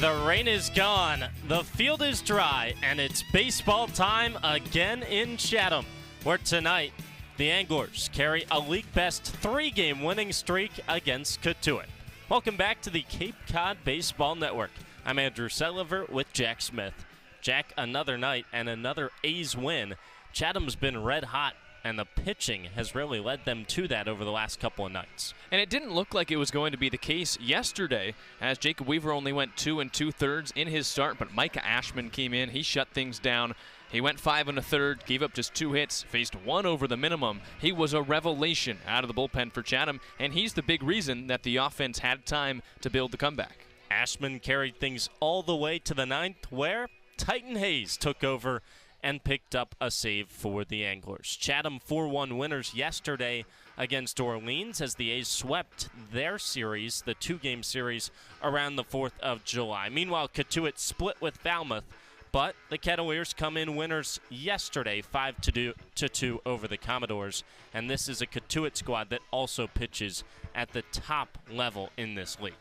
The rain is gone, the field is dry, and it's baseball time again in Chatham, where tonight the Anglers carry a league-best 3-game winning streak against Cotuit. Welcome back to the Cape Cod Baseball Network. I'm Andrew Selover with Jack Smith. Jack, another night and another A's win. Chatham's been red hot, and the pitching has really led them to that over the last couple of nights. And it didn't look like it was going to be the case yesterday, as Jacob Weaver only went 2 2/3 in his start, but Micah Ashman came in. He shut things down. He went 5 1/3, gave up just 2 hits, faced 1 over the minimum. He was a revelation out of the bullpen for Chatham, and he's the big reason that the offense had time to build the comeback. Ashman carried things all the way to the 9th, where Titan Hayes took over and picked up a save for the Anglers. Chatham 4-1 winners yesterday against Orleans as the A's swept their series, the 2-game series, around the 4th of July. Meanwhile, Cotuit split with Falmouth, but the Kettleers come in winners yesterday, 5-2 over the Commodores, and this is a Cotuit squad that also pitches at the top level in this league.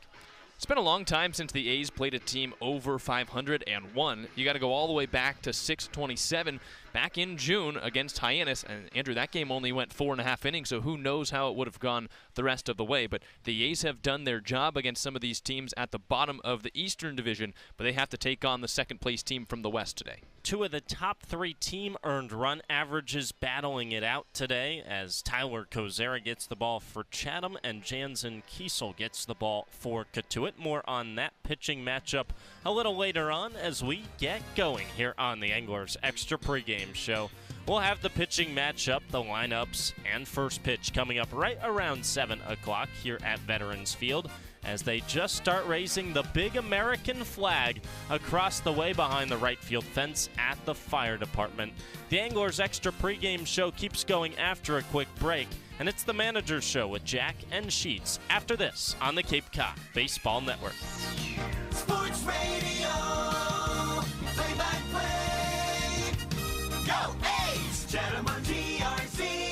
It's been a long time since the A's played a team over 501. You got to go all the way back to 627 back in June against Hyannis. And Andrew, that game only went 4.5 innings, so who knows how it would have gone the rest of the way. But the A's have done their job against some of these teams at the bottom of the Eastern Division, but they have to take on the second-place team from the West today. 2 of the top 3 team earned run averages battling it out today as Tyler Kozera gets the ball for Chatham and Jansen Kiesel gets the ball for Cotuit. More on that pitching matchup a little later on as we get going here on the Anglers Extra Pregame Show. We'll have the pitching matchup, the lineups, and first pitch coming up right around 7 o'clock here at Veterans Field as they just start raising the big American flag across the way behind the right field fence at the fire department. The Anglers Extra Pregame Show keeps going after a quick break, and it's the Manager's Show with Jack and Sheets after this on the Cape Cod Baseball Network. Sports Radio, play-by-play. Go A's! Chatham on GRC.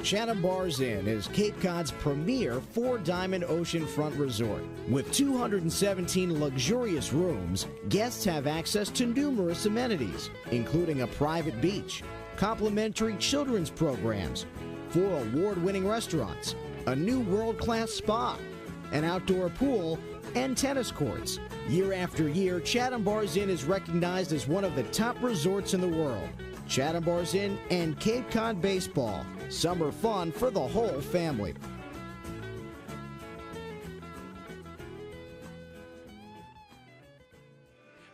Chatham Bars Inn is Cape Cod's premier 4-diamond oceanfront resort. With 217 luxurious rooms, guests have access to numerous amenities, including a private beach, complimentary children's programs, 4 award-winning restaurants, a new world-class spa, an outdoor pool, and tennis courts. Year after year, Chatham Bars Inn is recognized as one of the top resorts in the world. Chatham Bars Inn and Cape Cod Baseball. Summer fun for the whole family.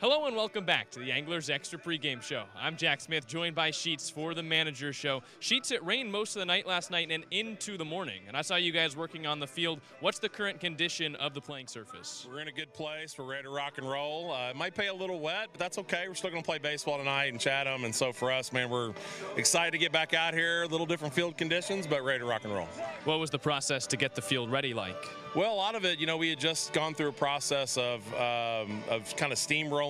Hello and welcome back to the Anglers Extra Pregame Show. I'm Jack Smith, joined by Sheets for the Manager's Show. Sheets, it rained most of the night last night and into the morning, and I saw you guys working on the field. What's the current condition of the playing surface? We're in a good place. We're ready to rock and roll. It might be a little wet, but that's okay. We're still going to play baseball tonight in Chatham, and so for us, man, we're excited to get back out here. A little different field conditions, but ready to rock and roll. What was the process to get the field ready like? Well, a lot of it, we had just gone through a process of kind of steamrolling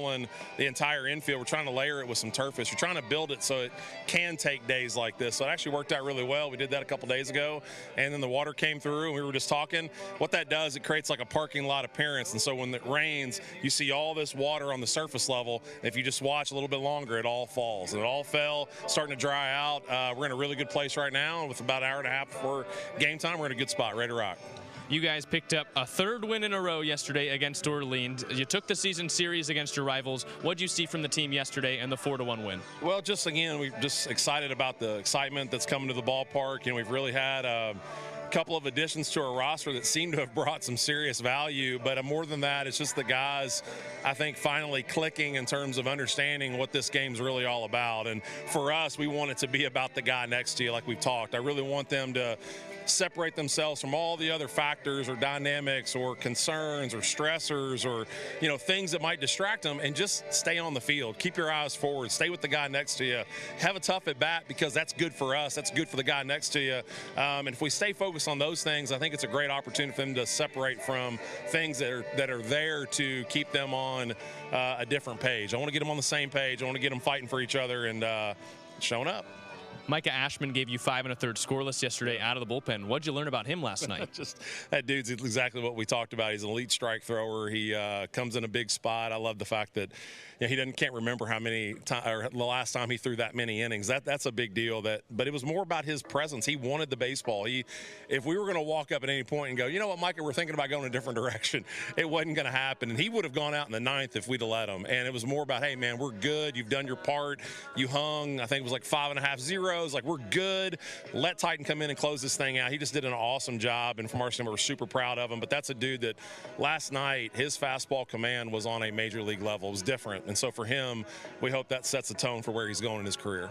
the entire infield. We're trying to layer it with some turfs. We're trying to build it so it can take days like this. So it actually worked out really well. We did that a couple days ago, and then the water came through, and we were just talking. What that does, it creates like a parking lot appearance, and so when it rains, you see all this water on the surface level. If you just watch a little bit longer, it all falls, and it all fell, starting to dry out. We're in a really good place right now, with about an hour and a half before game time. We're in a good spot, ready to rock. You guys picked up a 3rd win in a row yesterday against Orleans. You took the season series against your rivals. What did you see from the team yesterday and the 4-1 win? Well, just again, we're just excited about the excitement that's coming to the ballpark. We've really had a couple of additions to our roster that seem to have brought some serious value, but more than that, it's just the guys, I think, finally clicking in terms of understanding what this game's really all about. And for us, we want it to be about the guy next to you, like we've talked. I really want them to separate themselves from all the other factors or dynamics or concerns or stressors or things that might distract them, and just stay on the field. Keep your eyes forward. Stay with the guy next to you. Have a tough at bat, because that's good for us. That's good for the guy next to you. And if we stay focused on those things, I think it's a great opportunity for them to separate from things that are there to keep them on a different page. I want to get them on the same page. I want to get them fighting for each other and showing up. Micah Ashman gave you 5 1/3 scoreless yesterday out of the bullpen. What'd you learn about him last night? Just that dude's exactly what we talked about. He's an elite strike thrower. He comes in a big spot. I love the fact that he can't remember how many or the last time he threw that many innings. That's a big deal. But it was more about his presence. He wanted the baseball. If we were going to walk up at any point and go, you know what, Micah, we're thinking about going a different direction, it wasn't going to happen. And he would have gone out in the 9th if we'd have let him. And it was more about, hey, man, we're good. You've done your part. You hung, I think it was like 5.5 zeros. Like, we're good. Let Titan come in and close this thing out. He just did an awesome job. And from our standpoint, we're super proud of him. But that's a dude that last night, his fastball command was on a major league level. It was different. And so for him, we hope that sets the tone for where he's going in his career.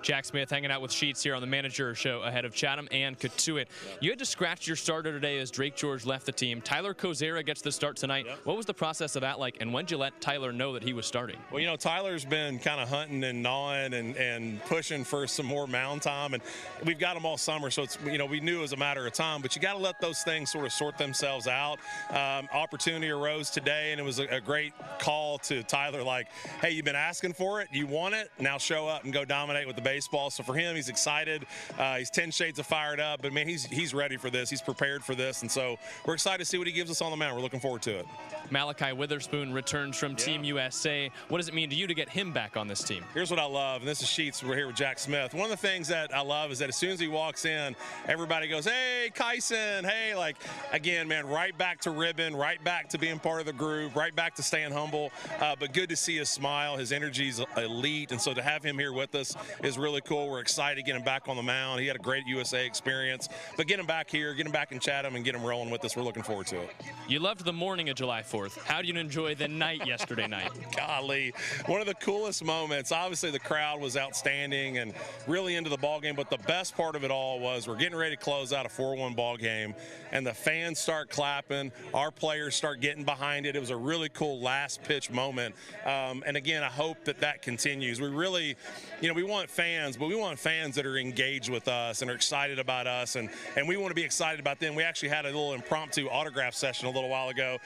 Jack Smith hanging out with Sheets here on the Manager Show ahead of Chatham and Cotuit. You had to scratch your starter today as Drake George left the team. Tyler Kozera gets the start tonight. What was the process of that like, and when did you let Tyler know that he was starting? Well, you know, Tyler's been kind of hunting and gnawing and pushing for some more mound time, and we've got him all summer, so it's, you know, we knew it was a matter of time, but you got to let those things sort of sort themselves out. Opportunity arose today, and it was a great call to Tyler, like, hey, you've been asking for it, you want it, now show up and go dominate with the baseball. So for him, he's excited. He's 10 shades of fired up, but man, he's ready for this. He's prepared for this, and so we're excited to see what he gives us on the mound. We're looking forward to it. Malachi Witherspoon returns from Team USA. What does it mean to you to get him back on this team? Here's what I love, and this is Sheets. We're here with Jack Smith. One of the things that I love is that as soon as he walks in, everybody goes, hey, Kyson, hey, like, again, man, right back to ribbon, right back to being part of the group, right back to staying humble, but good to see his smile. His energy's elite, and so to have him here with us is really cool. We're excited to get him back on the mound. He had a great USA experience, but get him back here, get him back in Chatham, and get him rolling with us. We're looking forward to it. You loved the morning of July 4th. How did you enjoy the night yesterday night? Golly, one of the coolest moments. Obviously, the crowd was outstanding and really into the ball game, but the best part of it all was we're getting ready to close out a 4-1 ball game, and the fans start clapping. Our players start getting behind it. It was a really cool last pitch moment, and again, I hope that continues. We really, you know, we want fans, but we want fans that are engaged with us and are excited about us, and we want to be excited about them. We actually had a little impromptu autograph session a little while ago.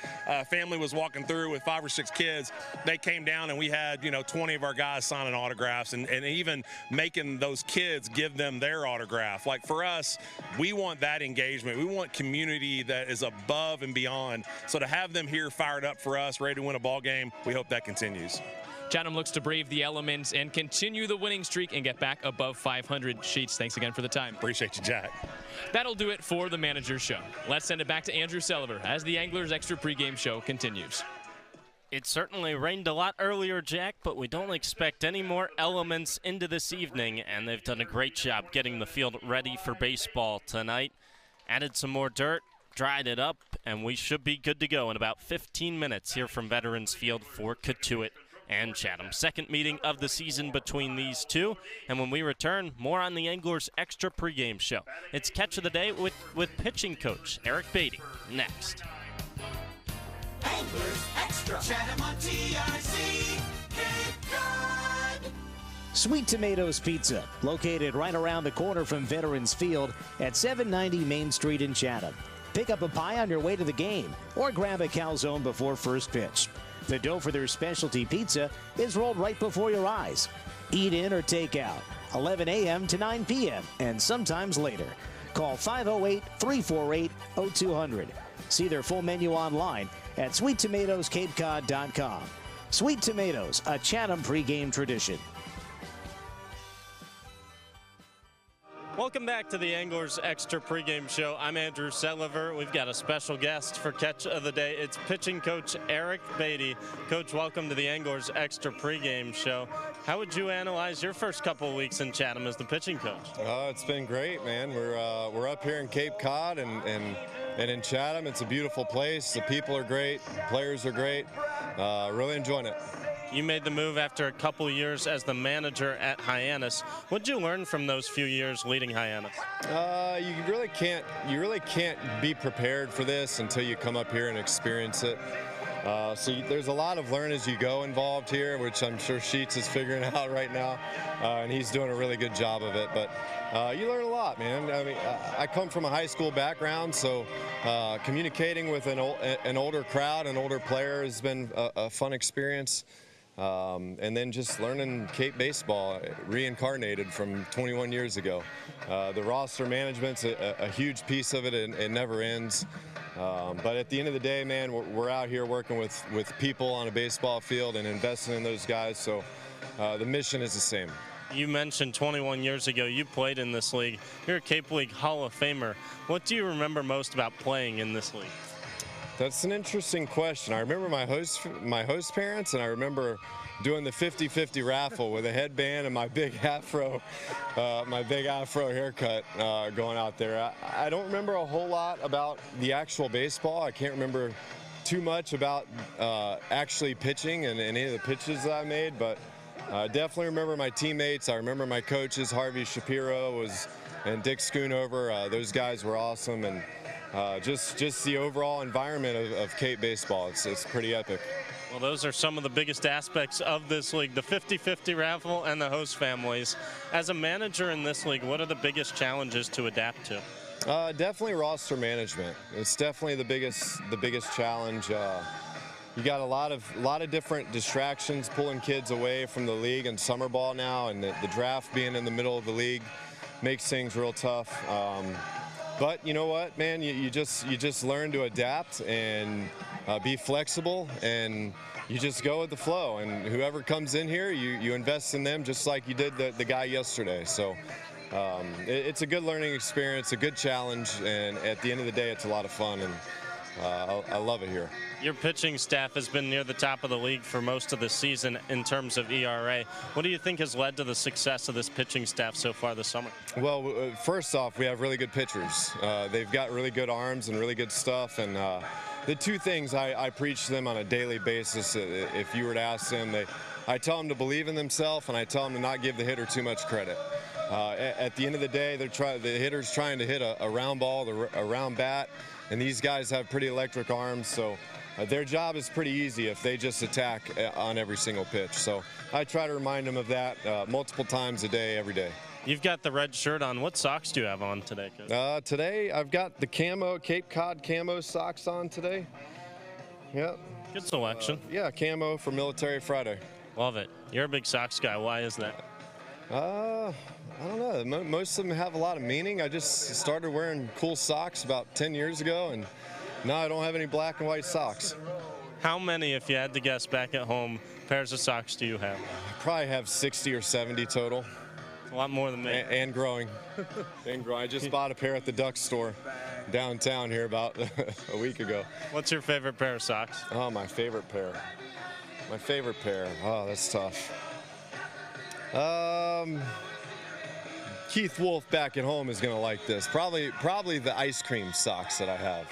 Family was walking through with 5 or 6 kids. They came down, and we had, you know, 20 of our guys signing autographs and even making those kids give them their autograph. Like, for us, we want that engagement. We want community that is above and beyond. So to have them here fired up for us, ready to win a ball game, we hope that continues. Chatham looks to brave the elements and continue the winning streak and get back above 500. Sheets, thanks again for the time. Appreciate you, Jack. That'll do it for the Manager's Show. Let's send it back to Andrew Selover as the Anglers Extra Pregame Show continues. It certainly rained a lot earlier, Jack, but we don't expect any more elements into this evening, and they've done a great job getting the field ready for baseball tonight. Added some more dirt, dried it up, and we should be good to go in about 15 minutes here from Veterans Field for Cotuit and Chatham. Second meeting of the season between these two. And when we return, more on the Anglers Extra Pregame Show. It's Catch of the Day with pitching coach Eric Beatty next. Anglers Extra. Chatham on TRC. Cape Cod. Sweet Tomatoes Pizza, located right around the corner from Veterans Field at 790 Main Street in Chatham. Pick up a pie on your way to the game or grab a calzone before first pitch. The dough for their specialty pizza is rolled right before your eyes. Eat in or take out, 11 a.m. to 9 p.m. and sometimes later. Call 508-348-0200. See their full menu online at sweettomatoescapecod.com. Sweet Tomatoes, a Chatham pregame tradition. Welcome back to the Anglers Extra Pregame Show. I'm Andrew Selover. We've got a special guest for Catch of the Day. It's pitching coach Eric Beatty. Coach, welcome to the Anglers Extra Pregame Show. How would you analyze your first couple of weeks in Chatham as the pitching coach? It's been great, man. We're up here in Cape Cod and in Chatham. It's a beautiful place. The people are great. The players are great. Really enjoying it. You made the move after a couple years as the manager at Hyannis. What did you learn from those few years leading Hyannis? You really can't be prepared for this until you come up here and experience it. So there's a lot of learn as you go involved here, which I'm sure Sheets is figuring out right now, and he's doing a really good job of it. But you learn a lot, man. I mean, I come from a high school background, so communicating with an older crowd, an older player has been a fun experience. And then just learning Cape baseball, reincarnated from 21 years ago. The roster management's a huge piece of it, and it never ends. But at the end of the day, man, we're out here working with people on a baseball field and investing in those guys, so the mission is the same. You mentioned 21 years ago you played in this league. You're a Cape League Hall of Famer. What do you remember most about playing in this league? That's an interesting question. I remember my host parents, and I remember doing the 50-50 raffle with a headband and my big afro haircut going out there. I don't remember a whole lot about the actual baseball. I can't remember too much about actually pitching and any of the pitches that I made, but I definitely remember my teammates. I remember my coaches, Harvey Shapiro and Dick Schoonover. Those guys were awesome, and just the overall environment of Cape baseball. It's pretty epic. Well, those are some of the biggest aspects of this league, the 50-50 raffle and the host families. As a manager in this league, what are the biggest challenges to adapt to? Definitely roster management. It's definitely the biggest challenge. You got a lot of different distractions pulling kids away from the league and summer ball now, and the draft being in the middle of the league makes things real tough. But you know what, man? You just learn to adapt and be flexible, and you just go with the flow. And whoever comes in here, you invest in them just like you did the guy yesterday. So it's a good learning experience, a good challenge, and at the end of the day, it's a lot of fun, and I love it here. Your pitching staff has been near the top of the league for most of the season in terms of ERA. What do you think has led to the success of this pitching staff so far this summer? Well, first off, we have really good pitchers. They've got really good arms and really good stuff, and the two things I preach to them on a daily basis, if you were to ask them, I tell them to believe in themselves, and I tell them to not give the hitter too much credit. At the end of the day, the hitter's trying to hit a round ball, a round bat, and these guys have pretty electric arms, so their job is pretty easy if they just attack on every single pitch. So I try to remind them of that multiple times a day, every day. You've got the red shirt on. What socks do you have on today, Coach? Today I've got the Cape Cod camo socks on today. Yep. Good selection. Yeah, camo for Military Friday. Love it. You're a big socks guy. Why is that? I don't know. Most of them have a lot of meaning. I just started wearing cool socks about 10 years ago, and now I don't have any black and white socks. How many, if you had to guess back at home, pairs of socks do you have? I probably have 60 or 70 total. A lot more than me. And growing. And growing. I just bought a pair at the Duck store downtown here about a week ago. What's your favorite pair of socks? Oh, my favorite pair. My favorite pair. Oh, that's tough. Keith Wolf back at home is going to like this. Probably the ice cream socks that I have.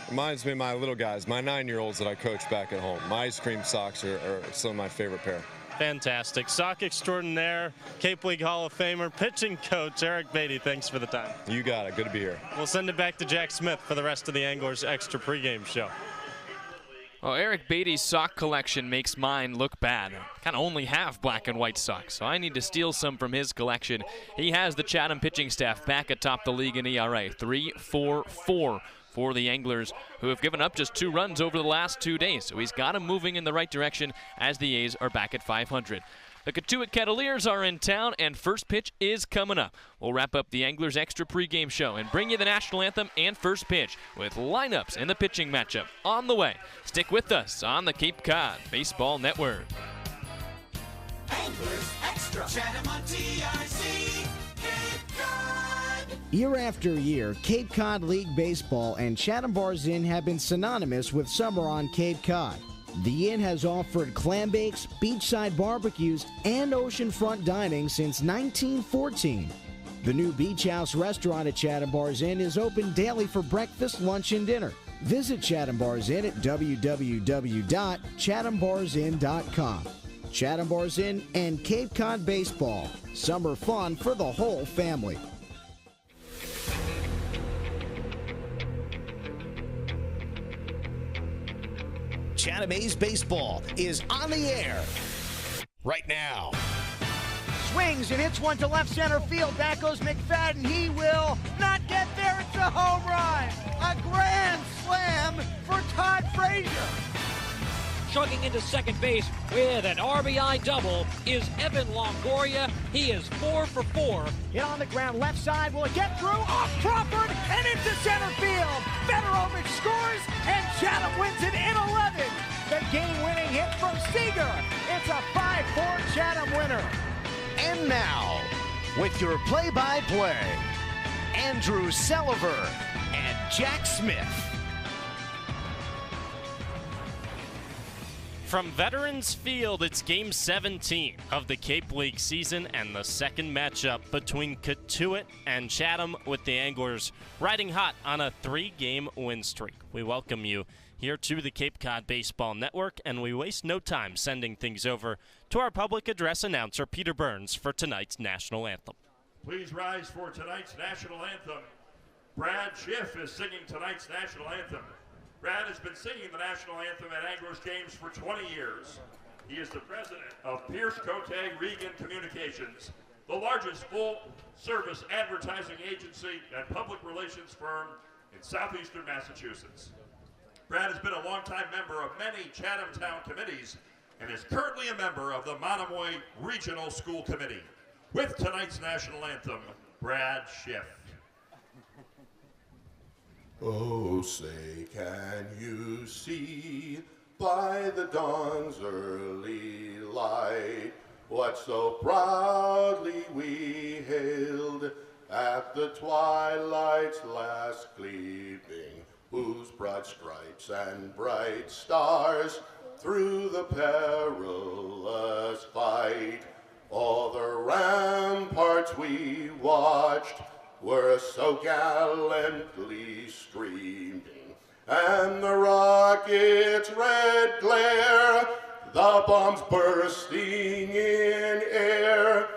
Reminds me of my little guys, my 9-year-olds that I coach back at home. My ice cream socks are some of my favorite pair. Fantastic. Sock extraordinaire, Cape League Hall of Famer, pitching coach Eric Beatty. Thanks for the time. You got it. Good to be here. We'll send it back to Jack Smith for the rest of the Anglers Extra pregame show. Well, Eric Beatty's sock collection makes mine look bad. I kind of only have black and white socks, so I need to steal some from his collection. He has the Chatham pitching staff back atop the league in ERA, 3.44 for the Anglers, who have given up just 2 runs over the last 2 days. So he's got them moving in the right direction as the A's are back at 500. The Cotuit Kettleers are in town, and first pitch is coming up. We'll wrap up the Anglers Extra pregame show and bring you the national anthem and first pitch with lineups and the pitching matchup on the way. Stick with us on the Cape Cod Baseball Network. Anglers Extra. Chatham on TIC. Cape Cod. Year after year, Cape Cod League Baseball and Chatham Bars Inn have been synonymous with summer on Cape Cod. The Inn has offered clam bakes, beachside barbecues, and oceanfront dining since 1914. The new Beach House restaurant at Chatham Bars Inn is open daily for breakfast, lunch, and dinner. Visit Chatham Bars Inn at www.chathambarsinn.com. Chatham Bars Inn and Cape Cod Baseball. Summer fun for the whole family. Chatham A's baseball is on the air right now. Swings and hits one to left center field. Back goes McFadden. He will not get there. It's a home run. A grand slam for Todd Frazier. chugging into second base with an RBI double is Evan Longoria. He is 4 for 4. Hit on the ground, left side. Will it get through? Off Crawford and into center field. Federovic scores, and Chatham wins it in 11. The game-winning hit from Seeger. It's a 5-4 Chatham winner. And now, with your play-by-play, Andrew Selover and Jack Smith. From Veterans Field, it's Game 17 of the Cape League season and the second matchup between Cotuit and Chatham, with the Anglers riding hot on a 3-game win streak. We welcome you here to the Cape Cod Baseball Network, and we waste no time sending things over to our public address announcer, Peter Burns, for tonight's national anthem. Please rise for tonight's national anthem. Brad Schiff is singing tonight's national anthem. Brad has been singing the national anthem at Anglers games for 20 years. He is the president of Pierce Cotuit Regan Communications, the largest full-service advertising agency and public relations firm in southeastern Massachusetts. Brad has been a longtime member of many Chatham Town committees and is currently a member of the Monomoy Regional School Committee. With tonight's national anthem, Brad Schiff. Oh, say, can you see by the dawn's early light what so proudly we hailed at the twilight's last gleaming, whose broad stripes and bright stars through the perilous fight, all the ramparts we watched were so gallantly streaming, and the rocket's red glare, the bombs bursting in air,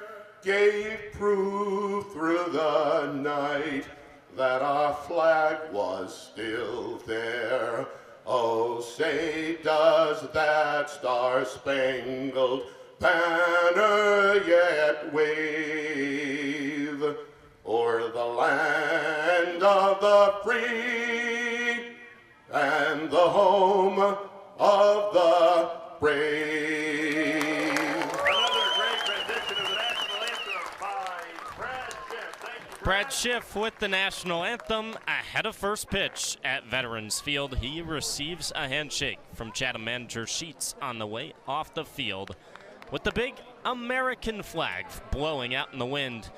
gave proof through the night that our flag was still there. Oh, say, does that star-spangled banner yet wave o'er the land of the free and the home of the brave? Another great rendition of the national anthem by Brad Schiff. Thank you, Brad Schiff with the national anthem ahead of first pitch at Veterans Field. He receives a handshake from Chatham manager Sheets on the way off the field, with the big American flag blowing out in the wind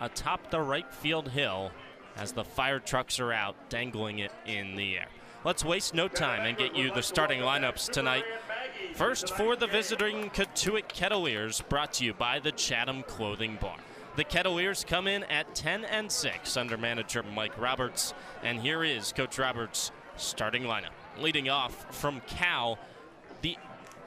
atop the right field hill as the fire trucks are out, dangling it in the air. Let's waste no time and get you the starting lineups tonight. First, for the visiting Cotuit Kettleers, brought to you by the Chatham Clothing Bar. The Kettleers come in at 10-6 under manager Mike Roberts, and here is Coach Roberts' starting lineup. Leading off from Cal, the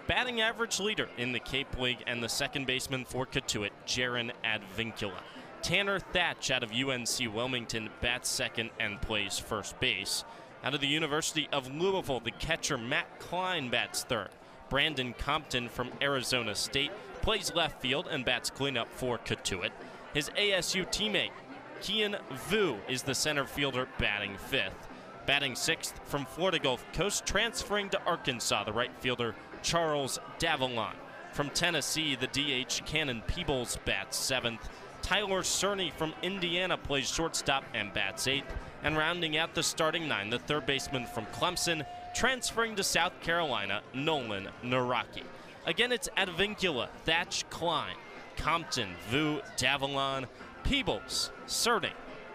batting average leader in the Cape League and the second baseman for Cotuit, Jaron Advincula. Tanner Thatch out of UNC Wilmington bats second and plays first base. Out of the University of Louisville, the catcher Matt Klein bats third. Brandon Compton from Arizona State plays left field and bats cleanup for Cotuit. His ASU teammate, Kian Vu, is the center fielder batting fifth. Batting sixth from Florida Gulf Coast, transferring to Arkansas, the right fielder Charles Davallon. From Tennessee, the DH Cannon Peebles bats seventh. Tyler Cerny from Indiana plays shortstop and bats eighth. And rounding out the starting nine, the third baseman from Clemson, transferring to South Carolina, Nolan Naraki. Again, it's Advincula, Thatch, Klein, Compton, Vu, Davallon, Peebles, Cerny,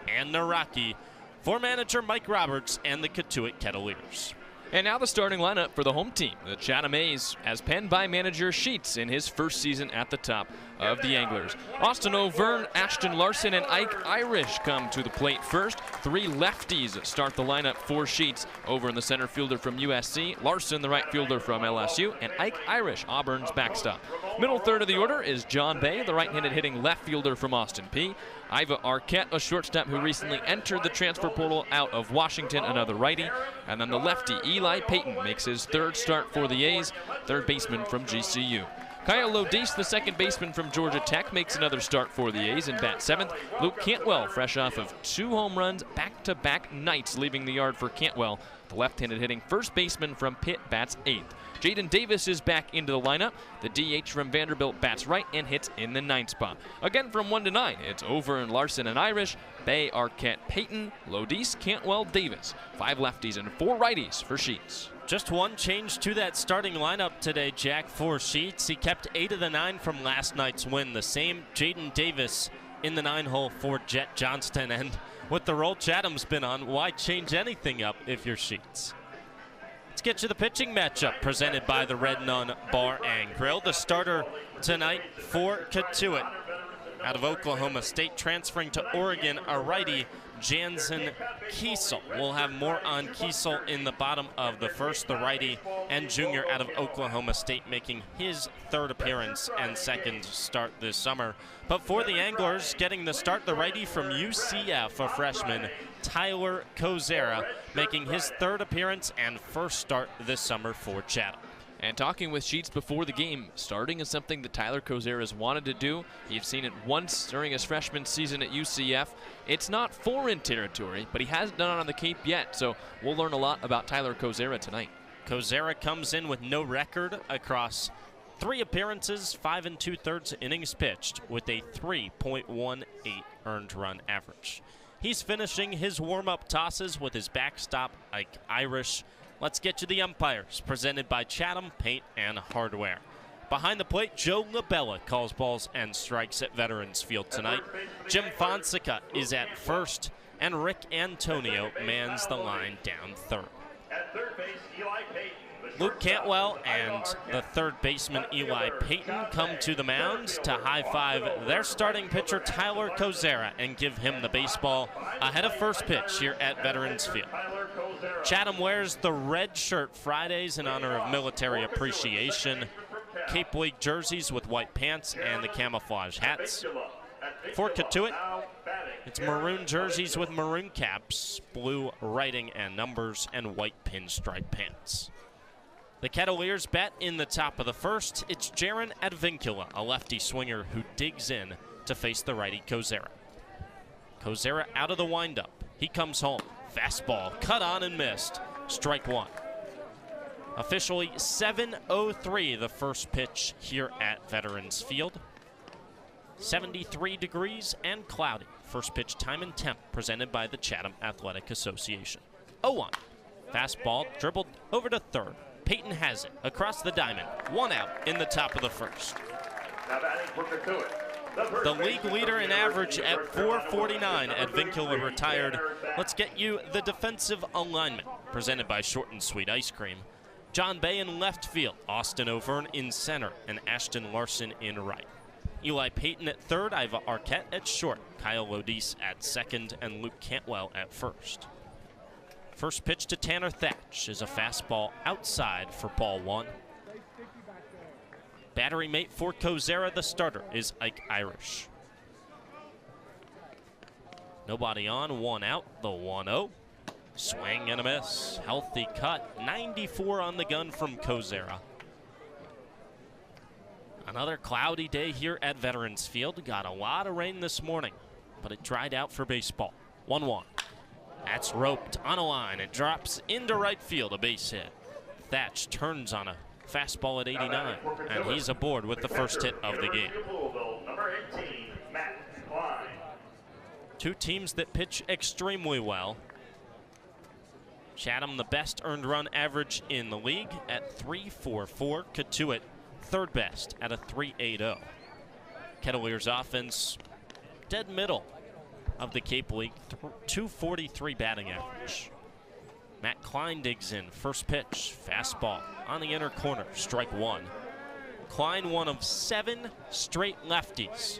and Naraki for manager Mike Roberts and the Cotuit Kettleers. And now the starting lineup for the home team, the Chatham A's, as penned by manager Sheets in his first season at the top of the Anglers. Austin O'Verne, Ashton Larson, and Ike Irish come to the plate first. Three lefties start the lineup for Sheets. Over in the center fielder from USC, Larson, the right fielder from LSU, and Ike Irish, Auburn's backstop. Middle third of the order is John Bay, the right-handed hitting left fielder from Austin Peay. Iva Arquette, a shortstop who recently entered the transfer portal out of Washington, another righty. And then the lefty, Eli Payton, makes his third start for the A's, third baseman from GCU. Kyle Lodis, the second baseman from Georgia Tech, makes another start for the A's and bats 7th. Luke Cantwell, fresh off of 2 home runs, back-to-back nights, leaving the yard for Cantwell. The left-handed hitting first baseman from Pitt bats 8th. Jaden Davis is back into the lineup. The DH from Vanderbilt bats right and hits in the 9th spot. Again from 1 to 9, it's Over and Larson and Irish, Bay, Arquette, Payton, Lodis, Cantwell, Davis. 5 lefties and 4 righties for Sheets. Just one change to that starting lineup today, Jack, for Sheets. He kept 8 of the 9 from last night's win. The same Jaden Davis in the 9-hole for Jet Johnston. And with the role Chatham's been on, why change anything up if you're Sheets? Let's get you the pitching matchup presented by the Red Nun Bar and Grill. The starter tonight for Cotuit, out of Oklahoma State, transferring to Oregon, a righty, Jansen Kiesel. We'll have more on Kiesel in the bottom of the first. The righty and junior out of Oklahoma State, making his 3rd appearance and 2nd start this summer. But for the Anglers, getting the start, the righty from UCF, a freshman, Tyler Kozera, making his 3rd appearance and 1st start this summer for Chatham. And talking with Sheets before the game, starting is something that Tyler Kozera has wanted to do. He's seen it once during his freshman season at UCF. It's not foreign territory, but he hasn't done it on the Cape yet, so we'll learn a lot about Tyler Kozera tonight. Kozera comes in with no record across 3 appearances, 5 2/3 innings pitched, with a 3.18 earned run average. He's finishing his warm-up tosses with his backstop, Ike Irish. Let's get you the umpires, presented by Chatham Paint and Hardware. Behind the plate, Joe Labella calls balls and strikes at Veterans Field tonight. Jim Fonseca is at first, and Rick Antonio mans the line down 3rd. At third base, Eli Payton. Luke Cantwell and the 3rd baseman Eli Payton come to the mound to high-five their starting pitcher Tyler Kozera and give him the baseball ahead of first pitch here at Veterans Field. Chatham wears the red shirt Fridays in honor of military appreciation, Cape League jerseys with white pants and the camouflage hats. For Cotuit, it's maroon jerseys with maroon caps, blue writing and numbers, and white pinstripe pants. The Kettleers bat in the top of the first. It's Jaron Advincula, a lefty swinger who digs in to face the righty Kozera. Kozera out of the windup. He comes home. Fastball cut on and missed. Strike 1. Officially 7:03 the first pitch here at Veterans Field. 73 degrees and cloudy. First pitch time and temp presented by the Chatham Athletic Association. 0-1. Fastball dribbled over to 3rd. Payton has it across the diamond. 1 out in the top of the first. Now batting for Cotuit. The league leader in average at .449. Advincula retired. Let's get you the defensive alignment presented by Short and Sweet Ice Cream. John Bay in left field. Austin O'Verne in center. And Ashton Larson in right. Eli Payton at 3rd. Iva Arquette at short. Kyle Lodis at 2nd. And Luke Cantwell at 1st. First pitch to Tanner Thatch is a fastball outside for ball 1. Battery mate for Kozera, the starter, is Ike Irish. Nobody on, 1 out, the 1-0. Swing and a miss, healthy cut, 94 on the gun from Kozera. Another cloudy day here at Veterans Field. Got a lot of rain this morning, but it dried out for baseball. 1-1. That's roped on a line. It drops into right field, a base hit. Thatch turns on a fastball at 89, and he's aboard with the first hit of the game. Two teams that pitch extremely well. Chatham, the best earned run average in the league at .344. Cotuit, 3rd best at a .380. Kettleers offense, dead middle of the Cape League, .243 batting average. Matt Klein digs in, first pitch, fastball on the inner corner, strike 1. Klein, one of 7 straight lefties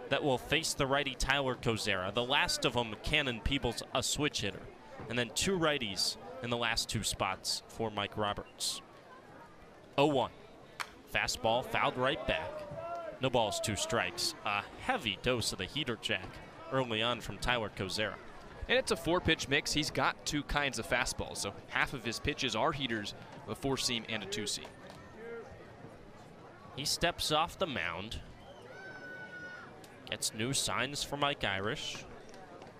that will face the righty Tyler Kozera. The last of them, Cannon Peebles, a switch hitter. And then 2 righties in the last 2 spots for Mike Roberts. 0-1. Fastball fouled right back. No balls, 2 strikes. A heavy dose of the heater jack early on from Tyler Kozera. And it's a 4-pitch mix. He's got 2 kinds of fastballs, so half of his pitches are heaters, a 4-seam and a 2-seam. He steps off the mound. Gets new signs for Mike Irish.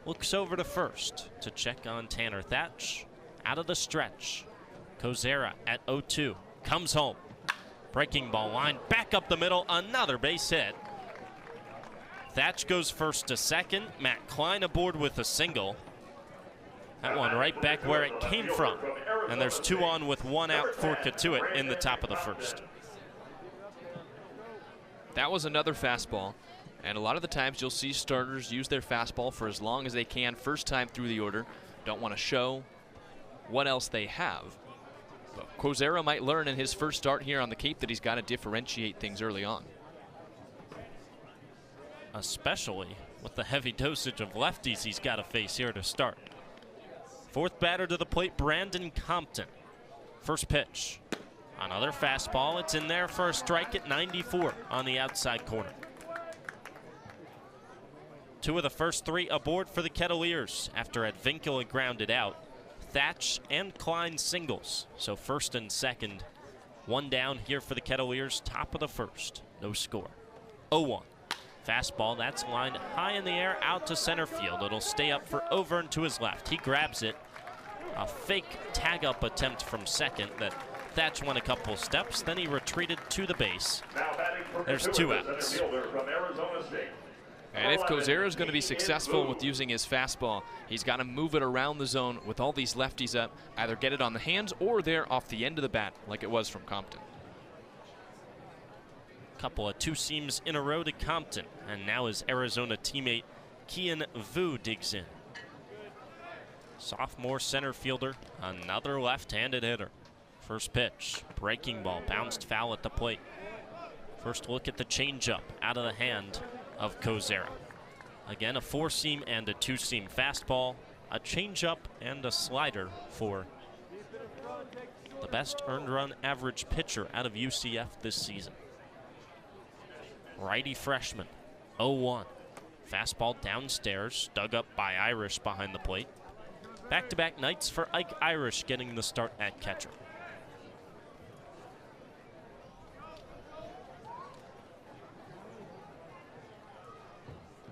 Looks over to first to check on Tanner Thatch. Out of the stretch. Kozera at 0-2. Comes home. Breaking ball line. Back up the middle. Another base hit. Thatch goes first to second. Matt Klein aboard with a single. That one right back where it came from. And there's 2 on with 1 out for Cotuit in the top of the first. That was another fastball. And a lot of the times you'll see starters use their fastball for as long as they can first time through the order. Don't want to show what else they have. But Kozera might learn in his first start here on the Cape that he's got to differentiate things early on. Especially with the heavy dosage of lefties he's got to face here to start. Fourth batter to the plate, Brandon Compton. First pitch. Another fastball. It's in there for a strike at 94 on the outside corner. 2 of the first 3 aboard for the Kettleers after Advinkel had grounded out. Thatch and Klein singles. So first and second. 1 down here for the Kettleers. Top of the first. No score. 0-1. Fastball, that's lined high in the air out to center field. It'll stay up for Overn to his left. He grabs it. A fake tag-up attempt from second that Thatch went a couple steps. Then he retreated to the base. There's 2 outs. And if Kozera is going to be successful with using his fastball, he's got to move it around the zone with all these lefties up. Either get it on the hands or there off the end of the bat like it was from Compton. Couple of 2 seams in a row to Compton, and now his Arizona teammate Kian Vu digs in. Sophomore center fielder, another left-handed hitter. First pitch, breaking ball, bounced foul at the plate. First look at the changeup out of the hand of Kozera. Again, a 4-seam and a 2-seam fastball, a changeup and a slider for the best earned run average pitcher out of UCF this season. Righty freshman, 0-1. Fastball downstairs, dug up by Irish behind the plate. Back-to-back nights for Ike Irish getting the start at catcher.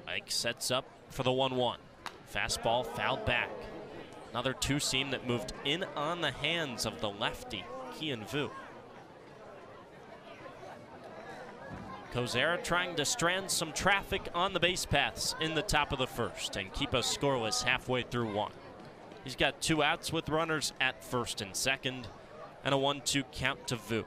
Ike sets up for the 1-1. Fastball fouled back. Another 2-seam that moved in on the hands of the lefty, Kian Vu. Kozera trying to strand some traffic on the base paths in the top of the first and keep us scoreless halfway through 1. He's got 2 outs with runners at first and second and a 1-2 count to Vu.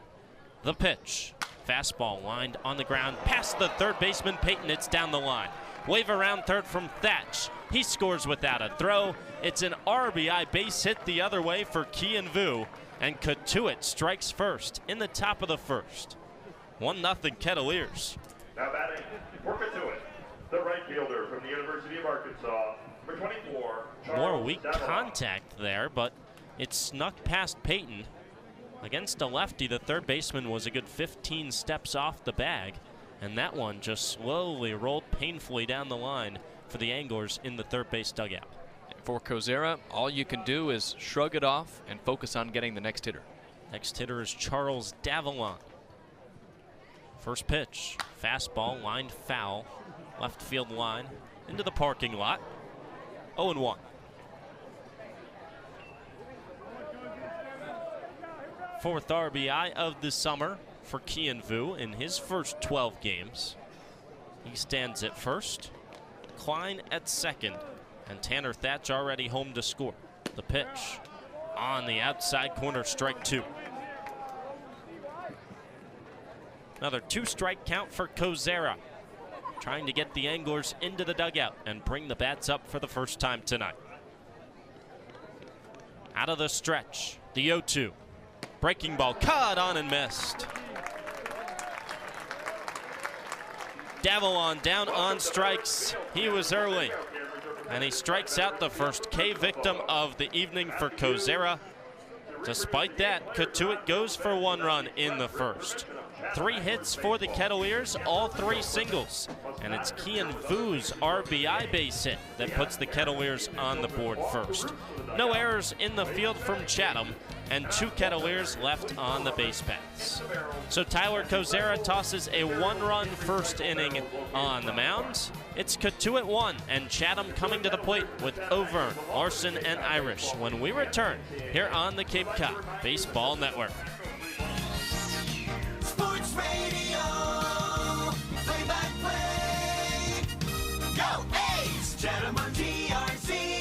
The pitch. Fastball lined on the ground past the third baseman Peyton. It's down the line. Wave around third from Thatch. He scores without a throw. It's an RBI base hit the other way for Kian Vu, and Cotuit strikes first in the top of the first. 1-0 Kettleers. Now batting for Cotuit, the right fielder from the University of Arkansas, number 24, Charles More weak Davila. contact there, but it snuck past Peyton. Against a lefty, the third baseman was a good 15 steps off the bag, and that one just slowly rolled painfully down the line for the Anglers in the third base dugout. For Kozera, all you can do is shrug it off and focus on getting the next hitter. Next hitter is Charles Davila. First pitch, fastball lined foul, left field line into the parking lot. 0-1. Fourth RBI of the summer for Kian Vu in his first 12 games. He stands at first, Klein at second, and Tanner Thatch already home to score. The pitch on the outside corner, strike 2. Another 2-strike count for Kozera, trying to get the Anglers into the dugout and bring the bats up for the first time tonight. Out of the stretch, the 0-2. Breaking ball, caught on and missed. Davila down on strikes. He was early, and he strikes out the first K victim of the evening for Kozera. Despite that, Cotuit goes for 1 run in the first. 3 hits for the Kettleers, all 3 singles. And it's Kian Vu's RBI base hit that puts the Kettleers on the board first. No errors in the field from Chatham, and 2 Kettleers left on the base paths. So Tyler Kozera tosses a 1-run first inning on the mound. It's Cotuit 1 and Chatham coming to the plate with Auvergne, Larson, and Irish when we return here on the Cape Cod Baseball Network. Sports Radio, play-by-play. Go A's! Chatham on TRC.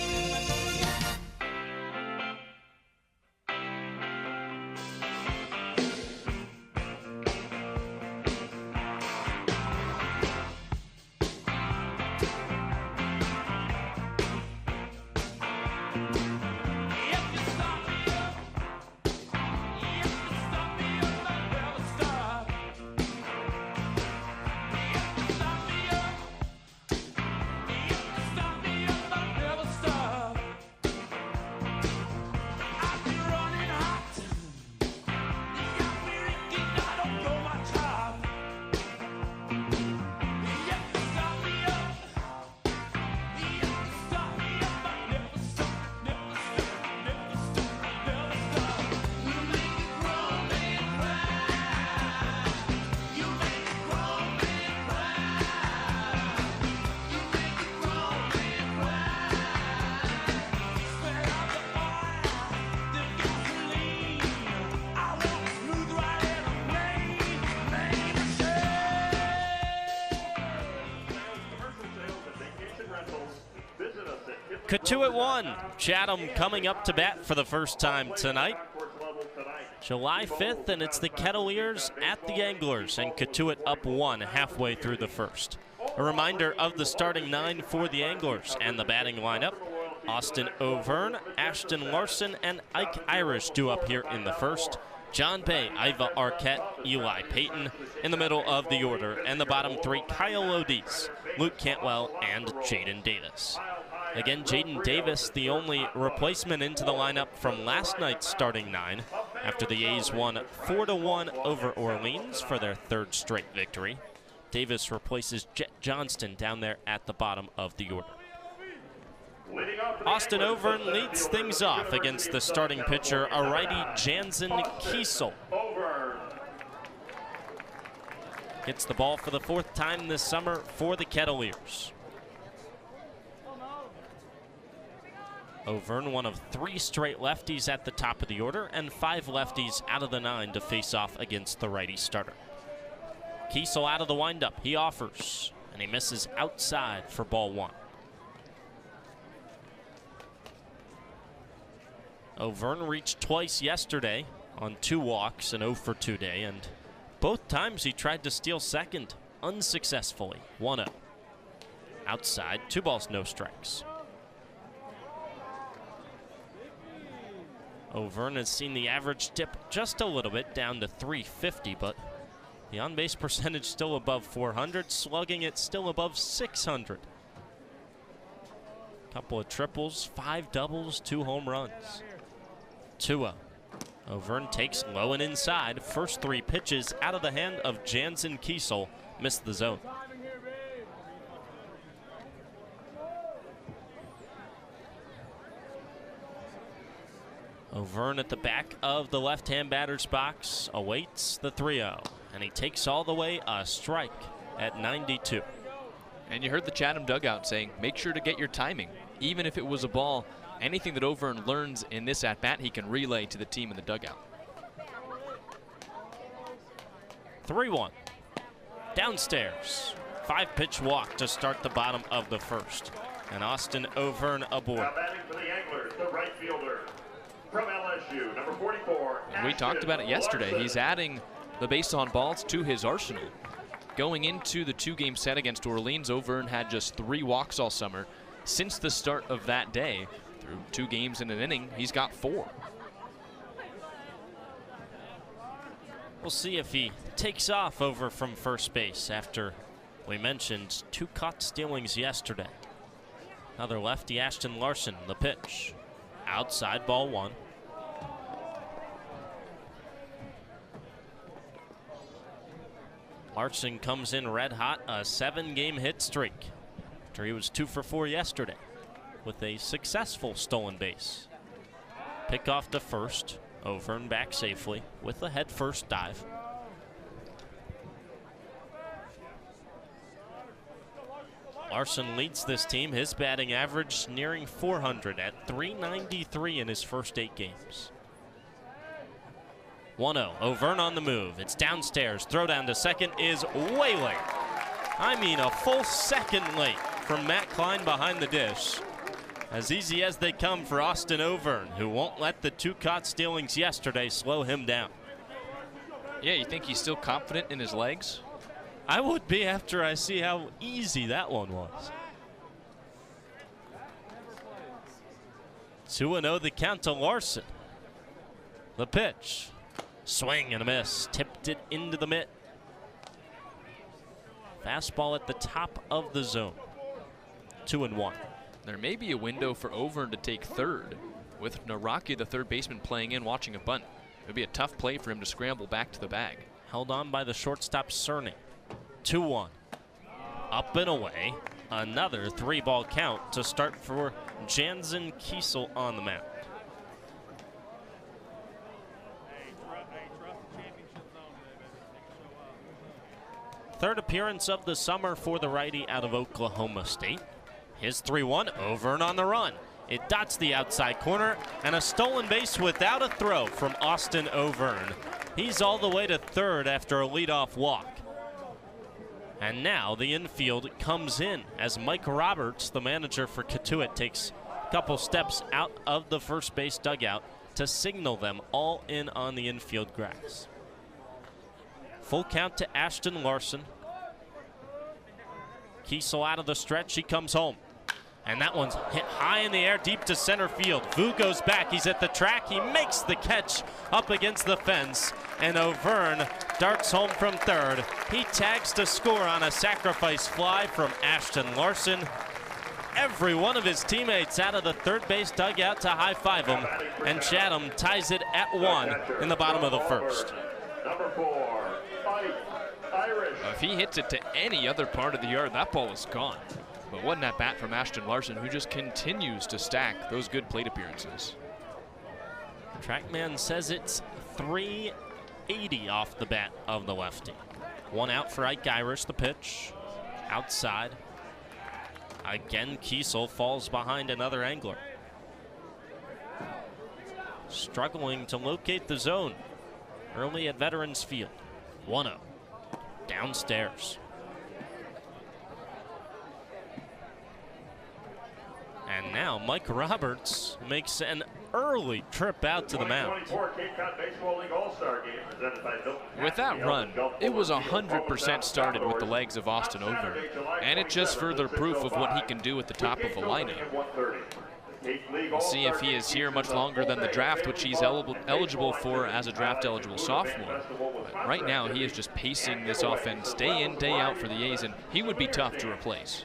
Cotuit 1, Chatham coming up to bat for the first time tonight. July 5th, and it's the Kettleers at the Anglers, and Cotuit up 1 halfway through the first. A reminder of the starting 9 for the Anglers and the batting lineup. Austin Auvergne, Ashton Larson, and Ike Irish due up here in the first. John Bay, Iva Arquette, Eli Payton in the middle of the order, and the bottom 3, Kyle Odis, Luke Cantwell, and Jaden Davis. Again, Jaden Davis, the only replacement into the lineup from last night's starting 9 after the A's won 4-1 over Orleans for their 3rd straight victory. Davis replaces Jet Johnston down there at the bottom of the order. Austin Auvergne leads things off against the starting pitcher, a righty Jansen Kiesel. Gets the ball for the 4th time this summer for the Kettleers. Auvergne, one of 3 straight lefties at the top of the order, and 5 lefties out of the 9 to face off against the righty starter. Kiesel out of the windup, he offers, and he misses outside for ball 1. Auvergne reached twice yesterday on 2 walks, an 0 for 2 day, and both times he tried to steal second, unsuccessfully, 1-0. Outside, 2 balls, no strikes. Auvergne has seen the average dip just a little bit down to 350, but the on-base percentage still above 400, slugging it still above 600. Couple of triples, 5 doubles, 2 home runs. 2-0. Auvergne takes low and inside. First 3 pitches out of the hand of Jansen Kiesel missed the zone. Auvergne at the back of the left-hand batter's box awaits the 3-0, and he takes all the way a strike at 92. And you heard the Chatham dugout saying, make sure to get your timing. Even if it was a ball, anything that Auvergne learns in this at-bat, he can relay to the team in the dugout. 3-1. Downstairs. 5-pitch walk to start the bottom of the first. And Austin Auvergne aboard. Now batting for the Anglers, the right fielder. From LSU, number 44. And we talked about it yesterday. He's adding the base on balls to his arsenal. Going into the 2-game set against Orleans, Auvergne had just 3 walks all summer. Since the start of that day, through 2 games in an inning, he's got 4. We'll see if he takes off over from first base after we mentioned 2 caught stealings yesterday. Another lefty, Ashton Larson, the pitch. Outside, ball 1. Larson comes in red hot, a 7-game hit streak after he was 2 for 4 yesterday with a successful stolen base. Pick off to first, over and back safely with a head first dive. Larson leads this team, his batting average nearing 400 at .393 in his first 8 games. 1-0, O'Verne on the move. It's downstairs. Throw down to second is way late. I mean a full second late from Matt Klein behind the dish. As easy as they come for Austin O'Verne, who won't let the 2 caught stealings yesterday slow him down. Yeah, you think he's still confident in his legs? I would be after I see how easy that one was. 2-0 the count to Larson. The pitch. Swing and a miss. Tipped it into the mitt. Fastball at the top of the zone. 2-1. There may be a window for O'Verne to take third, with Naraki, the third baseman, playing in, watching a bunt. It would be a tough play for him to scramble back to the bag. Held on by the shortstop, Cerny. 2-1. Up and away. Another 3-ball count to start for Jansen Kiesel on the mound. Third appearance of the summer for the righty out of Oklahoma State. His 3-1, O'Verne on the run. It dots the outside corner, and a stolen base without a throw from Austin O'Verne. He's all the way to third after a leadoff walk. And now the infield comes in as Mike Roberts, the manager for Cotuit, takes a couple steps out of the first base dugout to signal them all in on the infield grass. Full count to Ashton Larson. Kiesel out of the stretch, he comes home. And that one's hit high in the air, deep to center field. Vu goes back, he's at the track, he makes the catch up against the fence, and O'Verne darts home from third. He tags to score on a sacrifice fly from Ashton Larson. Every one of his teammates out of the third base dugout to high-five him, and Chatham ties it at 1 in the bottom of the first. Number 4, Irish. If he hits it to any other part of the yard, that ball is gone. But what an at-bat from Ashton Larson, who just continues to stack those good plate appearances. Trackman says it's 380 off the bat of the lefty. 1 out for Ike Irish, the pitch. Outside. Again, Kiesel falls behind another angler. Struggling to locate the zone early at Veterans Field. 1-0. Downstairs. And now Mike Roberts makes an early trip out to the mound. Cape Cod Baseball League All-Star Game presented by Milton. With that run, it was 100% started with the legs of Austin O'Verne, and it's just further proof of what he can do at the top of a lineup. We'll see if he is here much longer than the draft, which he's eligible for as a draft-eligible sophomore. But right now, he is just pacing this offense day in, day out for the A's, and he would be tough to replace.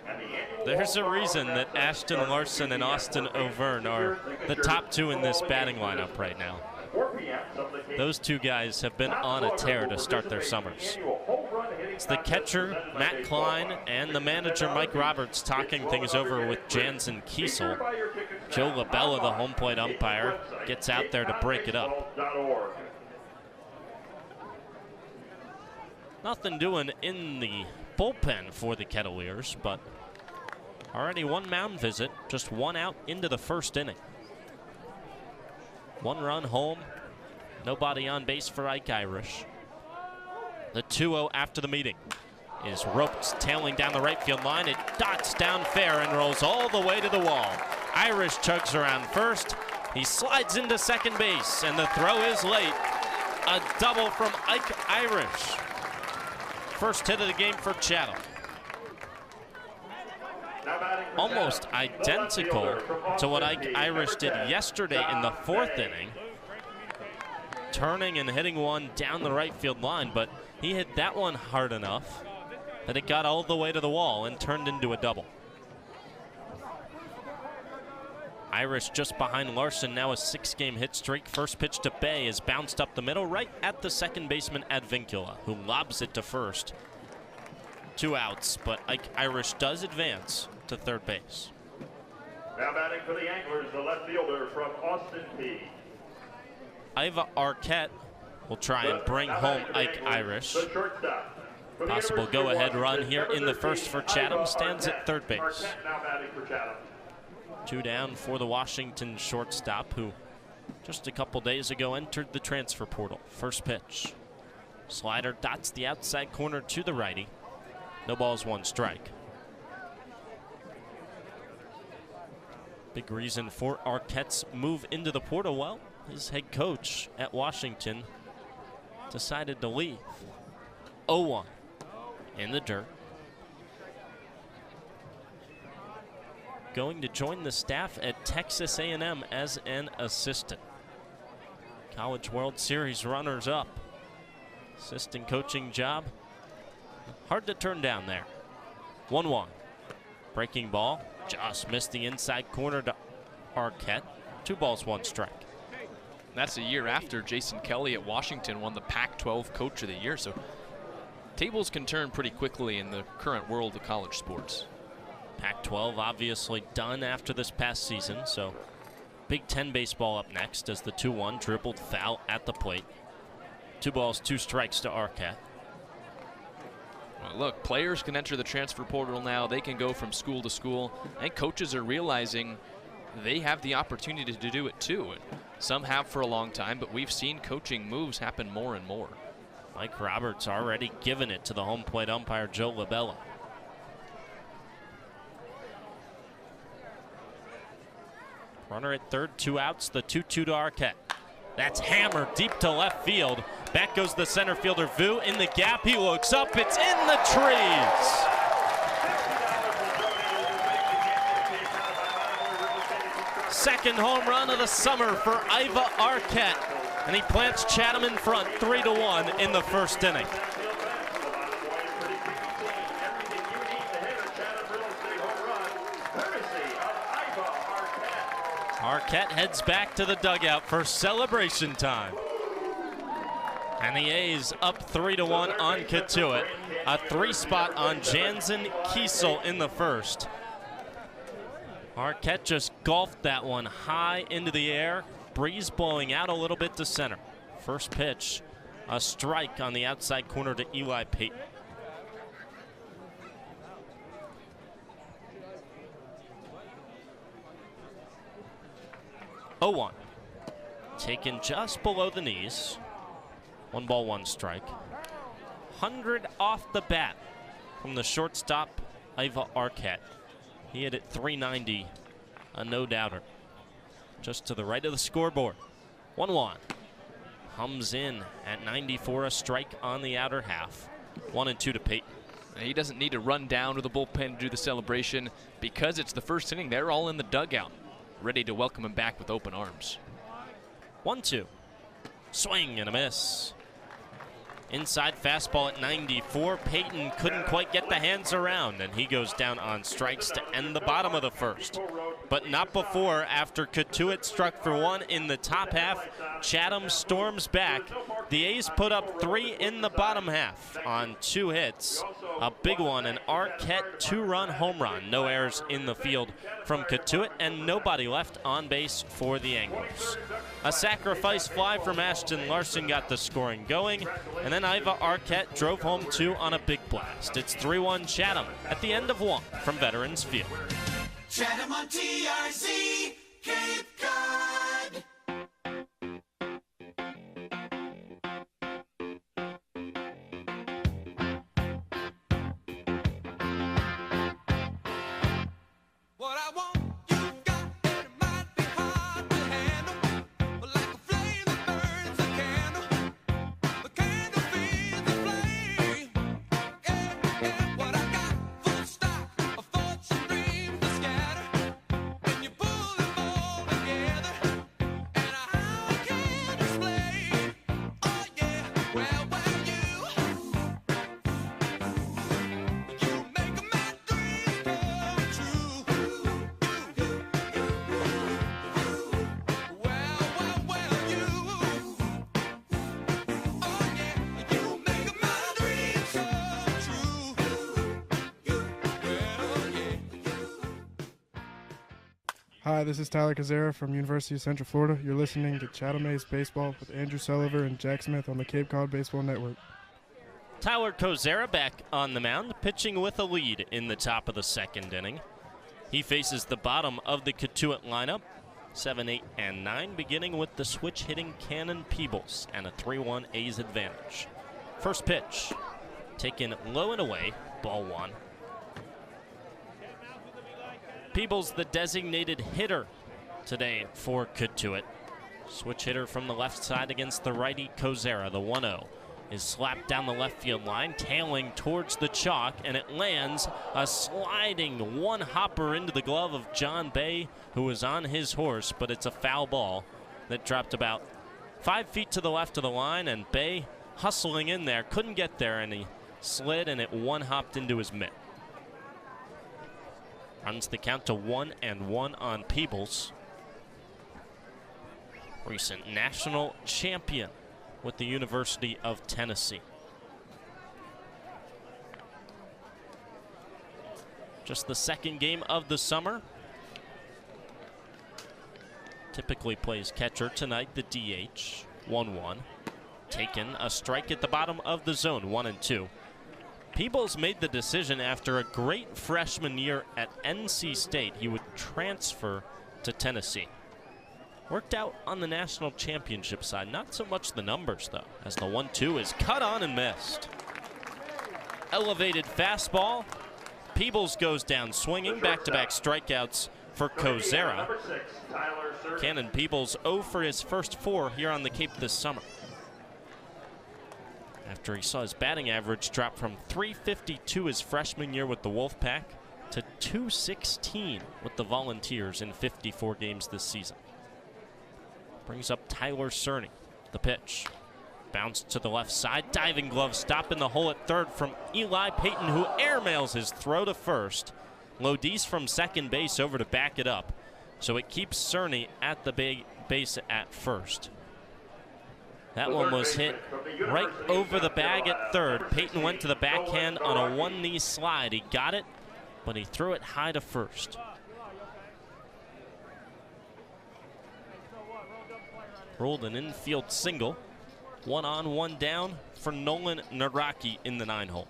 There's a reason that Ashton Larson and Austin O'Verne are the top 2 in this batting lineup right now. Those 2 guys have been on a tear to start their summers. It's the catcher, Matt Klein, and the manager, Mike Roberts, talking things over with Jansen Kiesel. Joe LaBella, the home plate umpire, gets out there to break it up. Nothing doing in the bullpen for the Kettleers, but already 1 mound visit, just 1 out into the first inning. 1 run home, nobody on base for Ike Irish. The 2-0 after the meeting is roped tailing down the right field line. It dots down fair and rolls all the way to the wall. Irish chugs around first. He slides into second base, and the throw is late. A double from Ike Irish. First hit of the game for Chatham. Almost identical to what Ike Irish did yesterday in the 4th inning. Turning and hitting one down the right field line, but he hit that one hard enough that it got all the way to the wall and turned into a double. Irish just behind Larson, now a 6-game hit streak. First pitch to Bay is bounced up the middle right at the second baseman Advincula, who lobs it to first. 2 outs, but Ike Irish does advance to third base. Now batting for the Anglers, the left fielder from Austin P. Iva Arquette will try and bring home Ike Irish. Possible go-ahead run here in the first for Chatham, stands at third base. 2 down for the Washington shortstop, who just a couple days ago entered the transfer portal. First pitch. Slider dots the outside corner to the righty. No balls, 1 strike. Big reason for Arquette's move into the portal. Well, his head coach at Washington decided to leave. 0-1 in the dirt. Going to join the staff at Texas A&M as an assistant. College World Series runners-up. Assistant coaching job. Hard to turn down there. 1-1. Breaking ball. Just missed the inside corner to Arquette. 2 balls, 1 strike. That's a year after Jason Kelly at Washington won the Pac-12 Coach of the Year, so tables can turn pretty quickly in the current world of college sports. Pac-12 obviously done after this past season, so Big Ten baseball up next as the 2-1 dribbled foul at the plate. 2 balls, 2 strikes to Arquette. Well, look, players can enter the transfer portal now. They can go from school to school, and coaches are realizing they have the opportunity to do it too. Some have for a long time, but we've seen coaching moves happen more and more. Mike Roberts already given it to the home plate umpire, Joe Labella. Runner at third, 2 outs, the 2-2 to Arquette. That's hammered deep to left field. Back goes the center fielder, Vu, in the gap. He looks up, it's in the trees. Second home run of the summer for Iva Arquette, and he plants Chatham in front 3-1 in the first inning. Arquette heads back to the dugout for celebration time. And the A's up 3-1 on Cotuit. A 3-spot on Jansen Kiesel in the first. Arquette just golfed that one high into the air. Breeze blowing out a little bit to center. First pitch, a strike on the outside corner to Eli Payton. Oh, 1. Taken just below the knees. 1 ball, 1 strike. 100 off the bat from the shortstop, Iva Arquette. He hit at 390, a no-doubter. Just to the right of the scoreboard. 1-1. Hums in at 94, a strike on the outer half. 1-2 to Payton. He doesn't need to run down to the bullpen to do the celebration because it's the first inning. They're all in the dugout, ready to welcome him back with open arms. 1-2. Swing and a miss. Inside fastball at 94. Payton couldn't quite get the hands around, and he goes down on strikes to end the bottom of the first. But not before, after Cotuit struck for 1 in the top half, Chatham storms back. The A's put up 3 in the bottom half on 2 hits. A big one, an Arquette 2-run home run. No errors in the field from Cotuit, and nobody left on base for the Anglers. A sacrifice fly from Ashton Larson got the scoring going, and then Iva Arquette drove home 2 on a big blast. It's 3-1 Chatham at the end of 1 from Veterans Field. Chatham on TRC, Cape Cod. What I want. Hi, this is Tyler Kazera from University of Central Florida. You're listening to Chatham A's Baseball with Andrew Selover and Jack Smith on the Cape Cod Baseball Network. Tyler Kozera back on the mound, pitching with a lead in the top of the second inning. He faces the bottom of the Cotuit lineup, 7, 8, and 9, beginning with the switch-hitting Cannon Peebles and a 3-1 A's advantage. First pitch, taken low and away, ball 1. Peebles, the designated hitter today for Cotuit. Switch hitter from the left side against the righty Kozera. The 1-0 is slapped down the left field line, tailing towards the chalk, and it lands a sliding one-hopper into the glove of John Bay, who was on his horse, but it's a foul ball that dropped about 5 feet to the left of the line, and Bay hustling in there, couldn't get there, and he slid, and it one-hopped into his mitt. Runs the count to 1-1 on Peebles. Recent national champion with the University of Tennessee. Just the second game of the summer. Typically plays catcher. Tonight the DH. 1-1. Taken a strike at the bottom of the zone. 1-2. Peebles made the decision after a great freshman year at NC State he would transfer to Tennessee. Worked out on the national championship side, not so much the numbers though, as the 1-2 is cut on and missed. Elevated fastball. Peebles goes down swinging, back-to-back strikeouts for Kozera. Cannon Peebles 0 for his first 4 here on the Cape this summer, after he saw his batting average drop from .352 his freshman year with the Wolfpack to .216 with the Volunteers in 54 games this season. Brings up Tyler Cerny. The pitch. Bounced to the left side. Diving glove stop in the hole at third from Eli Payton, who airmails his throw to first. Lodis from second base over to back it up. So it keeps Cerny at the big base at first. That one was hit right over the bag at third. Payton went to the backhand on a one-knee slide. He got it, but he threw it high to first. Rolled an infield single. 1 on, 1 down for Nolan Naraki in the 9-hole.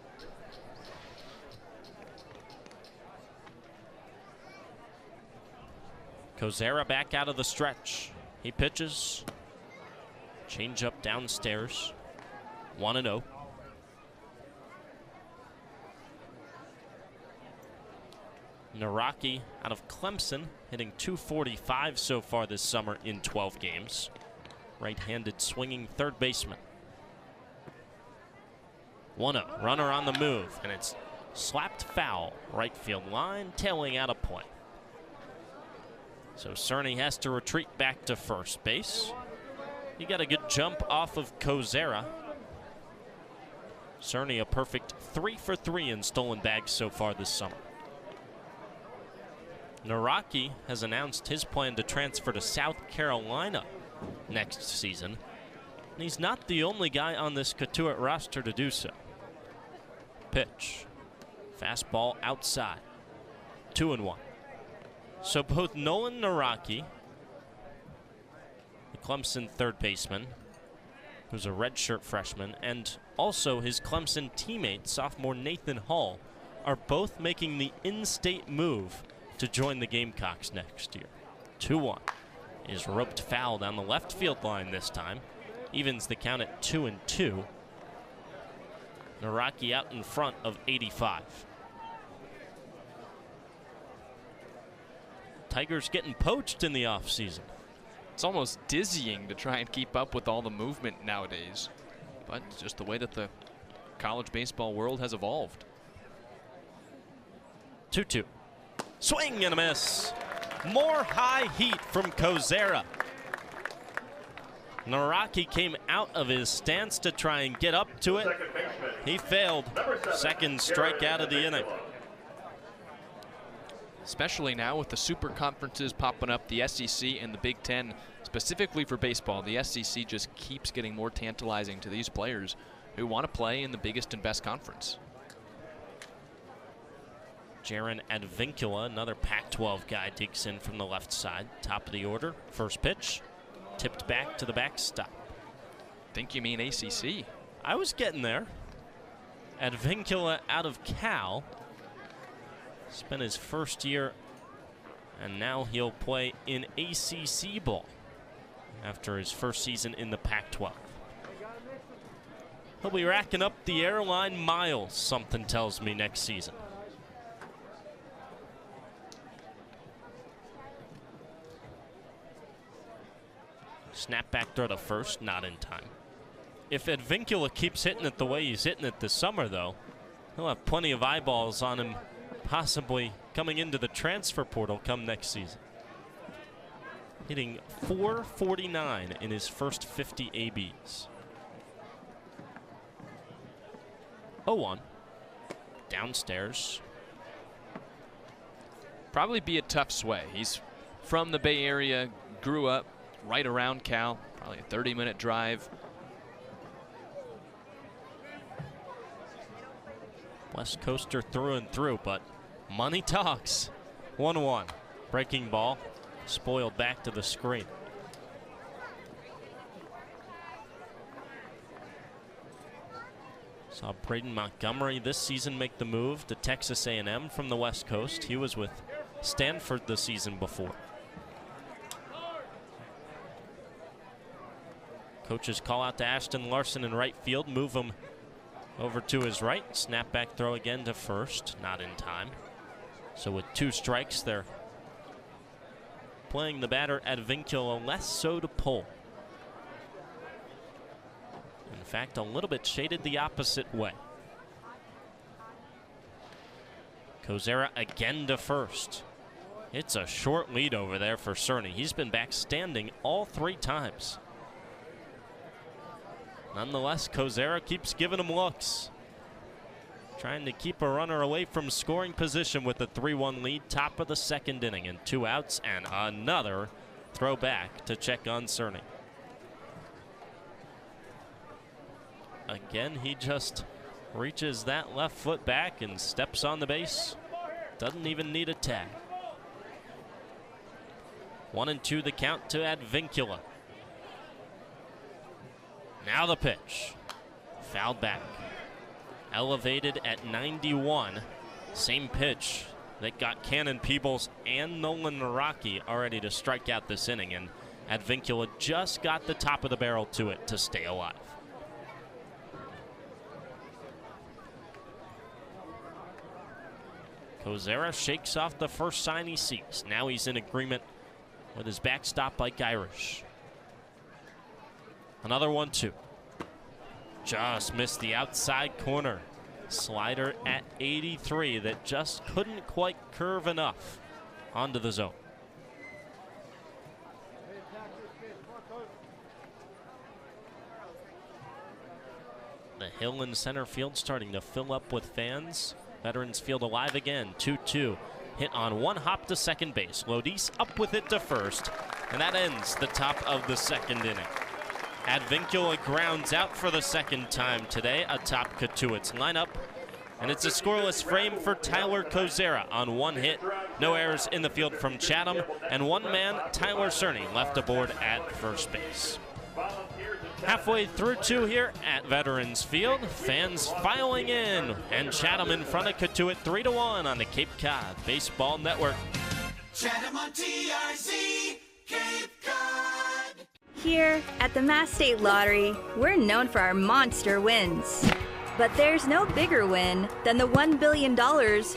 Kozera back out of the stretch. He pitches. Change up downstairs. 1-0. Naraki out of Clemson, hitting .245 so far this summer in 12 games. Right-handed swinging third baseman. 1-0. Runner on the move, and it's slapped foul. Right field line, tailing out of play. So Cerny has to retreat back to first base. He got a good jump off of Kozera. Cerny a perfect 3 for 3 in stolen bags so far this summer. Naraki has announced his plan to transfer to South Carolina next season. And he's not the only guy on this Cotuit roster to do so. Pitch. Fastball outside. 2-1. So both Nolan Naraki, the Clemson third baseman, who's a redshirt freshman, and also his Clemson teammate, sophomore Nathan Hall, are both making the in-state move to join the Gamecocks next year. 2-1 is roped foul down the left field line this time. Evens the count at 2-2. Naraki out in front of 85. Tigers getting poached in the offseason. It's almost dizzying to try and keep up with all the movement nowadays. But it's just the way that the college baseball world has evolved. 2-2. Swing and a miss. More high heat from Kozera. Naraki came out of his stance to try and get up to it. He failed. Second strikeout of the inning. Especially now with the super conferences popping up, the SEC and the Big Ten, specifically for baseball, the SEC just keeps getting more tantalizing to these players who want to play in the biggest and best conference. Jaron Advincula, another Pac-12 guy, digs in from the left side. Top of the order. First pitch. Tipped back to the backstop. Think you mean ACC? I was getting there. Advincula out of Cal. Spent his first year, and now he'll play in ACC ball after his first season in the Pac-12. He'll be racking up the airline miles, something tells me, next season. Snap back throw to first, not in time. If Advincula keeps hitting it the way he's hitting it this summer, though, he'll have plenty of eyeballs on him, possibly coming into the transfer portal come next season. Hitting .449 in his first 50 ABs. 0-1. Downstairs. Probably be a tough sway. He's from the Bay Area, grew up right around Cal, probably a 30-minute drive. West Coaster through and through, but money talks. 1-1. Breaking ball, spoiled back to the screen. Saw Braden Montgomery this season make the move to Texas A&M from the West Coast. He was with Stanford the season before. Coaches call out to Ashton Larson in right field, move him over to his right. Snap back throw again to first, not in time. So with 2 strikes, they're playing the batter Advincula less so to pull. In fact, a little bit shaded the opposite way. Kozera again to first. It's a short lead over there for Cerny. He's been back standing all 3 times. Nonetheless, Kozera keeps giving him looks. Trying to keep a runner away from scoring position with a 3-1 lead, top of the 2nd inning, and 2 outs, and another throw back to check on Cerny. Again, he just reaches that left foot back and steps on the base. Doesn't even need a tag. 1-2 the count to Advincula. Now the pitch. Fouled back. Elevated at 91. Same pitch that got Cannon Peebles and Nolan Naraki already to strike out this inning, and Advincula just got the top of the barrel to it to stay alive. Kozera shakes off the first sign he sees. Now he's in agreement with his backstop like Irish. Another 1-2. Just missed the outside corner. Slider at 83 that just couldn't quite curve enough onto the zone. The hill in center field starting to fill up with fans. Veterans Field alive again. 2-2. Hit on 1 hop to second base. Lodis up with it to first. And that ends the top of the 2nd inning. Advincula grounds out for the 2nd time today atop Cotuit's lineup. And it's a scoreless frame for Tyler Kozera on 1 hit. No errors in the field from Chatham. And 1 man, Tyler Cerny, left aboard at first base. Halfway through 2 here at Veterans Field. Fans filing in. And Chatham in front of Cotuit 3-1 on the Cape Cod Baseball Network. Chatham on TRC, Cape Cod. Here at the Mass State Lottery, we're known for our monster wins. But there's no bigger win than the $1 billion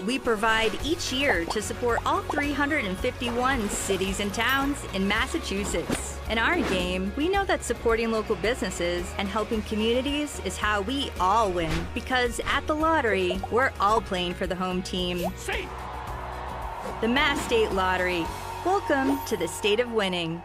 we provide each year to support all 351 cities and towns in Massachusetts. In our game, we know that supporting local businesses and helping communities is how we all win. Because at the lottery, we're all playing for the home team. Safe. The Mass State Lottery. Welcome to the state of winning.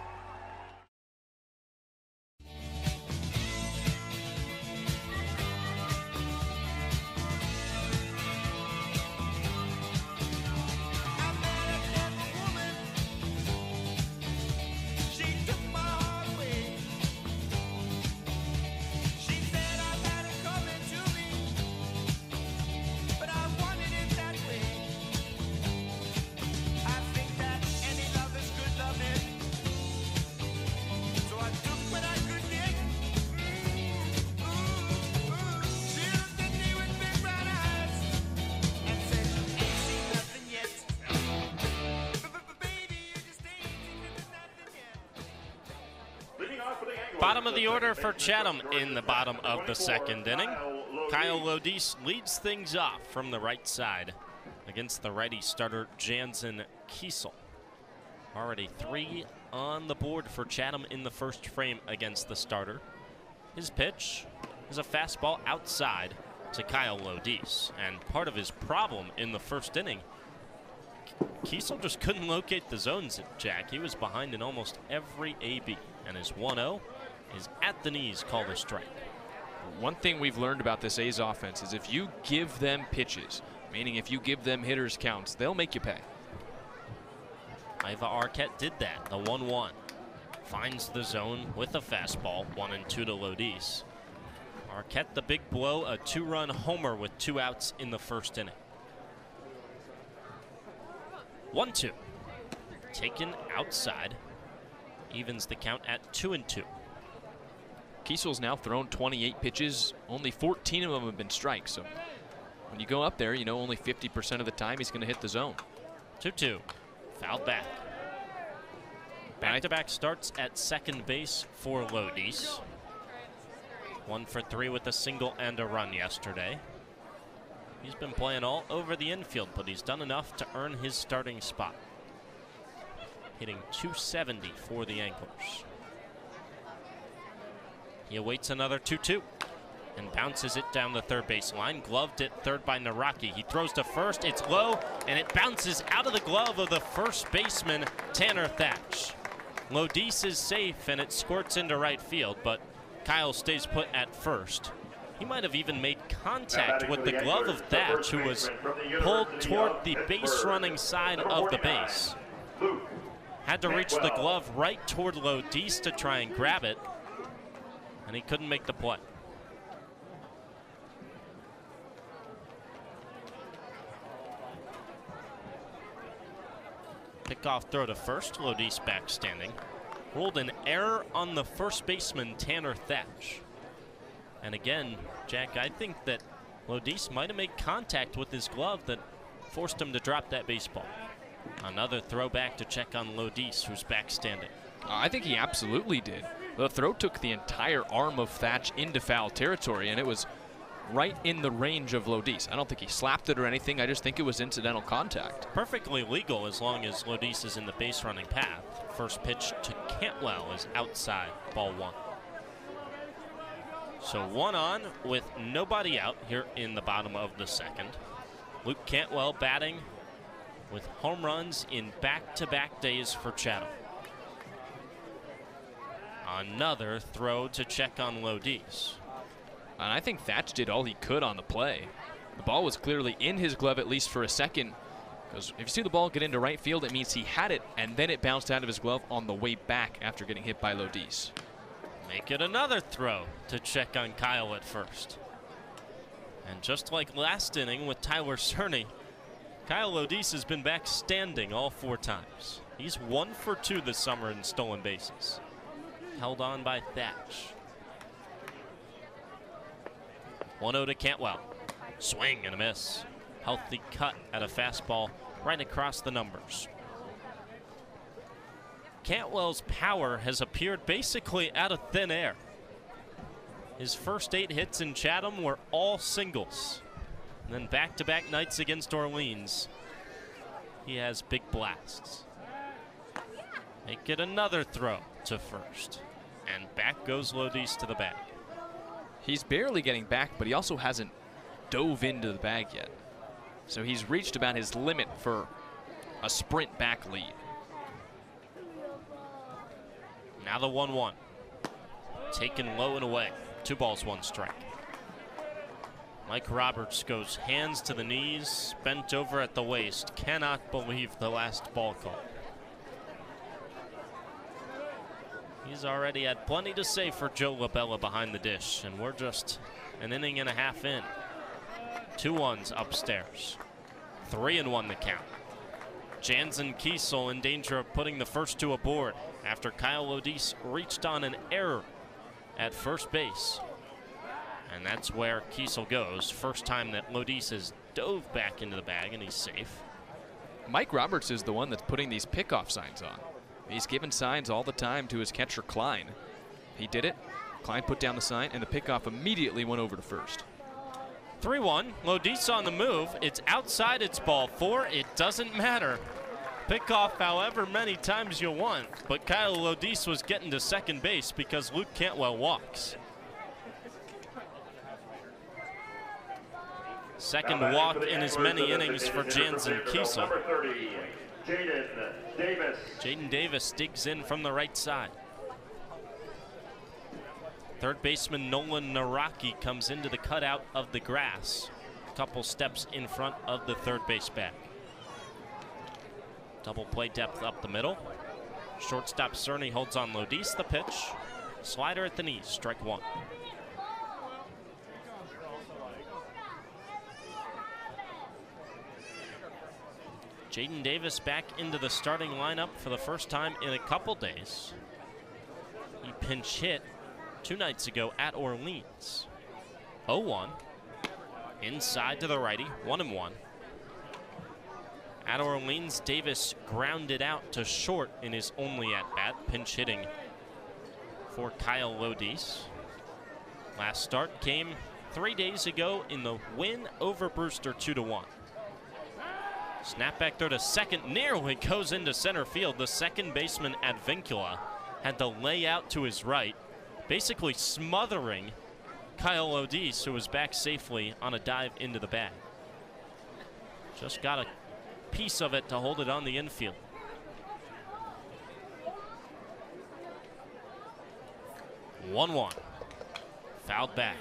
Bottom of the order for Chatham in the bottom of the second inning. Kyle Lodis leads things off from the right side against the righty starter Jansen Kiesel. Already 3 on the board for Chatham in the first frame against the starter. His pitch is a fastball outside to Kyle Lodis, and part of his problem in the first inning, Kiesel just couldn't locate the zones, Jack. He was behind in almost every AB, and his 1-0 is at the knees, called a strike. One thing we've learned about this A's offense is if you give them pitches, meaning if you give them hitters counts, they'll make you pay. Iva Arquette did that, the 1-1. Finds the zone with a fastball, 1-2 to Lodis. Arquette the big blow, a 2-run homer with 2 outs in the first inning. 1-2. Taken outside. Evens the count at 2-2. Kiesel's now thrown 28 pitches. Only 14 of them have been strikes. So when you go up there, you know only 50% of the time he's going to hit the zone. 2-2. Fouled back. Back-to-back starts at second base for Lodis. 1 for 3 with a single and a run yesterday. He's been playing all over the infield, but he's done enough to earn his starting spot. Hitting .270 for the Anglers. He awaits another 2-2 and bounces it down the third base line. Gloved at third by Naraki. He throws to first. It's low, and it bounces out of the glove of the first baseman, Tanner Thatch. Lodis is safe, and it squirts into right field, but Kyle stays put at first. He might have even made contact with the glove of Thatch, who was pulled toward the base-running side of the base. Had to reach the glove right toward Lodis to try and grab it, and he couldn't make the play. Pickoff throw to first, Lodis back standing. Ruled an error on the first baseman, Tanner Thatch. And again, Jack, I think that Lodis might have made contact with his glove that forced him to drop that baseball. Another throw back to check on Lodis, who's back standing. I think he absolutely did. The throw took the entire arm of Thatch into foul territory, and it was right in the range of Lodis. I don't think he slapped it or anything. I just think it was incidental contact. Perfectly legal as long as Lodis is in the base running path. First pitch to Cantwell is outside, ball 1. So 1 on with nobody out here in the bottom of the second. Luke Cantwell batting with home runs in back-to-back days for Chatham. Another throw to check on Lodis. And I think Thatch did all he could on the play. The ball was clearly in his glove at least for a second, because if you see the ball get into right field, it means he had it, and then it bounced out of his glove on the way back after getting hit by Lodis. Make it another throw to check on Kyle at first. And just like last inning with Tyler Cerny, Kyle Lodis has been back standing all 4 times. He's 1 for 2 this summer in stolen bases. Held on by Thatch. 1-0 to Cantwell. Swing and a miss. Healthy cut at a fastball right across the numbers. Cantwell's power has appeared basically out of thin air. His first 8 hits in Chatham were all singles. And then back-to-back nights against Orleans, he has big blasts. Make it another throw to first. And back goes Lodis to the bag. He's barely getting back, but he also hasn't dove into the bag yet. So he's reached about his limit for a sprint back lead. Now the 1-1. Taken low and away. 2 balls, 1 strike. Mike Roberts goes hands to the knees, bent over at the waist. Cannot believe the last ball call. He's already had plenty to say for Joe LaBella behind the dish, and we're just an inning and a half in. 2-1s upstairs. 3-1 the count. Jansen Kiesel in danger of putting the first 2 aboard after Kyle Lodis reached on an error at first base. And that's where Kiesel goes. First time that Lodis has dove back into the bag, and he's safe. Mike Roberts is the one that's putting these pickoff signs on. He's given signs all the time to his catcher Klein. He did it. Klein put down the sign, and the pickoff immediately went over to first. 3-1. Lodis on the move. It's outside its ball 4. It doesn't matter. Pick off however many times you want, but Kyle Lodis was getting to second base because Luke Cantwell walks. Second walk in as many innings for Jansen Kiesel. Jaden Davis digs in from the right side. Third baseman Nolan Naraki comes into the cutout of the grass, a couple steps in front of the third base bag. Double play depth up the middle. Shortstop Cerny holds on Lodis. The pitch. Slider at the knees. Strike 1. Jaden Davis back into the starting lineup for the first time in a couple days. He pinch hit 2 nights ago at Orleans. 0-1. Inside to the righty. 1-1. At Orleans, Davis grounded out to short in his only at-bat, pinch hitting for Kyle Lodis. Last start came 3 days ago in the win over Brewster 2-1. Snap back throw to second, nearly goes into center field. The second baseman Advincula had to lay out to his right, basically smothering Kyle Lodis, who was back safely on a dive into the bag. Just got a piece of it to hold it on the infield. One. Fouled back.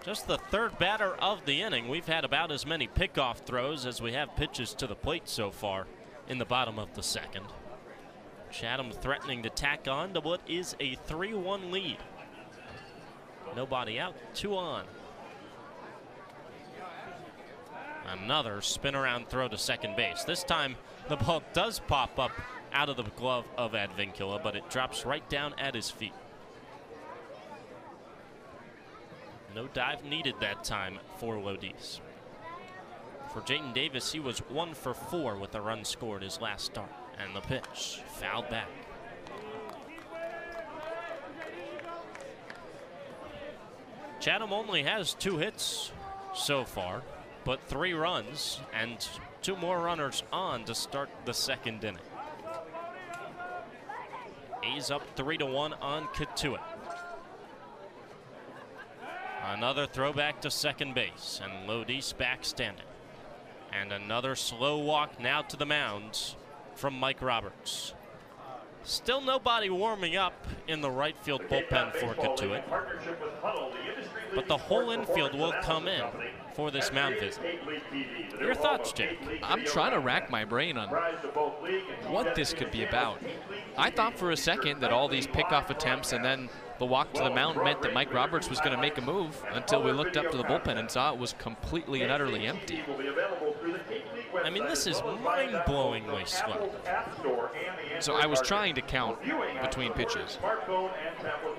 Just the third batter of the inning. We've had about as many pickoff throws as we have pitches to the plate so far in the bottom of the second. Chatham threatening to tack on to what is a 3-1 lead. Nobody out, 2 on. Another spin around throw to second base. This time the ball does pop up out of the glove of Advincula, but it drops right down at his feet. No dive needed that time for Lodis. For Jaden Davis, he was 1 for 4 with a run scored his last start. And the pitch, fouled back. Chatham only has 2 hits so far, but 3 runs and 2 more runners on to start the second inning. A's up 3-1 on Cotuit. Another throwback to second base, and Lodis back standing. And another slow walk now to the mound from Mike Roberts. Still nobody warming up in the right field bullpen for Cotuit, but the whole infield will come in for this mound visit. Your thoughts, Jake? I'm trying to rack my brain on what this could be about. I thought for a second that all these pickoff attempts and then the walk to the mound meant that Mike Roberts was going to make a move until we looked up to the bullpen and saw it was completely and utterly empty. I mean, this is mind-blowingly slow. So I was trying to count between pitches.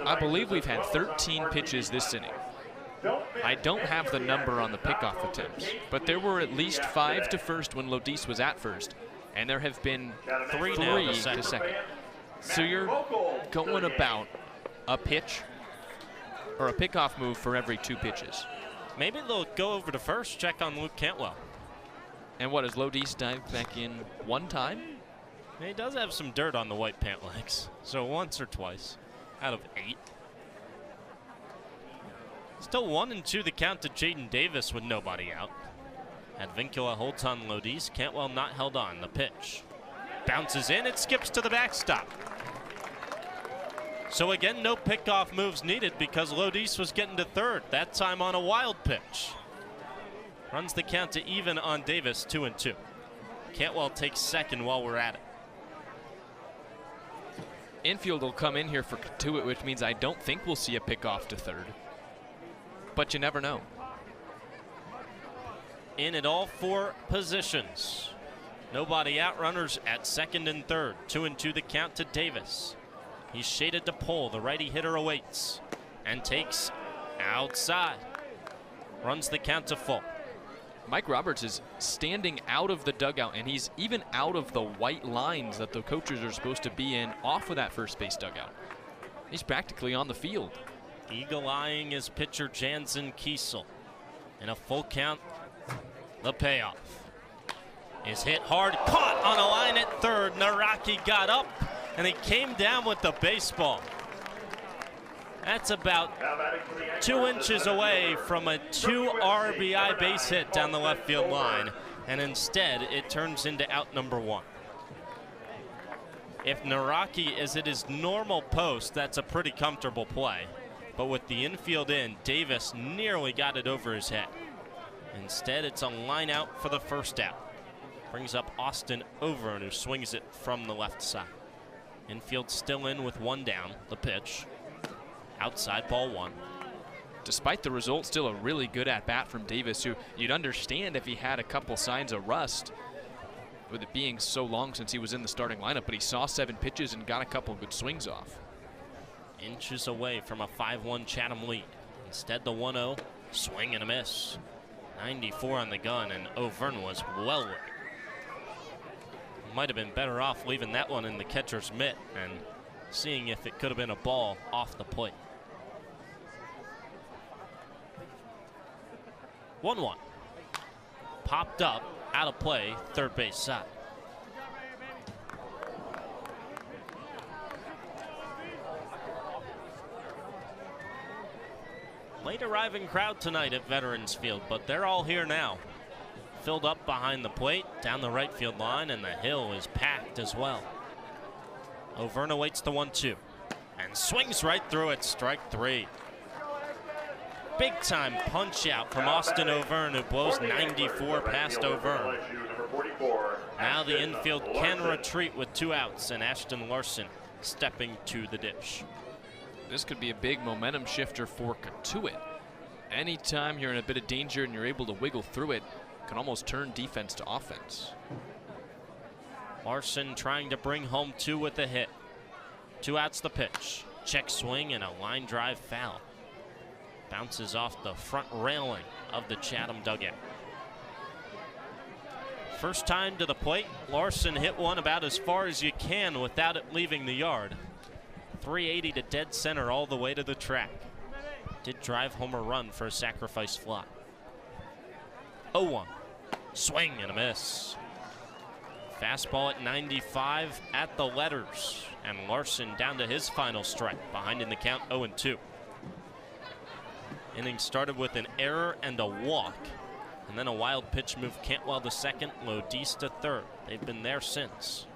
I believe we've had 13 pitches this inning. I don't have the number on the pickoff attempts, but there were at least 5 to first when Lodis was at first, and there have been 3 to second. So you're going about a pitch or a pickoff move for every 2 pitches. Maybe they'll go over to first, check on Luke Cantwell. And what, has Lodis dived back in 1 time? He does have some dirt on the white pant legs, so once or twice out of 8. Still 1-2 the count to Jaden Davis with nobody out. Advincula holds on Lodis. Cantwell not held on. The pitch bounces in. It skips to the backstop. So again, no pickoff moves needed because Lodis was getting to third, that time on a wild pitch. Runs the count to even on Davis, 2-2. Cantwell takes second while we're at it. Infield will come in here for Cotuit, which means I don't think we'll see a pickoff to third. But you never know. In at all 4 positions. Nobody out, runners at second and third. 2-2 the count to Davis. He's shaded to pole. The righty hitter awaits and takes outside. Runs the count to full. Mike Roberts is standing out of the dugout, and he's even out of the white lines that the coaches are supposed to be in off of that first base dugout. He's practically on the field. Eagle-eyeing his pitcher Jansen Kiesel. In a full count, the payoff is hit hard, caught on a line at third. Naraki got up, and he came down with the baseball. That's about 2 inches away from a 2 RBI base hit down the left field line, and instead it turns into out number 1. If Naraki is at his normal post, that's a pretty comfortable play. But with the infield in, Davis nearly got it over his head. Instead, it's a line out for the first out. Brings up Austin Overn, who swings it from the left side. Infield still in with 1 down. The pitch. Outside, ball 1. Despite the result, still a really good at-bat from Davis, who you'd understand if he had a couple signs of rust, with it being so long since he was in the starting lineup, but he saw 7 pitches and got a couple good swings off. Inches away from a 5-1 Chatham lead. Instead, the 1-0, swing and a miss. 94 on the gun, and Overn was well. Might have been better off leaving that one in the catcher's mitt and seeing if it could have been a ball off the plate. 1-1. Popped up, out of play, third base side. Late arriving crowd tonight at Veterans Field, but they're all here now. Filled up behind the plate, down the right field line, and the hill is packed as well. Overn awaits the 1-2 and swings right through it, strike 3. Big time punch out from Austin Overn, who blows 94 past Overn. Now the infield can retreat with 2 outs, and Ashton Larson stepping to the dish. This could be a big momentum shifter for Cotuit. Anytime you're in a bit of danger and you're able to wiggle through it, can almost turn defense to offense. Larson trying to bring home 2 with a hit. 2 outs the pitch. Check swing and a line drive foul. Bounces off the front railing of the Chatham dugout. First time to the plate, Larson hit one about as far as you can without it leaving the yard. 380 to dead center all the way to the track. Did drive home a run for a sacrifice fly. 0-1. Swing and a miss. Fastball at 95 at the letters. And Larson down to his final strike, behind in the count 0-2. Inning started with an error and a walk. And then a wild pitch move. Cantwell to second, Lodis to third. They've been there since.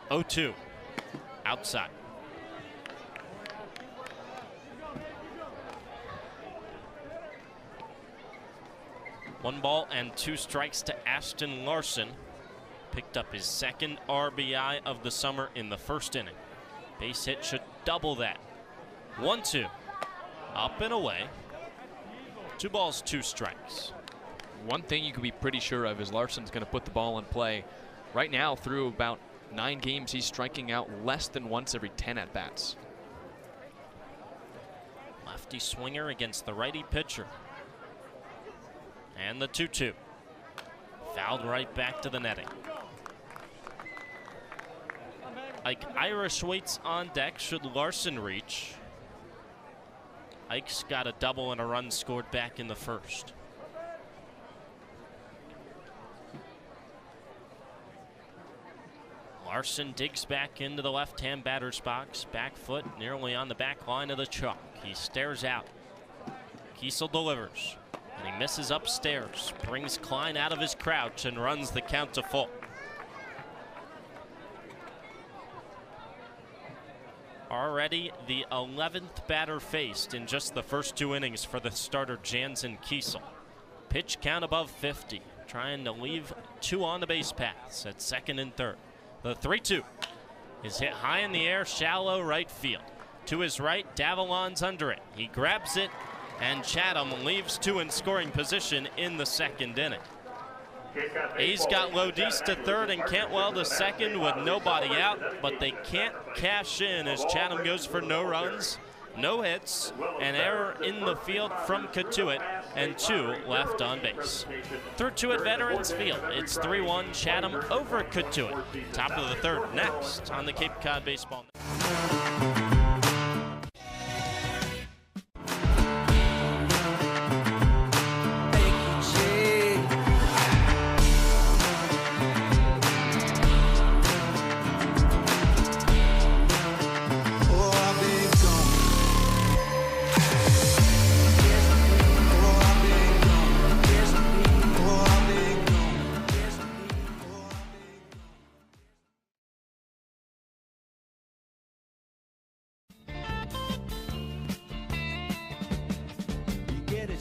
0-2. Outside. 1 ball and 2 strikes to Ashton Larson. Picked up his 2nd RBI of the summer in the first inning. Base hit should double that. 1-2. Up and away. 2 balls, 2 strikes. One thing you can be pretty sure of is Larson's going to put the ball in play. Right now, through about 9 games, he's striking out less than once every 10 at-bats. Lefty swinger against the righty pitcher. And the 2-2. Fouled right back to the netting. Ike Irish waits on deck should Larson reach. Ike's got a double and a run scored back in the first. Larson digs back into the left-hand batter's box. Back foot nearly on the back line of the chalk. He stares out. Kiesel delivers. And he misses upstairs. Brings Klein out of his crouch and runs the count to full. Already the 11th batter faced in just the first 2 innings for the starter Jansen Kiesel. Pitch count above 50. Trying to leave 2 on the base paths at second and third. The 3-2 is hit high in the air, shallow right field. To his right, Davalon's under it. He grabs it, and Chatham leaves 2 in scoring position in the second inning. He's got Lodis to third and Cantwell to second with nobody out, but they can't cash in as Chatham goes for no runs no hits, an error in the field from Cotuit, and 2 left on base. Through 2 at Veterans Field, it's 3-1 Chatham over Cotuit. Top of the 3rd next on the Cape Cod Baseball Network.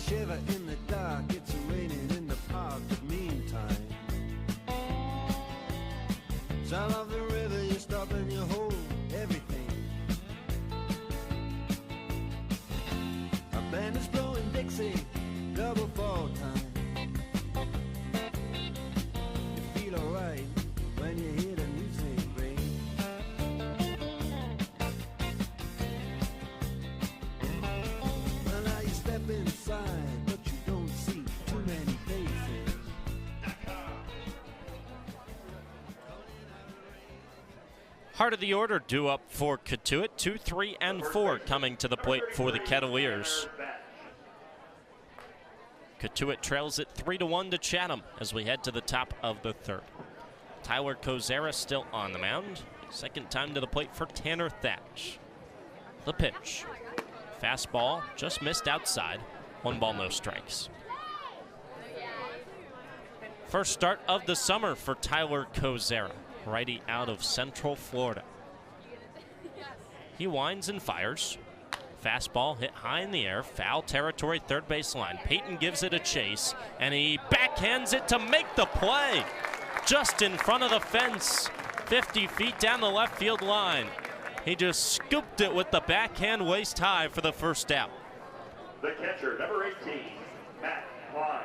Shiver in the dark, it's raining in the park, but meantime, sound of the river, you stop and you hold everything. A band is blowing Dixie, double fall time. You feel alright when you hear the music ring. Well, now you step inside, but you don't see too many faces. Heart of the order due up for Cotuit. 2, 3, and 4 coming to the plate for the Kettleers. Cotuit trails it 3-1 to Chatham as we head to the top of the 3rd. Tyler Kozera still on the mound. Second time to the plate for Tanner Thatch. The pitch. Fastball just missed outside. 1 ball, no strikes. First start of the summer for Tyler Kozera, righty out of Central Florida. He winds and fires. Fastball hit high in the air, foul territory, 3rd base line. Peyton gives it a chase, and he backhands it to make the play. Just in front of the fence, 50 feet down the left field line. He just scooped it with the backhand waist high for the first out. The catcher, number 18, Matt Klein.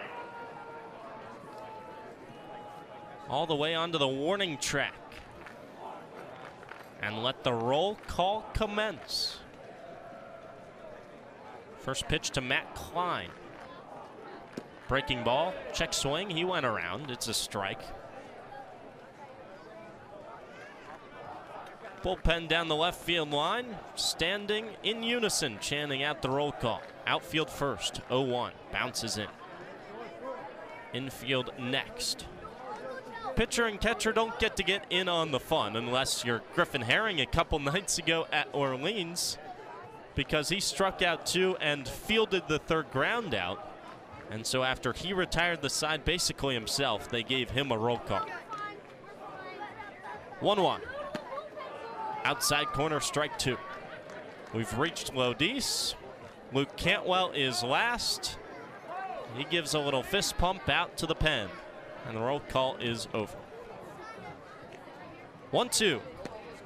All the way onto the warning track. And let the roll call commence. First pitch to Matt Klein. Breaking ball, check swing, he went around, it's a strike. Bullpen down the left field line, standing in unison, chanting out the roll call. Outfield first, 0-1, bounces in. Infield next. Pitcher and catcher don't get in on the fun unless you're Griffin Herring a couple nights ago at Orleans, because he struck out 2 and fielded the 3rd ground out. And so after he retired the side basically himself, they gave him a roll call. 1-1. Outside corner, strike 2. We've reached Lodice. Luke Cantwell is last. He gives a little fist pump out to the pen, and the roll call is over. 1-2.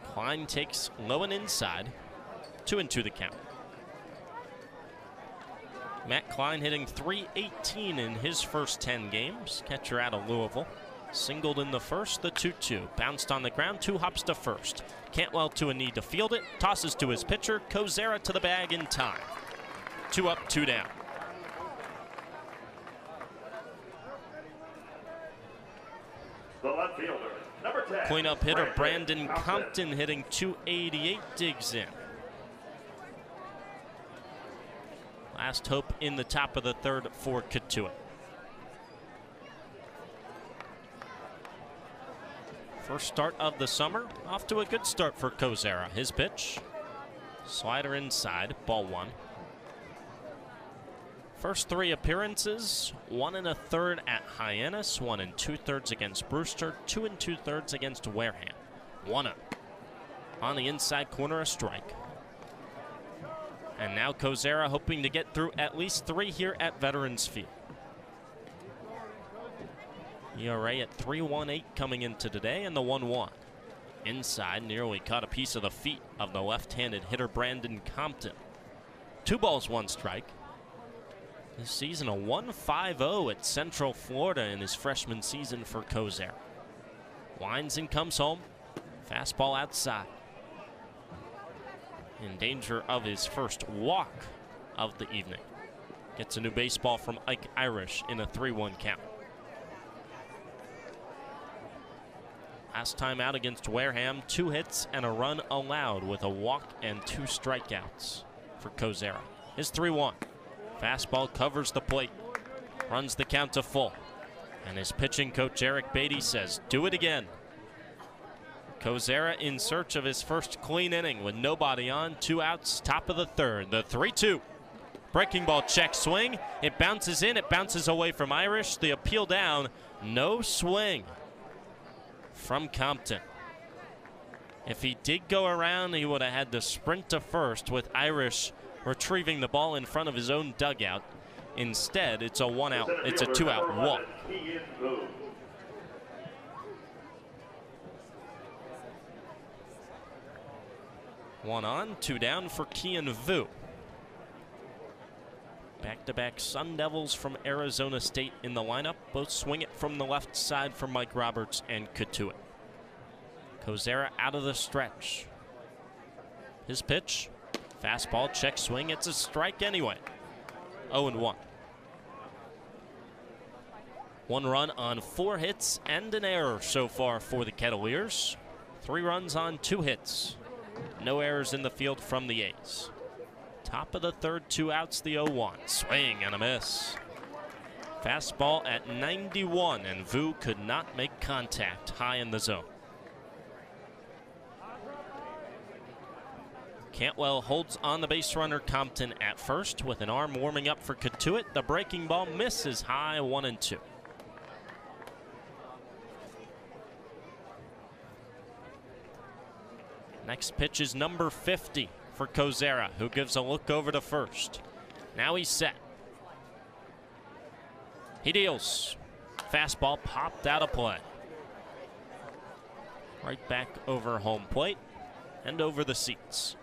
Klein takes low and inside. 2-2 the count. Matt Klein hitting .318 in his first 10 games. Catcher out of Louisville. Singled in the first, the 2-2. Bounced on the ground, 2 hops to first. Cantwell to a knee to field it. Tosses to his pitcher. Kozera to the bag in time. 2 up, 2 down. The left fielder, number 10. Cleanup hitter Brandon Compton hitting .288 digs in. Last hope in the top of the 3rd for Cotuit. First start of the summer, off to a good start for Kozera. His pitch, slider inside, ball 1. First 3 appearances, 1 1/3 at Hyannis, 1 2/3 against Brewster, 2 2/3 against Wareham. 1-0. On the inside corner, a strike. And now Kozera hoping to get through at least 3 here at Veterans Field. ERA at 3.18 coming into today, and the 1-1. Inside, nearly caught a piece of the feet of the left-handed hitter Brandon Compton. 2 balls, 1 strike. This season a 1.50 at Central Florida in his freshman season for Kozera. Winds and comes home. Fastball outside. in danger of his first walk of the evening. Gets a new baseball from Ike Irish in a 3-1 count. Last time out against Wareham, 2 hits and a run allowed with a walk and 2 strikeouts for Kozera. His 3-1. Fastball covers the plate, runs the count to full. And his pitching coach Eric Beatty says, do it again. Kozera in search of his first clean inning with nobody on, 2 outs, top of the third. The 3-2. Breaking ball check swing. It bounces in, it bounces away from Irish. The appeal down, no swing from Compton. If he did go around, he would have had to sprint to first with Irish retrieving the ball in front of his own dugout. Instead, it's a 1-out, it's a 2-out walk. One on, 2 down for Kian Vu. Back-to-back Sun Devils from Arizona State in the lineup. Both swing it from the left side for Mike Roberts and Cotuit. Kozera out of the stretch. His pitch, fastball, check swing. It's a strike anyway. 0-1. 1 run on 4 hits and an error so far for the Kettleers. 3 runs on 2 hits. No errors in the field from the A's. Top of the third, 2 outs, the 0-1. Swing and a miss. Fastball at 91, and Vu could not make contact high in the zone. Cantwell holds on the base runner Compton at first with an arm warming up for Cotuit. The breaking ball misses high, 1-2. Next pitch is number 50 for Kozera, who gives a look over to first. Now he's set. He deals. Fastball popped out of play. Right back over home plate and over the seats.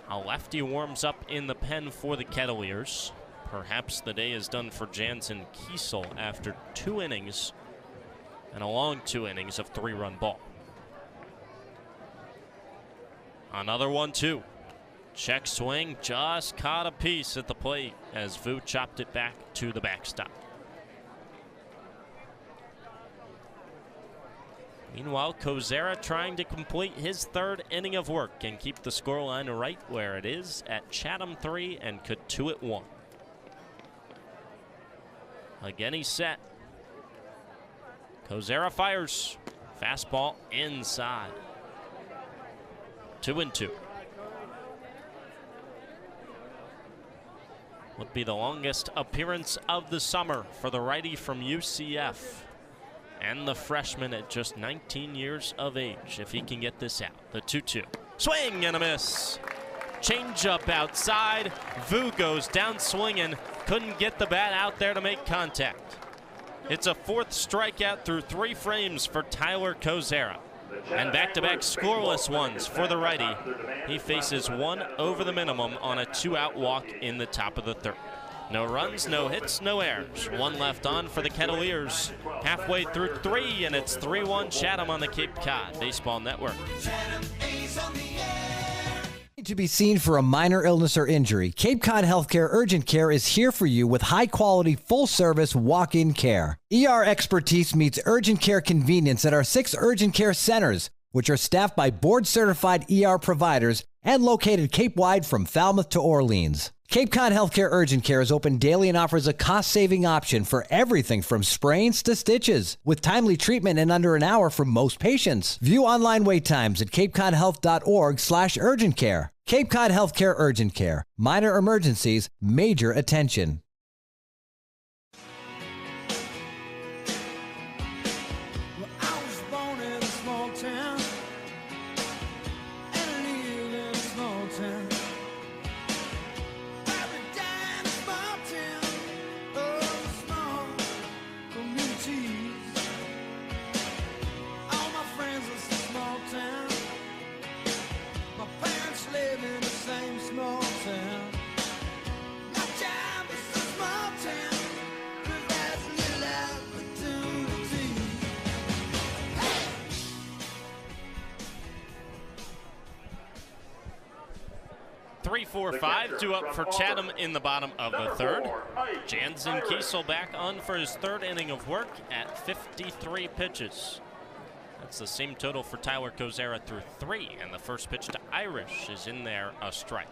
A lefty warms up in the pen for the Kettleers. Perhaps the day is done for Jansen Kiesel after 2 innings and a long 2 innings of 3-run ball. Another 1-2. Check swing, just caught a piece at the plate as Vu chopped it back to the backstop. Meanwhile, Kozera trying to complete his 3rd inning of work and keep the scoreline right where it is at Chatham 3 and Cotuit 1. Again, he's set. Kozera fires. Fastball inside. 2-2. Would be the longest appearance of the summer for the righty from UCF. And the freshman at just 19 years of age, if he can get this out. The 2-2. Swing and a miss. Changeup outside. Vu goes down swinging. Couldn't get the bat out there to make contact. It's a 4th strikeout through 3 frames for Tyler Kozera. And back-to-back scoreless ones for the righty. He faces 1 over the minimum on a 2-out walk in the top of the 3rd. No runs, no hits, no errors. 1 left on for the Kettleers. Halfway through 3, and it's 3-1 Chatham on the Cape Cod Baseball Network. To be seen for a minor illness or injury, Cape Cod Healthcare Urgent Care is here for you with high-quality, full-service walk-in care. ER expertise meets urgent care convenience at our 6 urgent care centers, which are staffed by board-certified ER providers and located Cape-wide from Falmouth to Orleans. Cape Cod Healthcare Urgent Care is open daily and offers a cost-saving option for everything from sprains to stitches, with timely treatment in under an hour for most patients. View online wait times at capecodhealth.org/urgent care. Cape Cod Healthcare Urgent Care. Minor emergencies, major attention. Live in the same small town. My job is 3, 4, 5, 2 up for Chatham in the bottom of the third. Jansen Kiesel back on for his third inning of work at 53 pitches. That's the same total for Tyler Kozera through 3, and the first pitch to Irish is in there, a strike.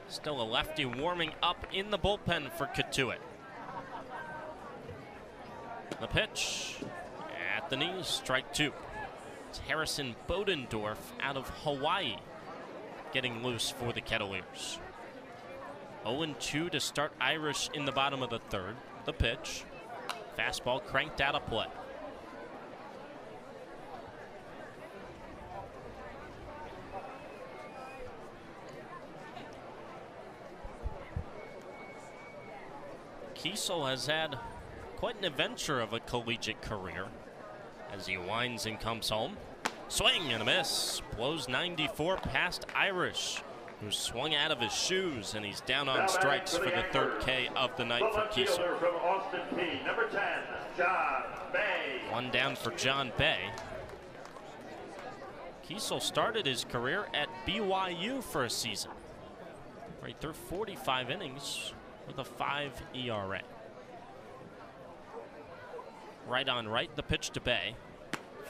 Still a lefty warming up in the bullpen for Cotuit. The pitch at the knees, strike 2. It's Harrison Bodendorf out of Hawaii getting loose for the Kettleers. 0-2 to start Irish in the bottom of the third. The pitch, fastball cranked out of play. Kiesel has had quite an adventure of a collegiate career as he winds and comes home. Swing and a miss. Blows 94 past Irish, who swung out of his shoes, and he's down on strikes for the third K of the night for Kiesel. From Austin P, number 10, John Bay. One down for John Bay. Kiesel started his career at BYU for a season, where he threw 45 innings with a 5 ERA. Right on right, the pitch to Bay.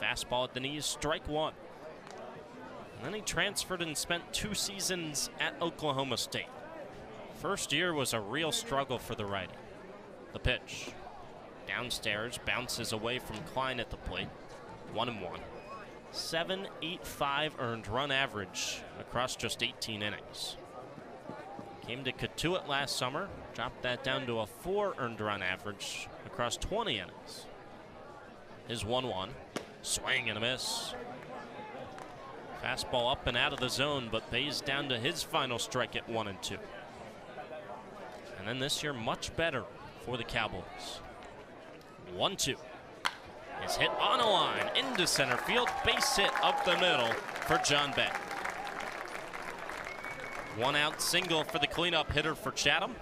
Fastball at the knees, strike 1. And then he transferred and spent 2 seasons at Oklahoma State. First year was a real struggle for the righty. The pitch. Downstairs, bounces away from Klein at the plate. 1-1. 7.85 earned run average across just 18 innings. Came to Cotuit last summer, dropped that down to a 4 earned run average across 20 innings. His 1-1, swing and a miss. Fastball up and out of the zone, but Bay's down to his final strike at 1-2. And then this year, much better for the Cowboys. 1-2. Is hit on a line into center field, base hit up the middle for John Bay. 1 out single for the cleanup hitter for Chatham.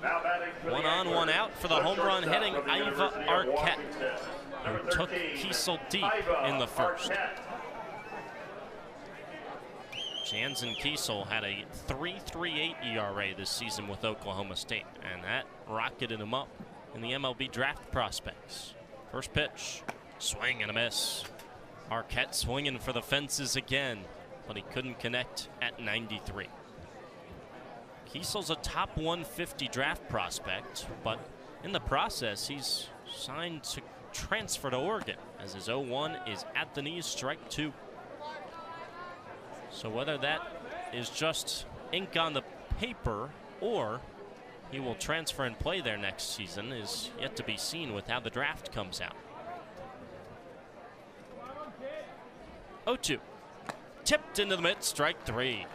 1 on, 1 out for the home run hitting Iva Arquette, who took Kiesel deep in the first. Jansen Kiesel had a 3.38 ERA this season with Oklahoma State, and that rocketed him up in the MLB draft prospects. First pitch, swing and a miss. Arquette swinging for the fences again, but he couldn't connect at 93. Kiesel's a top 150 draft prospect, but in the process, he's signed to transfer to Oregon, as his 0-1 is at the knees, strike 2. So whether that is just ink on the paper or he will transfer and play there next season is yet to be seen with how the draft comes out. 0-2. Tipped into the mid, strike 3.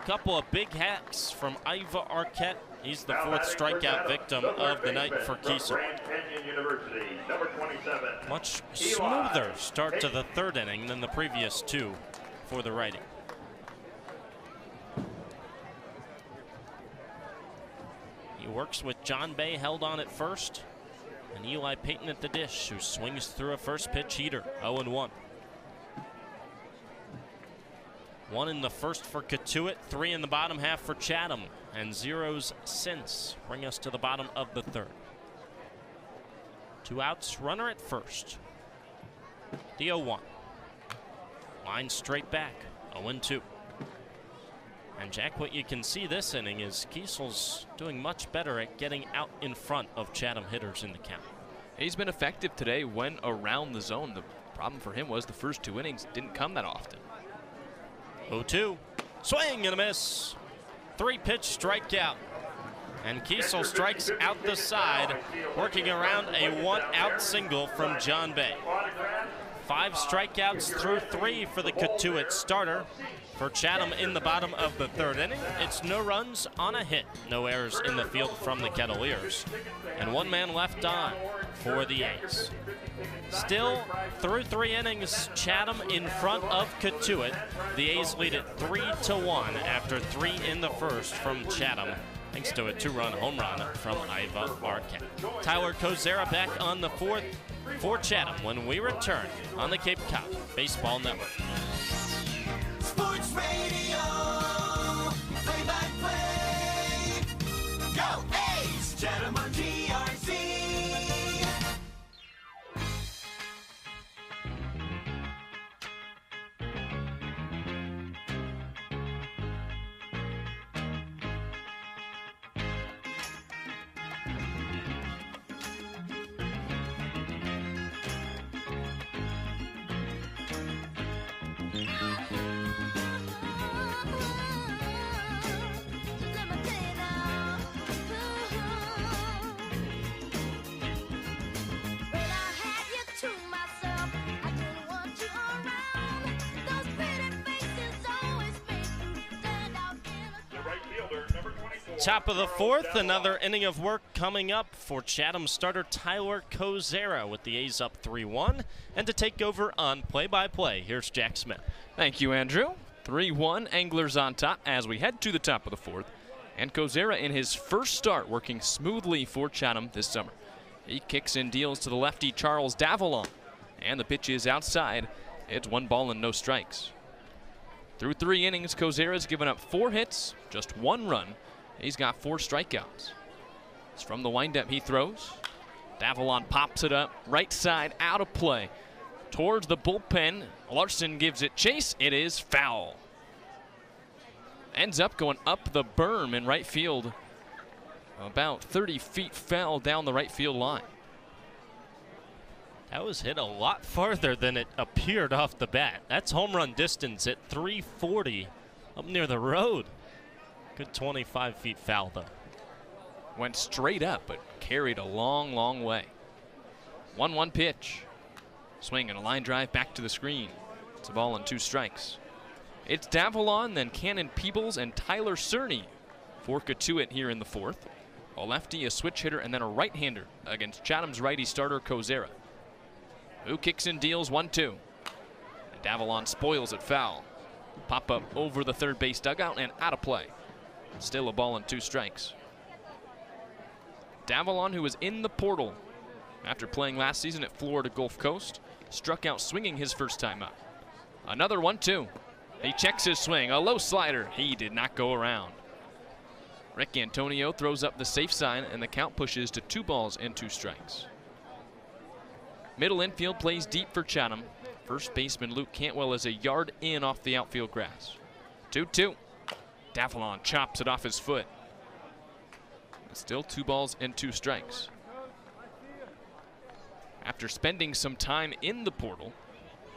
Couple of big hacks from Iva Arquette. He's the 4th strikeout victim of the night for Kiesel. Much smoother start to the 3rd inning than the previous 2 for the righty. He works with John Bay held on at first, and Eli Payton at the dish, who swings through a first pitch heater. 0-1. 1 in the first for Cotuit, 3 in the bottom half for Chatham, and zeros since bring us to the bottom of the 3rd. 2 outs, runner at first. The 0-1. Line straight back, 0-2. And Jack, what you can see this inning is Kiesel's doing much better at getting out in front of Chatham hitters in the count. He's been effective today when around the zone. The problem for him was the first 2 innings didn't come that often. 0-2. Swing and a miss. 3-pitch strikeout. And Kiesel strikes out the side, working around a 1-out single from John Bay. 5 strikeouts through 3 for the Cotuit starter. For Chatham in the bottom of the 3rd inning, it's no runs on a hit. No errors in the field from the Kettleers. And 1 man left on for the A's. Still, through 3 innings, Chatham in front of Cotuit. The A's lead it 3-1 after 3 in the first from Chatham, thanks to a 2-run home run from Iva Arquette. Tyler Kozera back on the 4th. for Chatham when we return on the Cape Cod Baseball Network. Sports Radio, play-by-play. Go A's! Chatham on TRC. Top of the fourth, another inning of work coming up for Chatham starter Tyler Kozera with the A's up 3-1. And to take over on play-by-play, here's Jack Smith. Thank you, Andrew. 3-1, Anglers on top as we head to the top of the fourth. And Kozera in his first start working smoothly for Chatham this summer. He kicks and deals to the lefty Charles Davalon. And the pitch is outside. It's 1 ball and no strikes. Through 3 innings, Kozera's given up 4 hits, just 1 run. He's got 4 strikeouts. It's from the windup he throws. Davalon pops it up, right side, out of play. Towards the bullpen, Larson gives it chase. It is foul. Ends up going up the berm in right field. About 30 feet foul down the right field line. That was hit a lot farther than it appeared off the bat. That's home run distance at 340 up near the road. Good 25 feet foul, though. Went straight up, but carried a long, long way. 1-1 pitch. Swing and a line drive back to the screen. It's a ball and 2 strikes. It's Davalon, then Cannon Peebles, and Tyler Cerny for Cotuit here in the fourth. A lefty, a switch hitter, and then a right-hander against Chatham's righty starter Kozera, who kicks and deals 1-2. And Davalon spoils it foul. Pop up over the third base dugout and out of play. Still a ball and 2 strikes. Davalon, who was in the portal after playing last season at Florida Gulf Coast, struck out swinging his first time up. Another 1-2. He checks his swing, a low slider. He did not go around. Rick Antonio throws up the safe sign, and the count pushes to 2 balls and 2 strikes. Middle infield plays deep for Chatham. First baseman Luke Cantwell is a yard in off the outfield grass. 2-2. Davalon chops it off his foot. Still 2 balls and 2 strikes. After spending some time in the portal,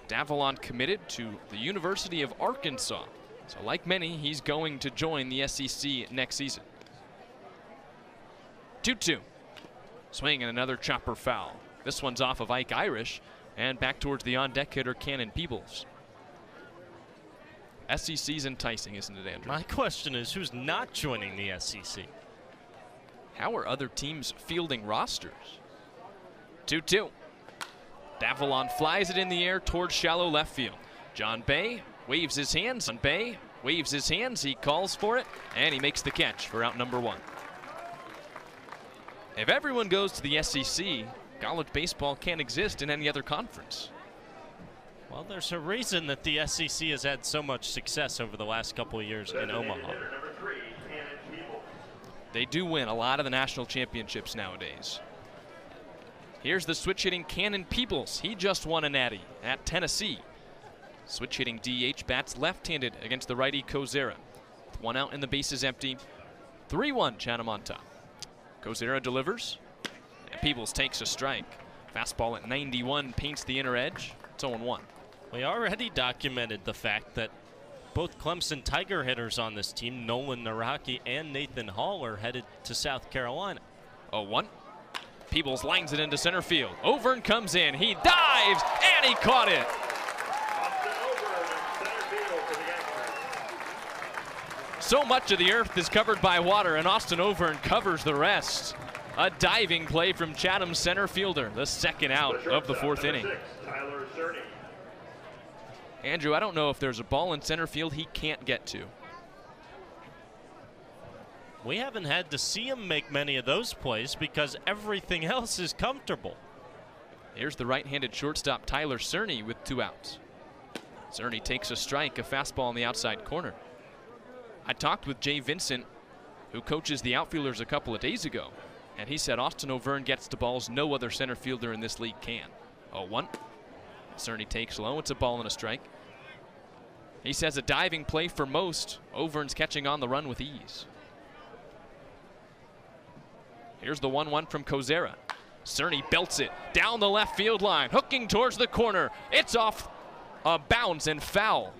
Davalon committed to the University of Arkansas. So like many, he's going to join the SEC next season. 2-2. Swing and another chopper foul. This one's off of Ike Irish and back towards the on-deck hitter Cannon Peebles. SEC's enticing, isn't it, Andrew? My question is, who's not joining the SEC? How are other teams fielding rosters? 2-2. Davalon flies it in the air towards shallow left field. John Bay waves his hands. He calls for it, and he makes the catch for out number 1. If everyone goes to the SEC, college baseball can't exist in any other conference. Well, there's a reason that the SEC has had so much success over the last couple of years in Omaha. They do win a lot of the national championships nowadays. Here's the switch hitting Cannon Peebles. He just won a natty at Tennessee. Switch hitting DH bats left-handed against the righty Kozera. With 1 out and the bases empty. 3-1 Chatham on top. Kozera delivers. And Peebles takes a strike. Fastball at 91 paints the inner edge. It's 0-1. We already documented the fact that both Clemson Tiger hitters on this team, Nolan Naraki and Nathan Hall, are headed to South Carolina. 0-1. Peebles lines it into center field. Overn comes in. He dives, and he caught it. So much of the earth is covered by water, and Austin Overn covers the rest. A diving play from Chatham's center fielder, the second out of the fourth inning. Andrew, I don't know if there's a ball in center field he can't get to. We haven't had to see him make many of those plays because everything else is comfortable. Here's the right-handed shortstop Tyler Cerny with 2 outs. Cerny takes a strike, a fastball in the outside corner. I talked with Jay Vincent, who coaches the outfielders a couple of days ago, and he said Austin O'Verne gets to balls no other center fielder in this league can. 0-1. Cerny takes low. It's a ball and a strike. He says a diving play for most. O'Verne's catching on the run with ease. Here's the 1-1 from Kozera. Cerny belts it down the left field line, hooking towards the corner. It's off a bounce and foul.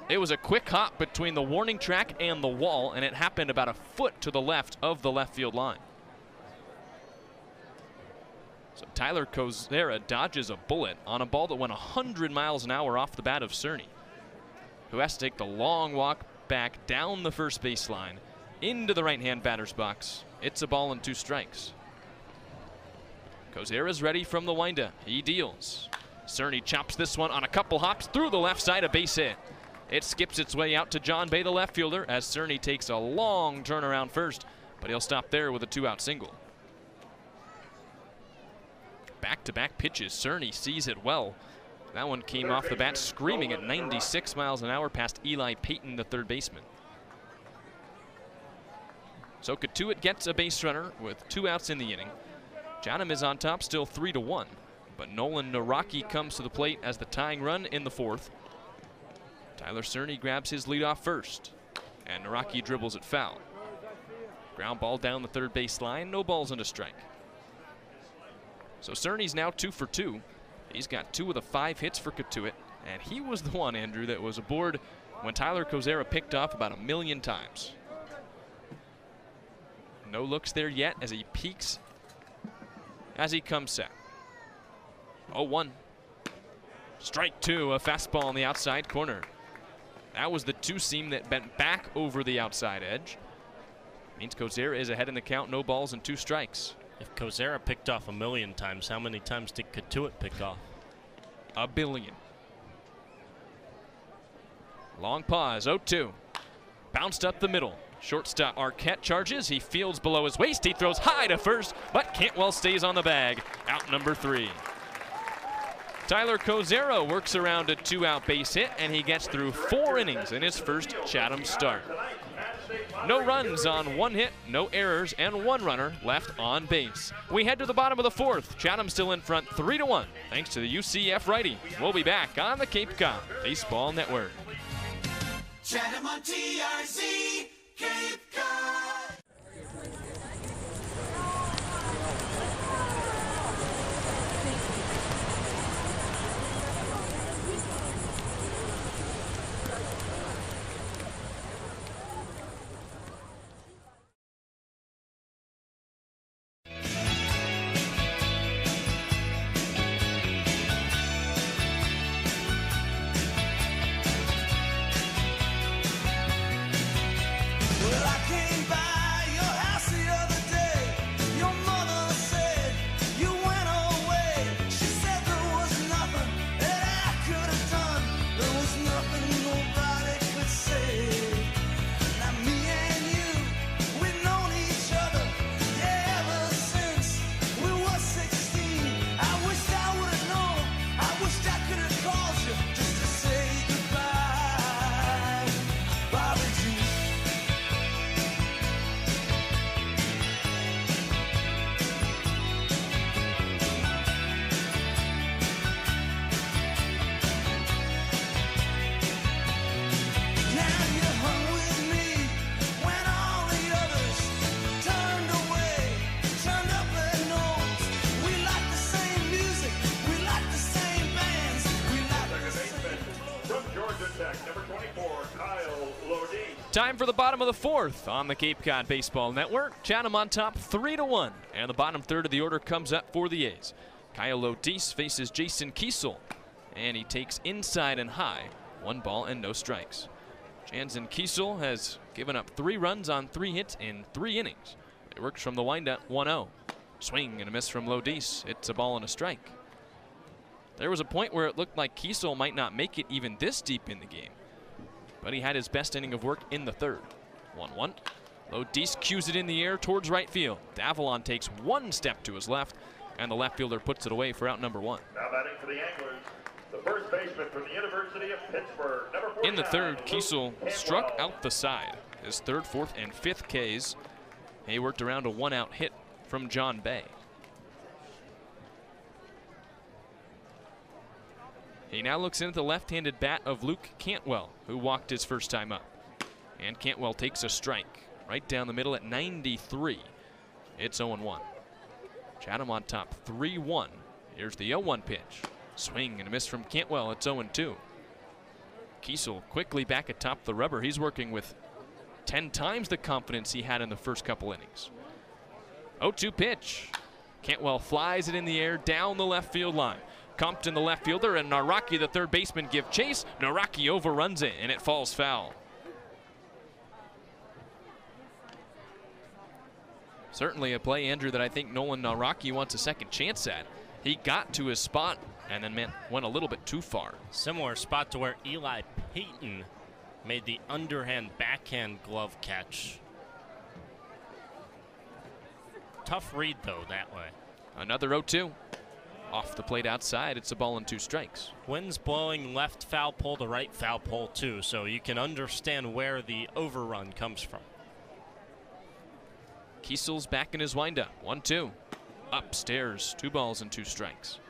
It was a quick hop between the warning track and the wall, and it happened about a foot to the left of the left field line. So Tyler Kozera dodges a bullet on a ball that went 100 miles an hour off the bat of Cerny, who has to take the long walk back down the first baseline into the right-hand batter's box. It's a ball and 2 strikes. Kozera's ready from the windup. He deals. Cerny chops this one on a couple hops through the left side, a base hit. It skips its way out to John Bay, the left fielder, as Cerny takes a long turnaround first, but he'll stop there with a 2-out single. Back-to-back pitches. Cerny sees it well. That one came off the bat screaming at 96 miles an hour past Eli Payton, the third baseman. So Cotuit gets a base runner with 2 outs in the inning. Chatham is on top, still 3-1. But Nolan Naraki comes to the plate as the tying run in the 4th. Tyler Cerny grabs his leadoff first, and Naraki dribbles it foul. Ground ball down the third base line, no balls and a strike. So Cerny's now 2 for 2. He's got 2 of the 5 hits for Cotuit, and he was the one, Andrew, that was aboard when Tyler Kozera picked off about 1,000,000 times. No looks there yet as he peeks as he comes set. 0-1. Strike 2, a fastball on the outside corner. That was the 2-seam that bent back over the outside edge. Means Kozera is ahead in the count, no balls and 2 strikes. If Kozera picked off 1,000,000 times, how many times did Cotuit pick off? 1 billion. Long pause, 0-2. Bounced up the middle. Shortstop Arquette charges. He fields below his waist. He throws high to first, but Cantwell stays on the bag. Out number 3. Tyler Kozera works around a 2-out base hit, and he gets through 4 innings in his first Chatham start. No runs on 1 hit, no errors, and 1 runner left on base. We head to the bottom of the 4th. Chatham still in front 3-1, thanks to the UCF righty. We'll be back on the Cape Cod Baseball Network. Chatham on TRC, Cape Cod. Time for the bottom of the 4th on the Cape Cod Baseball Network. Chatham on top 3-1, and the bottom third of the order comes up for the A's. Kyle Lodis faces Jason Kiesel, and he takes inside and high. 1 ball and no strikes. Jansen Kiesel has given up 3 runs on 3 hits in 3 innings. It works from the windup 1-0. Swing and a miss from Lodis. It's a ball and a strike. There was a point where it looked like Kiesel might not make it even this deep in the game, but he had his best inning of work in the 3rd. 1-1. Lodis cues it in the air towards right field. Davalon takes 1 step to his left, And the left fielder puts it away for out number 1. Now batting for the Anglers, the first baseman from the University of Pittsburgh, number 49. In the third, Kiesel struck out the side. His third, fourth, and fifth Ks. He worked around a 1-out hit from John Bay. He now looks into the left-handed bat of Luke Cantwell, who walked his first time up. And Cantwell takes a strike right down the middle at 93. It's 0-1. Chatham on top 3-1. Here's the 0-1 pitch. Swing and a miss from Cantwell. It's 0-2. Kiesel quickly back atop the rubber. He's working with 10 times the confidence he had in the first couple innings. 0-2 pitch. Cantwell flies it in the air down the left field line. Compton, the left fielder, and Naraki, the third baseman, give chase. Naraki overruns it, and it falls foul. Certainly a play, Andrew, that I think Nolan Naraki wants a second chance at. He got to his spot and then went a little bit too far. Similar spot to where Eli Payton made the underhand backhand glove catch. Tough read, though, that way. Another 0-2. Off the plate outside, it's a ball and 2 strikes. Wind's blowing left foul pole to right foul pole, too, so you can understand where the overrun comes from. Kiesel's back in his windup. 1-2. Upstairs, 2 balls and 2 strikes.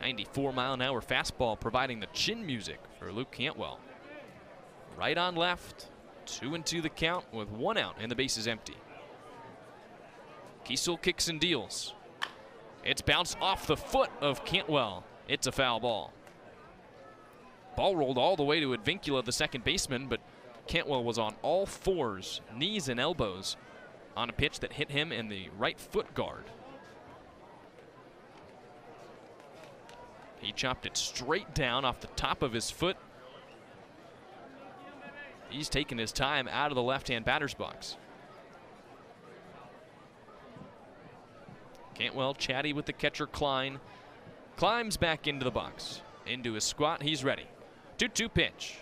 94-mile-an-hour fastball providing the chin music for Luke Cantwell. Right on left. 2-2 the count with 1 out and the base is empty. Kiesel kicks and deals. It's bounced off the foot of Cantwell. It's a foul ball. Ball rolled all the way to Advincula, the second baseman, but Cantwell was on all fours, knees and elbows, on a pitch that hit him in the right foot guard. He chopped it straight down off the top of his foot. He's taking his time out of the left-hand batter's box. Cantwell chatty with the catcher Klein. Climbs back into the box. Into his squat, he's ready. 2-2 pitch.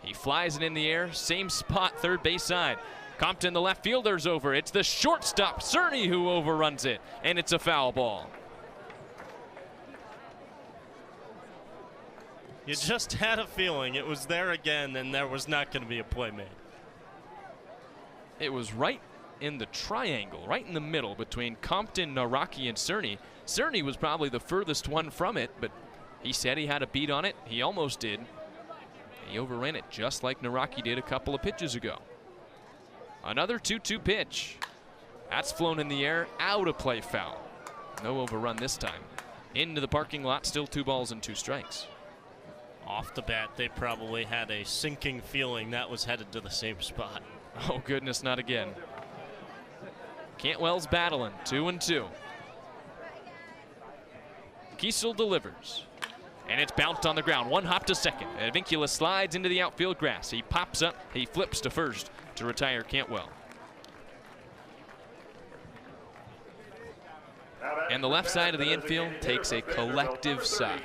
He flies it in the air, same spot, third base side. Compton, the left fielder's over. It's the shortstop, Cerny, who overruns it, and it's a foul ball. You just had a feeling it was there again, and there was not going to be a play made. It was right in the triangle, right in the middle between Compton, Naraki, and Cerny. Cerny was probably the furthest one from it, but he said he had a beat on it. He almost did. He overran it just like Naraki did a couple of pitches ago. Another 2-2 pitch. That's flown in the air, out of play foul. No overrun this time. Into the parking lot, still 2 balls and 2 strikes. Off the bat, they probably had a sinking feeling that was headed to the same spot. Oh goodness, not again. Cantwell's battling, 2-2. Kiesel delivers. And it's bounced on the ground. 1 hop to second. Advincula slides into the outfield grass. He pops up, he flips to first to retire Cantwell. And the left side of the infield takes a collective sigh.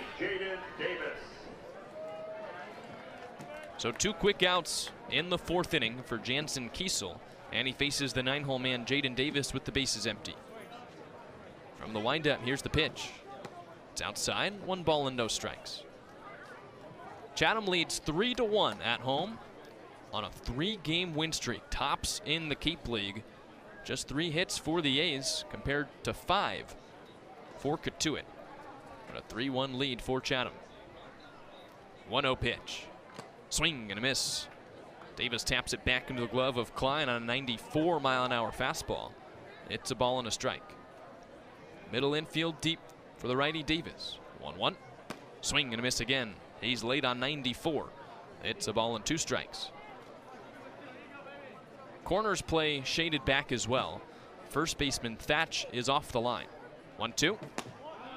So 2 quick outs in the 4th inning for Jansen Kiesel, and he faces the 9-hole man Jaden Davis with the bases empty. From the windup, here's the pitch. It's outside, 1 ball and no strikes. Chatham leads 3-1 at home on a 3-game win streak, tops in the Cape League. Just 3 hits for the A's compared to 5 for Cotuit. But a 3-1 lead for Chatham. 1-0 pitch. Swing and a miss. Davis taps it back into the glove of Klein on a 94-mile-an-hour fastball. It's a ball and a strike. Middle infield deep for the righty Davis. 1-1. Swing and a miss again. He's late on 94. It's a ball and 2 strikes. Corners play shaded back as well. First baseman Thatch is off the line. 1-2.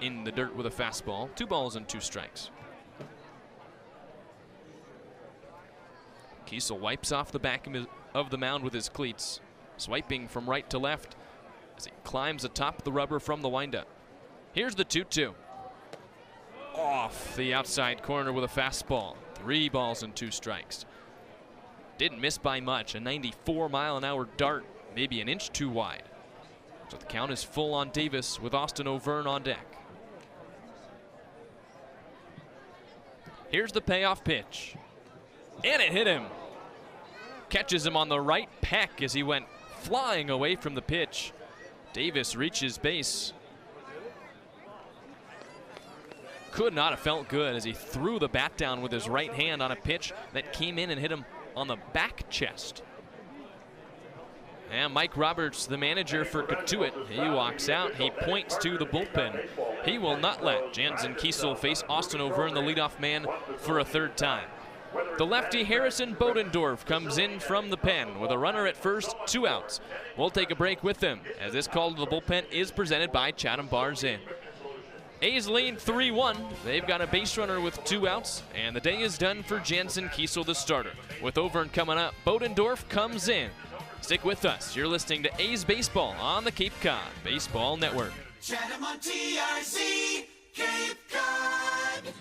In the dirt with a fastball. 2 balls and 2 strikes. Kiesel wipes off the back of the mound with his cleats, swiping from right to left as he climbs atop the rubber from the windup. Here's the 2-2. Off the outside corner with a fastball. 3 balls and 2 strikes. Didn't miss by much. A 94-mile-an-hour dart, maybe an inch too wide. So the count is full on Davis with Austin O'Vern on deck. Here's the payoff pitch. And it hit him. Catches him on the right peck as he went flying away from the pitch. Davis reaches base. Could not have felt good as he threw the bat down with his right hand on a pitch that came in and hit him on the back chest. And Mike Roberts, the manager for Cotuit, he walks out. He points to the bullpen. He will not let Jansen Kiesel face Austin O'Vern, the leadoff man, for a third time. The lefty Harrison Bodendorf comes in from the pen with a runner at first, 2 outs. We'll take a break with them as this call to the bullpen is presented by Chatham Bars Inn. A's lead 3-1. They've got a base runner with 2 outs, and the day is done for Jansen Kiesel, the starter. With O'Vern coming up, Bodendorf comes in. Stick with us. You're listening to A's Baseball on the Cape Cod Baseball Network. Chatham on TRC, Cape Cod.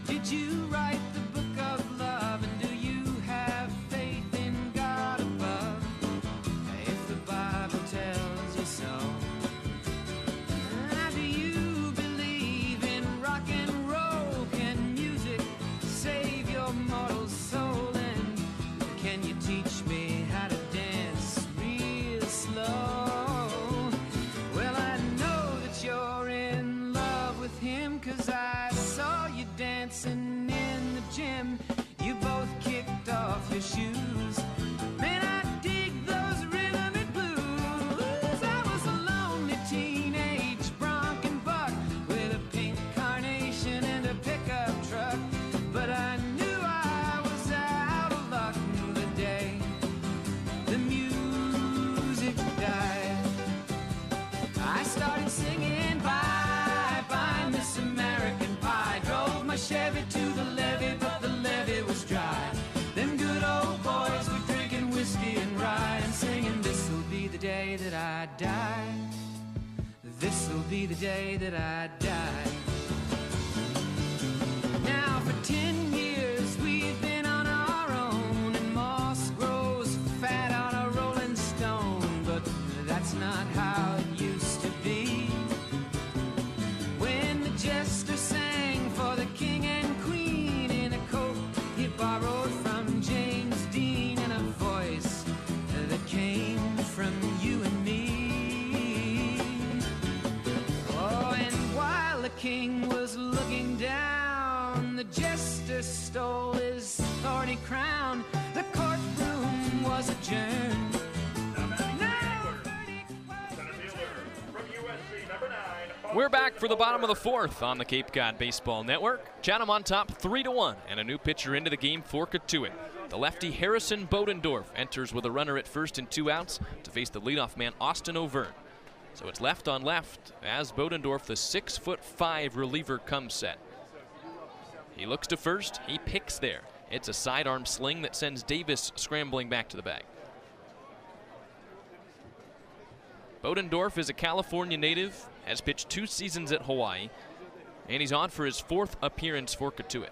Did you write the book of love, and do you have faith in God above? If the Bible tells you so. Do you believe in rock and roll? Can music save your mortal soul? And can you teach me how to dance real slow? Well, I know that you're in love with him, 'cause I saw you dancing in the gym. You both kicked off your shoes. Man, I dig those rhythm and blues. I was a lonely teenage bronc and buck with a pink carnation and a pickup truck. But I knew I was out of luck the day the music died. I started singing Bye Bye Miss American Pie. Drove my Chevy to the levee, but the levee was dry. Them good old boys were drinking whiskey and rye and singing, this'll be the day that I die. This'll be the day that I die. Now for 10 years we've been on our own, and moss grows fat on a rolling stone. But that's not how it used to be. When the jester sang for the king and queen in a coat he borrowed from James Dean, and a voice that came from you and me. Oh, and while the king was looking down, the jester stole his thorny crown. The courtroom was adjourned. We're back for the bottom of the 4th on the Cape Cod Baseball Network. Chatham on top 3-1, and a new pitcher into the game for Cotuit. The lefty Harrison Bodendorf enters with a runner at first and 2 outs to face the leadoff man Austin O'Vern. So it's left on left as Bodendorf, the 6'5" reliever, comes set. He looks to first, he picks there. It's a sidearm sling that sends Davis scrambling back to the bag. Bodendorf is a California native, has pitched 2 seasons at Hawaii, and he's on for his 4th appearance for Cotuit.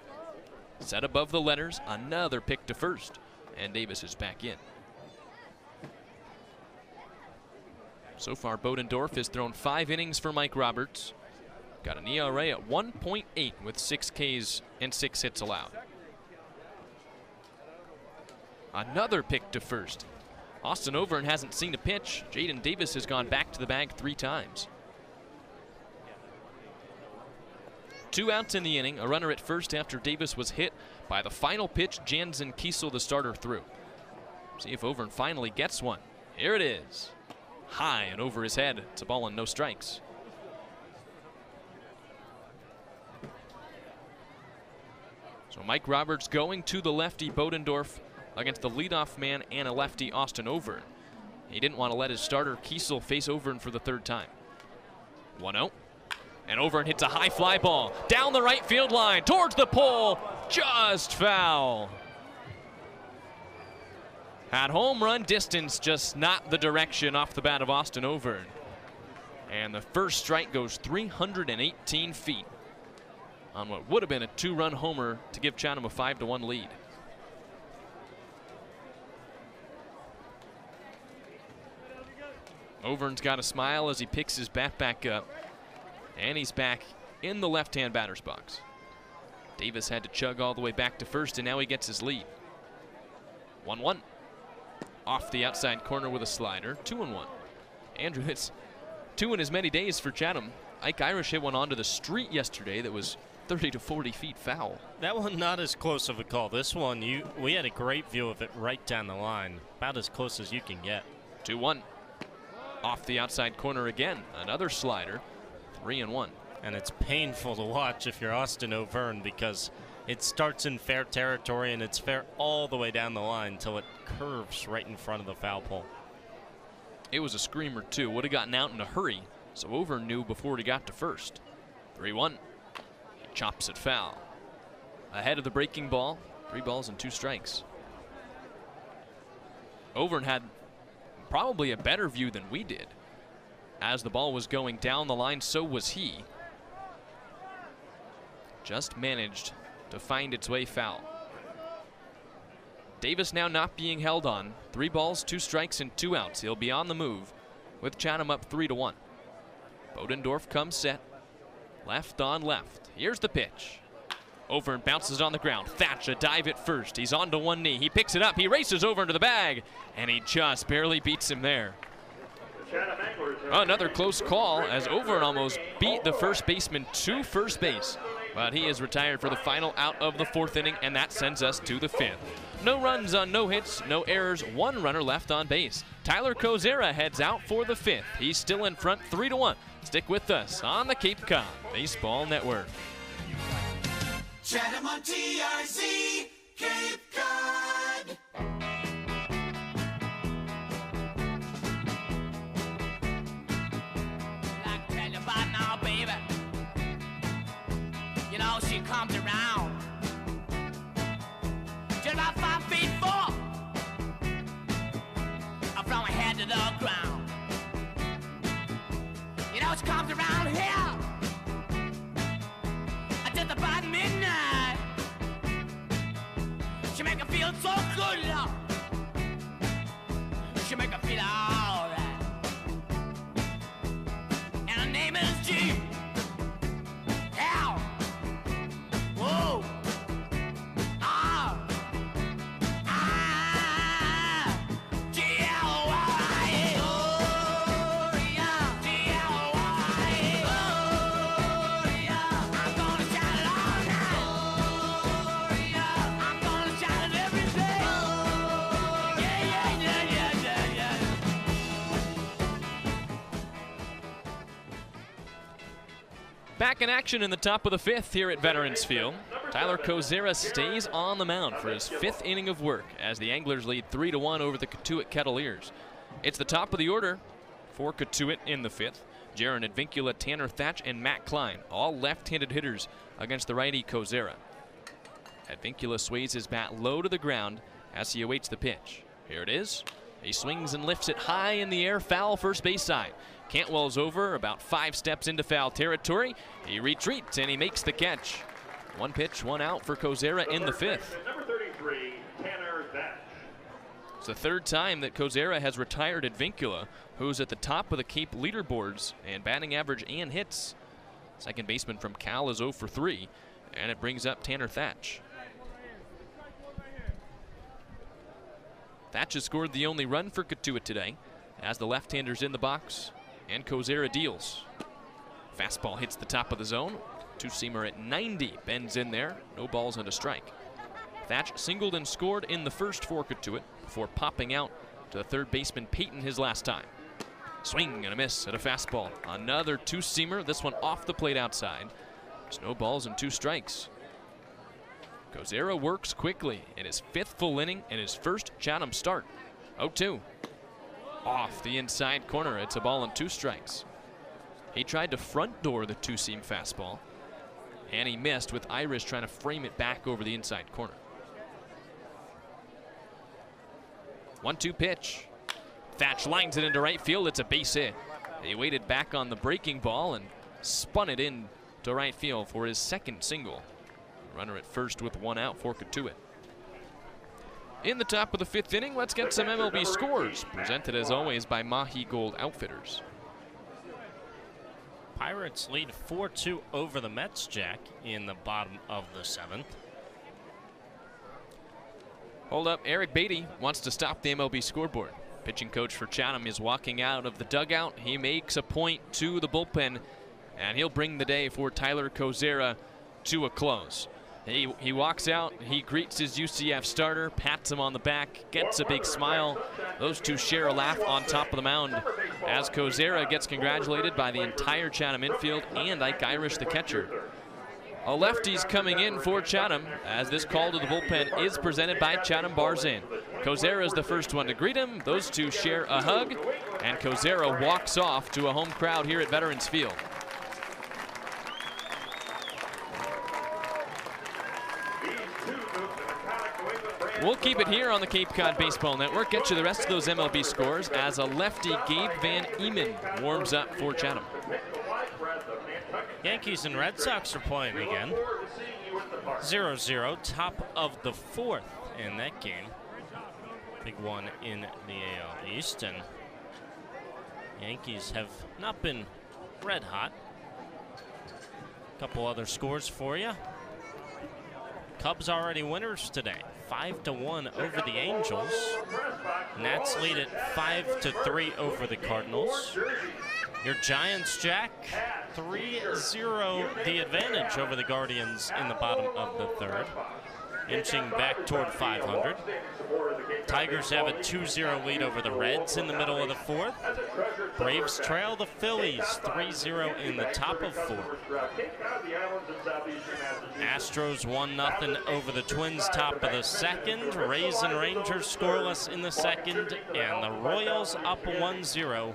Set above the letters, another pick to first, and Davis is back in. So far, Bodendorf has thrown 5 innings for Mike Roberts. Got an ERA at 1.8 with 6 Ks and 6 hits allowed. Another pick to first. Austin O'Vern hasn't seen a pitch. Jaden Davis has gone back to the bag 3 times. 2 outs in the inning, a runner at first after Davis was hit by the final pitch Jansen Kiesel, the starter, threw. See if O'Vern finally gets one. Here it is. High and over his head. It's a ball and no strikes. So Mike Roberts going to the lefty Bodendorf against the leadoff man and a lefty Austin O'Vern. He didn't want to let his starter Kiesel face O'Vern for the 3rd time. 1-0. And O'Vern hits a high fly ball down the right field line towards the pole. Just foul. At home run distance, just not the direction off the bat of Austin O'Vern. And the first strike goes 318 feet on what would have been a 2-run homer to give Chatham a 5-1 lead. Overn's got a smile as he picks his bat back up, and he's back in the left-hand batter's box. Davis had to chug all the way back to first, and now he gets his lead. 1-1. Off the outside corner with a slider. 2-1. Andrew, it's 2 in as many days for Chatham. Ike Irish hit one onto the street yesterday that was 30 to 40 feet foul. That one not as close of a call. This one, we had a great view of it right down the line. About as close as you can get. 2-1. Off the outside corner again. Another slider. 3-1. And it's painful to watch if you're Austin Overn because it starts in fair territory and it's fair all the way down the line until it curves right in front of the foul pole. It was a screamer too. Would have gotten out in a hurry. So Overn knew before he got to first. 3-1. He chops it foul. Ahead of the breaking ball. 3 balls and 2 strikes. Overn had probably a better view than we did. As the ball was going down the line, so was he. Just managed to find its way foul. Davis now not being held on. 3 balls, 2 strikes, and 2 outs. He'll be on the move with Chatham up 3-1. Bodendorf comes set. Left on left. Here's the pitch. Overn bounces on the ground. Thatch a dive at first. He's on to one knee. He picks it up. He races over into the bag. And he just barely beats him there. Another close call as Overn almost beat the first baseman to first base. But he is retired for the final out of the 4th inning, and that sends us to the 5th. No runs on no hits, no errors, 1 runner left on base. Tyler Kozera heads out for the 5th. He's still in front 3-1. Stick with us on the Cape Cod Baseball Network. Chatham on TRC, Cape Cod. Like to tell you about now, baby. You know, she comes around. Just about 5 feet 4. From her head to the ground. You know, she comes around here. Just about midnight. She make her feel so good, Lord. She make her feel alright. And her name is G. L. Whoa. R. I. G-L-Y. Oh, yeah. G-L-Y. Oh, yeah. I'm gonna shout it all night. Oh, yeah. I'm gonna shout it every day. Oh, yeah, yeah, yeah, yeah, yeah, yeah. Back in action in the top of the 5th here at Veterans Field. Tyler Kozera stays on the mound for his 5th inning of work as the Anglers lead 3-1 over the Cotuit Kettleers. It's the top of the order for Cotuit in the 5th. Jaron Advincula, Tanner Thatch, and Matt Klein, all left-handed hitters against the righty Kozera. Advincula sways his bat low to the ground as he awaits the pitch. Here it is. He swings and lifts it high in the air, foul first base side. Cantwell's over, about 5 steps into foul territory. He retreats and he makes the catch. 1 pitch, 1 out for Kozera in the 5th. Number 33, Tanner Thatch. It's the 3rd time that Kozera has retired Advincula, who's at the top of the Cape leaderboards and batting average and hits. Second baseman from Cal is 0 for 3, and it brings up Tanner Thatch. Thatch has scored the only run for Cotuit today as the left-hander's in the box and Kozera deals. Fastball hits the top of the zone. 2-seamer at 90 bends in there. No balls and a strike. Thatch singled and scored in the first for Cotuit before popping out to the 3rd baseman Peyton his last time. Swing and a miss at a fastball. Another 2-seamer, this one off the plate outside. There's no balls and 2 strikes. Kozera works quickly in his 5th full inning and his first Chatham start. 0-2. Off the inside corner, it's a ball and 2 strikes. He tried to front door the 2-seam fastball, and he missed with Irish trying to frame it back over the inside corner. 1-2 pitch. Thatch lines it into right field. It's a base hit. He waited back on the breaking ball and spun it in to right field for his 2nd single. Runner at first with 1 out for Cotuit. In the top of the 5th inning, let's get some MLB scores, presented as always by Mahi Gold Outfitters. Pirates lead 4-2 over the Mets, Jack, in the bottom of the 7th. Hold up, Eric Beatty wants to stop the MLB scoreboard. Pitching coach for Chatham is walking out of the dugout. He makes a point to the bullpen, and he'll bring the day for Tyler Kozera to a close. He walks out, he greets his UCF starter, pats him on the back, gets a big smile. Those two share a laugh on top of the mound as Kozera gets congratulated by the entire Chatham infield and Ike Irish, the catcher. A lefty's coming in for Chatham as this call to the bullpen is presented by Chatham Bars Inn. Kozera is the first one to greet him. Those two share a hug, and Kozera walks off to a home crowd here at Veterans Field. We'll keep it here on the Cape Cod Baseball Network. Get you the rest of those MLB scores as a lefty, Gabe Van Eman, warms up for Chatham. Yankees and Red Sox are playing again. 0-0, top of the 4th in that game. Big one in the AL East, and Yankees have not been red hot. A couple other scores for you. Cubs already winners today, 5-1 over the Angels. Nats lead at 5-3 over the Cardinals. Your Giants, Jack, 3-0 the advantage over the Guardians in the bottom of the 3rd, inching back toward 500. Tigers have a 2-0 lead over the Reds in the middle of the 4th. Braves trail the Phillies 3-0 in the top of 4th. Astros 1-0 over the Twins top of the 2nd. Rays and Rangers scoreless in the 2nd. And the Royals up 1-0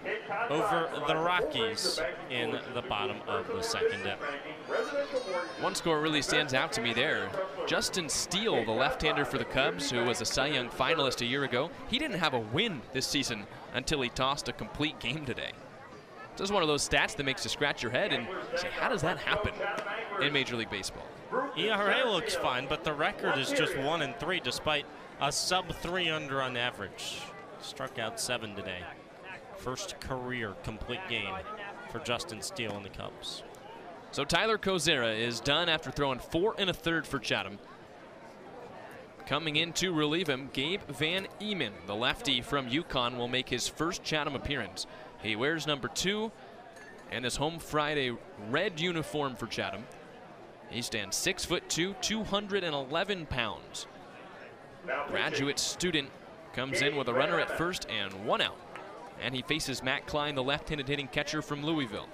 over the Rockies in the bottom of the 2nd. One score really stands out to me there. Justin Steele, the left-hander for the Cubs, who was a Cy Young finalist a year ago, he didn't have a win this season until he tossed a complete game today. This is one of those stats that makes you scratch your head and say, how does that happen in Major League Baseball? ERA looks fine, but the record is just 1-3 despite a sub-3 under on average. Struck out 7 today. First career complete game for Justin Steele and the Cubs. So Tyler Kozera is done after throwing 4 1/3 for Chatham. Coming in to relieve him, Gabe Van Eman, the lefty from UConn, will make his first Chatham appearance. He wears number 2 and his home Friday red uniform for Chatham. He stands 6'2", 211 pounds. Graduate student comes in with a runner at first and 1 out. And he faces Matt Klein, the left-handed hitting catcher from Louisville.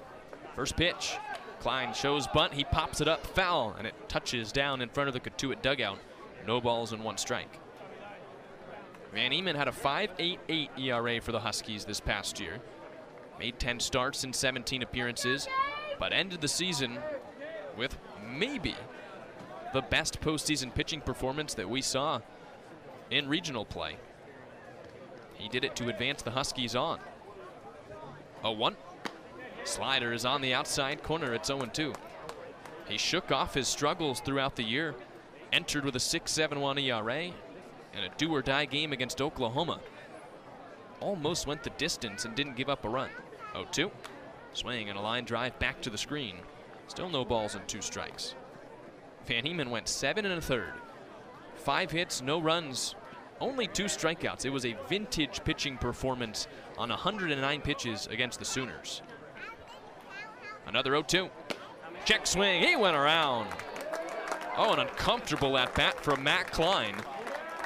First pitch, Klein shows bunt, he pops it up foul, and it touches down in front of the Cotuit dugout. No balls and 1 strike. Van Eman had a 5.88 ERA for the Huskies this past year. Made 10 starts in 17 appearances, but ended the season with maybe the best postseason pitching performance that we saw in regional play. He did it to advance the Huskies on. 0-1. Slider is on the outside corner. It's 0-2. He shook off his struggles throughout the year, entered with a 6.71 ERA and a do-or-die game against Oklahoma. Almost went the distance and didn't give up a run. 0-2. Swing and a line drive back to the screen. Still no balls and 2 strikes. Van Eman went 7 1/3. 5 hits, no runs, only 2 strikeouts. It was a vintage pitching performance on 109 pitches against the Sooners. Another 0-2. Check swing, he went around. Oh, an uncomfortable at bat from Matt Klein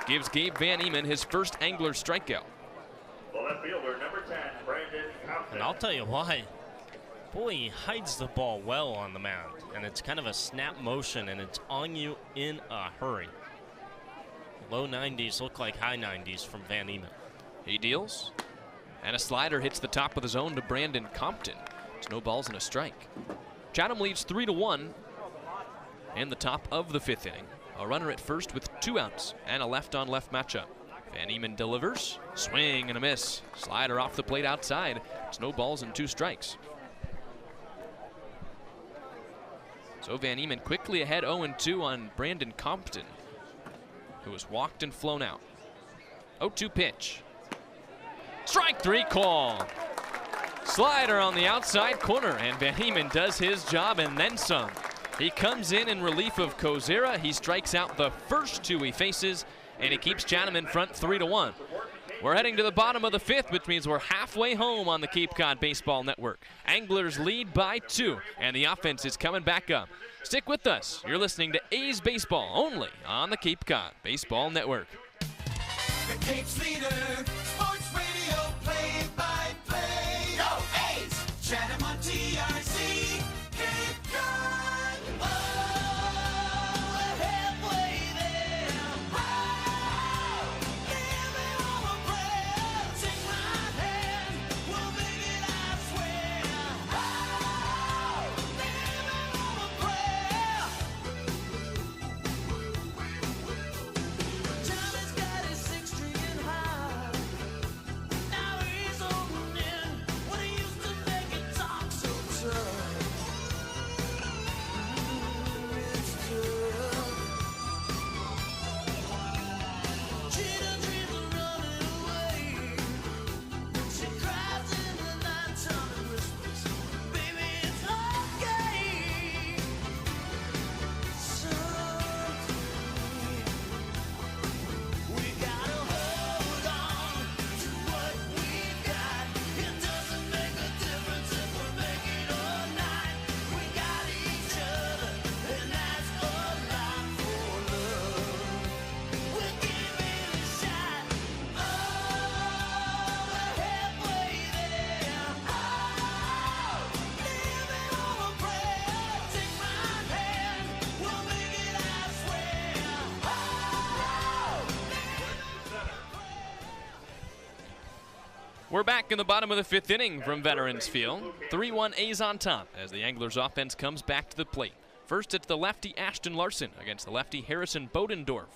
gives Gabe Van Eman his first angler strikeout. And I'll tell you why. Boy, he hides the ball well on the mound, and it's kind of a snap motion, and it's on you in a hurry. Low 90s look like high 90s from Van Eman. He deals, and a slider hits the top of the zone to Brandon Compton. It's no balls and a strike. Chatham leads 3-1 in the top of the 5th inning. A runner at first with 2 outs and a left-on-left matchup. Van Eman delivers, swing and a miss. Slider off the plate outside. It's no balls and 2 strikes. So Van Eman quickly ahead 0-2 on Brandon Compton, who was walked and flown out. 0-2 pitch. Strike 3 call. Slider on the outside corner, and Van Heeman does his job and then some. He comes in relief of Kozera. He strikes out the first 2 he faces, and he keeps Chatham in front 3-1. We're heading to the bottom of the 5th, which means we're halfway home on the Cape Cod Baseball Network. Anglers lead by 2, and the offense is coming back up. Stick with us. You're listening to A's Baseball only on the Cape Cod Baseball Network. The Cape's leader, sports radio, play-by-play. Go A's! Chatham on TIC, Cape Cod. Oh, we're halfway there. Oh, give me all a prayer. Take my hand, we'll make it, I swear. Oh, give me all a prayer. Johnny's got his 6-string high. Now he's opening what he used to make it talk so tough. It's tough. Cheetah dreams are running away. She cries in the nighttime and whispers, baby, it's okay. Someday we gotta hold on to what we got. It doesn't make a difference if we make it or not. We got each other, and that's a lot for love. We'll give it a shot. Oh, we're halfway there. Oh, give me all a prayer. Take my hand, we'll make it, I swear. We're back in the bottom of the 5th inning from Veterans Field. 3-1 A's on top as the Anglers offense comes back to the plate. First, it's the lefty Ashton Larson against the lefty Harrison Bodendorf.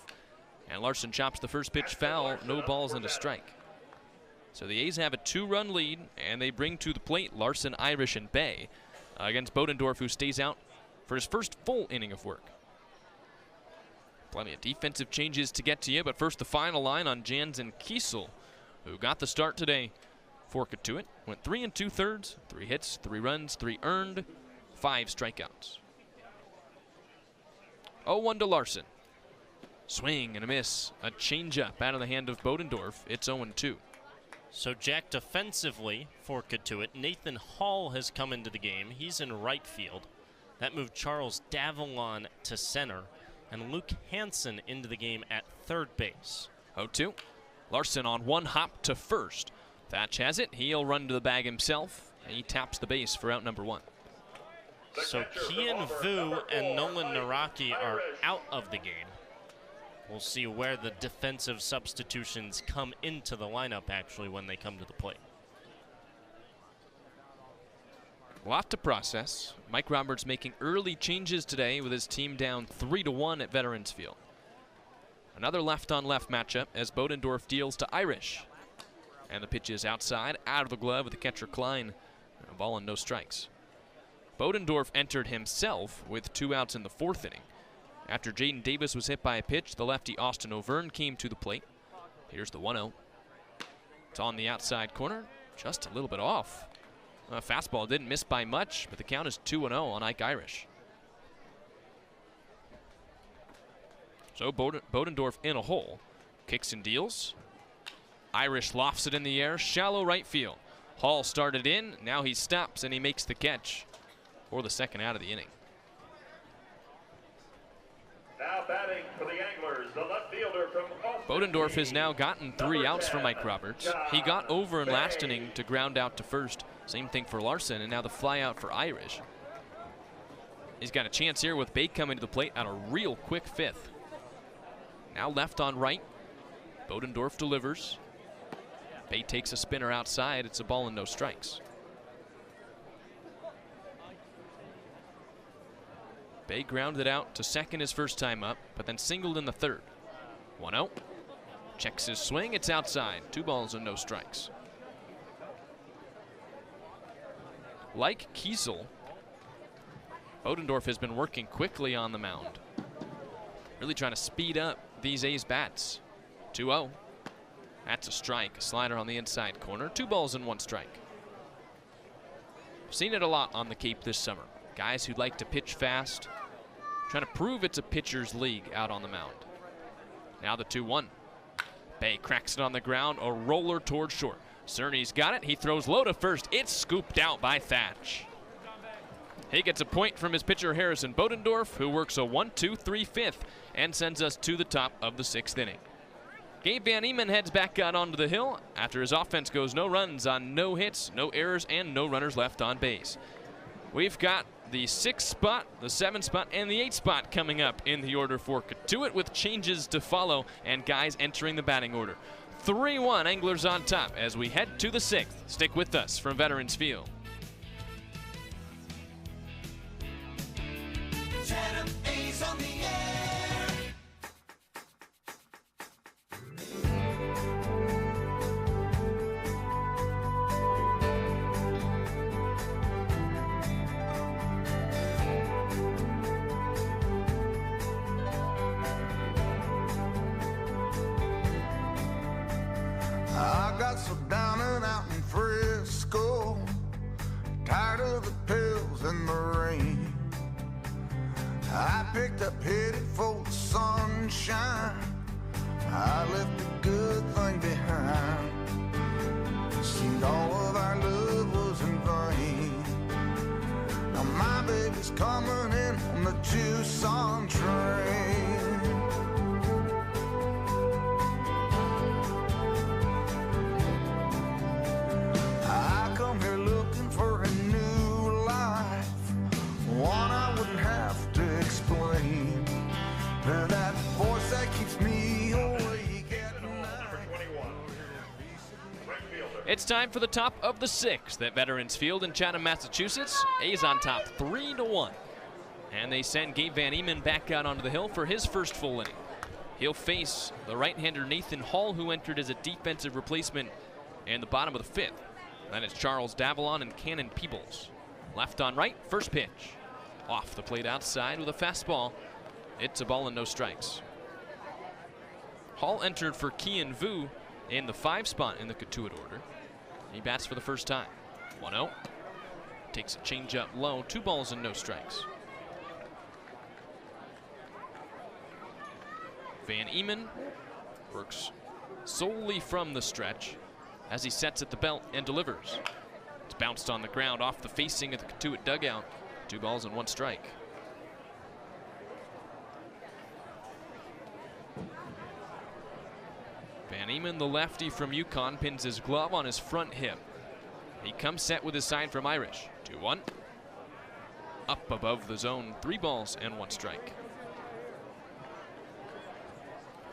And Larson chops the first pitch foul, no balls and a strike. So the A's have a 2-run lead, and they bring to the plate Larson, Irish, and Bay against Bodendorf, who stays out for his first full inning of work. Plenty of defensive changes to get to you, but first the final line on Jansen Kiesel, who got the start today for Cotuit. Went 3 2/3, 3 hits, 3 runs, 3 earned, 5 strikeouts. 0-1 to Larson. Swing and a miss. A changeup out of the hand of Bodendorf. It's 0-2. So Jack, defensively for Cotuit, Nathan Hall has come into the game. He's in right field. That moved Charles Davalon to center, and Luke Hansen into the game at third base. 0-2. Larson on one hop to first. Thatch has it. He'll run to the bag himself. And he taps the base for out number 1. So Kian Vu and Nolan Naraki are out of the game. We'll see where the defensive substitutions come into the lineup actually when they come to the plate. A lot to process. Mike Roberts making early changes today with his team down 3-1 at Veterans Field. Another left-on-left matchup as Bodendorf deals to Irish. And the pitch is outside, out of the glove with the catcher Klein. A ball and no strikes. Bodendorf entered himself with 2 outs in the 4th inning. After Jaden Davis was hit by a pitch, the lefty Austin O'Verne came to the plate. Here's the 1-0. It's on the outside corner, just a little bit off. Fastball didn't miss by much, but the count is 2-0 on Ike Irish. So Bodendorf in a hole. Kicks and deals. Irish lofts it in the air, shallow right field. Hall started in, now he stops and he makes the catch for the second out of the inning. Now batting for the Anglers, the left fielder from Bodendorf has now gotten 3 outs for Mike Roberts. He got over in last inning to ground out to first. Same thing for Larson, and now the fly out for Irish. He's got a chance here with Bay coming to the plate on a real quick 5th. Now left on right. Bodendorf delivers. Bay takes a spinner outside. It's a ball and no strikes. Bay grounded out to second his first time up, but then singled in the 3rd. 1-0. Checks his swing. It's outside. 2 balls and no strikes. Like Kiesel, Bodendorf has been working quickly on the mound. Really trying to speed up these A's bats. 2-0. That's a strike. A slider on the inside corner. 2 balls and 1 strike. I've seen it a lot on the Cape this summer. Guys who like to pitch fast, trying to prove it's a pitcher's league out on the mound. Now the 2-1. Bay cracks it on the ground, a roller towards short. Cerny's got it. He throws low to first. It's scooped out by Thatch. He gets a point from his pitcher Harrison Bodendorf, who works a 1-2-3-5 and sends us to the top of the 6th inning. Gabe Van Eman heads back out onto the hill after his offense goes no runs on no hits, no errors, and no runners left on base. We've got the 6th spot, the 7th spot, and the 8th spot coming up in the order for Cotuit, with changes to follow and guys entering the batting order. 3-1 Anglers on top as we head to the 6th. Stick with us from Veterans Field. Chatham A's on the air. I got so down and out in Frisco, tired of the pills and the rain. I picked up headed for the sunshine. I left a good thing behind. Seemed all of our love was in vain. Now my baby's coming in on the Tucson train. I come here looking for a new life, one I wouldn't have to explain. That voice that keeps me awake at night. It's time for the top of the 6th at Veterans Field in Chatham, Massachusetts. A's on top 3-1. And they send Gabe Van Eman back out onto the hill for his first full inning. He'll face the right-hander Nathan Hall, who entered as a defensive replacement in the bottom of the 5th. Then it's Charles Davalon and Cannon Peebles. Left on right, first pitch. Off the plate outside with a fastball. It's a ball and no strikes. Hall entered for Kian Vu in the 5 spot in the Cotuit order. He bats for the first time. 1-0. Takes a changeup low, 2 balls and no strikes. Van Eman works solely from the stretch as he sets at the belt and delivers. It's bounced on the ground off the facing of the Cotuit dugout. 2 balls and 1 strike. Van Eman, the lefty from UConn, pins his glove on his front hip. He comes set with his sign from Irish. 2-1. Up above the zone, 3 balls and 1 strike.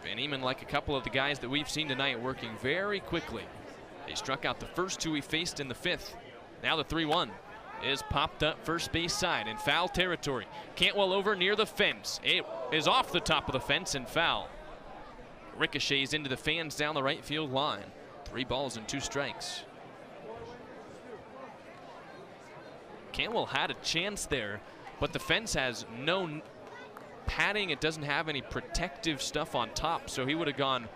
Van Eman, like a couple of the guys that we've seen tonight, working very quickly. He struck out the first 2 he faced in the 5th. Now the 3-1 is popped up first base side in foul territory. Cantwell over near the fence. It is off the top of the fence and foul. Ricochets into the fans down the right field line. 3 balls and 2 strikes. Cantwell had a chance there, but the fence has no padding. It doesn't have any protective stuff on top, so he would have gone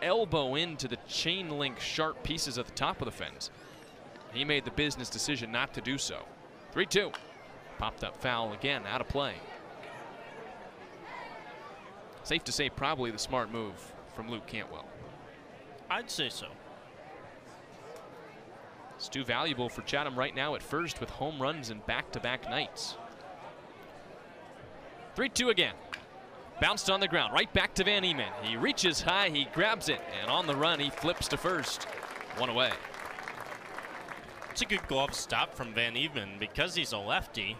elbow into the chain link sharp pieces at the top of the fence. He made the business decision not to do so. 3-2. Popped up foul again, out of play. Safe to say probably the smart move from Luke Cantwell. I'd say so. It's too valuable for Chatham right now at first with home runs in back-to-back nights. 3-2 again. Bounced on the ground, right back to Van Eman. He reaches high, he grabs it, and on the run he flips to first. 1 away. It's a good glove stop from Van Eman because he's a lefty.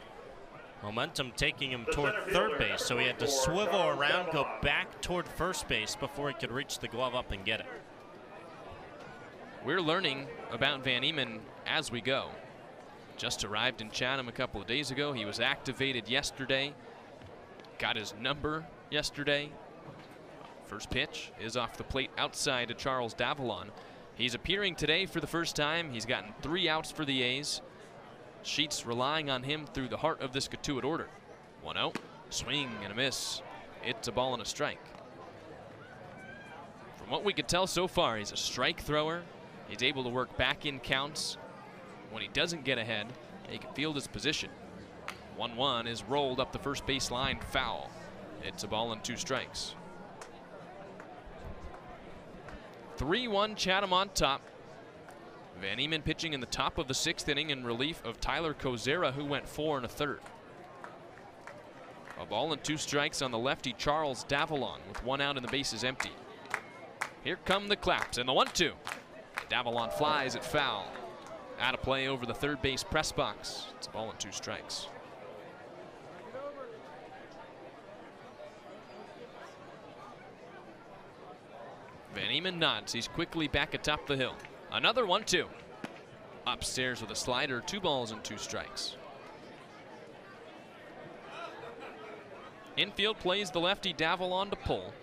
Momentum taking him toward third base, so he had to swivel around, go back toward first base before he could reach the glove up and get it. We're learning about Van Eman as we go. Just arrived in Chatham a couple of days ago. He was activated yesterday. Got his number yesterday. First pitch is off the plate outside to Charles Davalon. He's appearing today for the first time. He's gotten 3 outs for the A's. Sheets relying on him through the heart of this Cotuit order. 1-0, swing and a miss. It's a ball and a strike. From what we could tell so far, he's a strike thrower. He's able to work back in counts. When he doesn't get ahead, he can field his position. 1-1 is rolled up the first base line, foul. It's a ball and 2 strikes. 3-1 Chatham on top. Van Eman pitching in the top of the 6th inning in relief of Tyler Kozera, who went 4 1/3. A ball and 2 strikes on the lefty Charles Davalon with 1 out and the bases empty. Here come the claps and the 1-2. Davalon flies at foul. Out of play over the third base press box. It's a ball and 2 strikes. Van Eman nods. He's quickly back atop the hill. Another 1-2. Upstairs with a slider, 2 balls and 2 strikes. Infield plays the lefty Davalon to pull.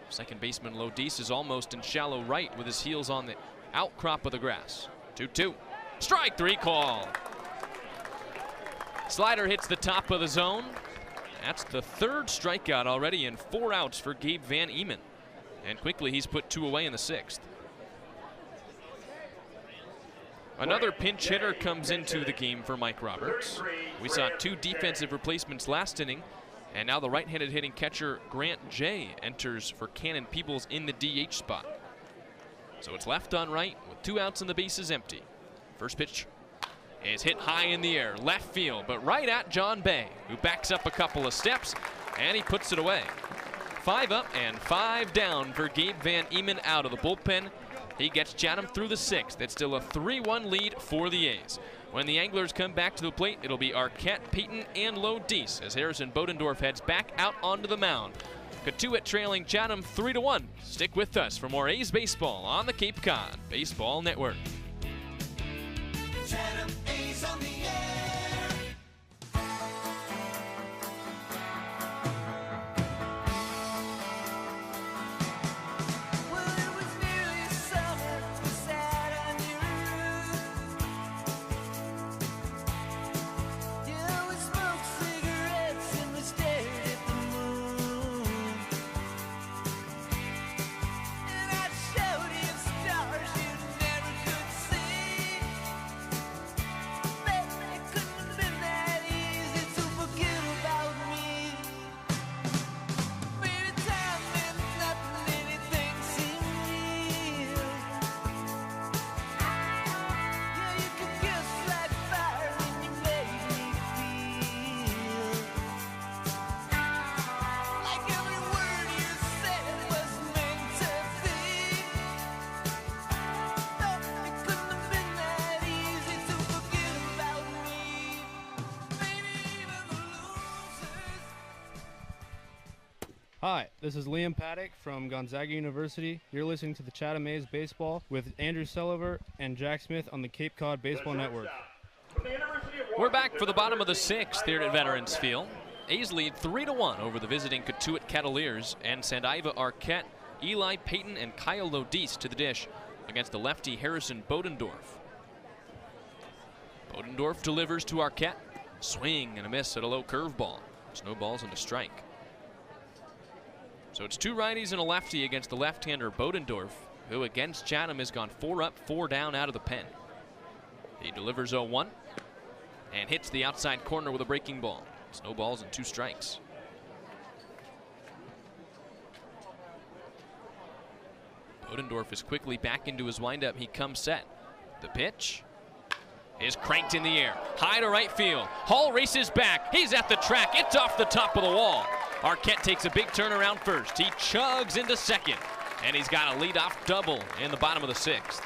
Second baseman Lodis is almost in shallow right with his heels on the outcrop of the grass. 2-2. Strike 3 call. Slider hits the top of the zone. That's the 3rd strikeout already and 4 outs for Gabe Van Eman. And quickly he's put 2 away in the 6th. Another pinch hitter comes into the game for Mike Roberts. We saw 2 defensive replacements last inning, and now the right-handed hitting catcher Grant Jay enters for Cannon Peebles in the DH spot. So it's left on right with 2 outs and the bases empty. First pitch is hit high in the air, left field, but right at John Bay, who backs up a couple of steps, and he puts it away. 5 up and 5 down for Gabe Van Eman out of the bullpen. He gets Chatham through the 6th. It's still a 3-1 lead for the A's. When the Anglers come back to the plate, it'll be Arquette, Payton, and Lodis as Harrison Bodendorf heads back out onto the mound. Cotuit trailing Chatham 3-1. Stick with us for more A's baseball on the Cape Cod Baseball Network. Chatham A's on the air. Hi, this is Liam Paddock from Gonzaga University. You're listening to the Chatham A's Baseball with Andrew Selover and Jack Smith on the Cape Cod Baseball Network. We're back for the bottom of the 6th here at Veterans Field. A's lead 3-1 over the visiting Cotuit Kettleers, and send Iva Arquette, Eli Payton, and Kyle Lodis to the dish against the lefty Harrison Bodendorf. Bodendorf delivers to Arquette. Swing and a miss at a low curveball. There's no balls and a strike. So it's 2 righties and a lefty against the left-hander Bodendorf, who against Chatham has gone 4 up, 4 down out of the pen. He delivers 0-1 and hits the outside corner with a breaking ball. It's no balls and 2 strikes. Bodendorf is quickly back into his windup. He comes set. The pitch is cranked in the air. High to right field. Hall races back. He's at the track. It's off the top of the wall. Arquette takes a big turn around first. He chugs into second, and he's got a leadoff double in the bottom of the 6th.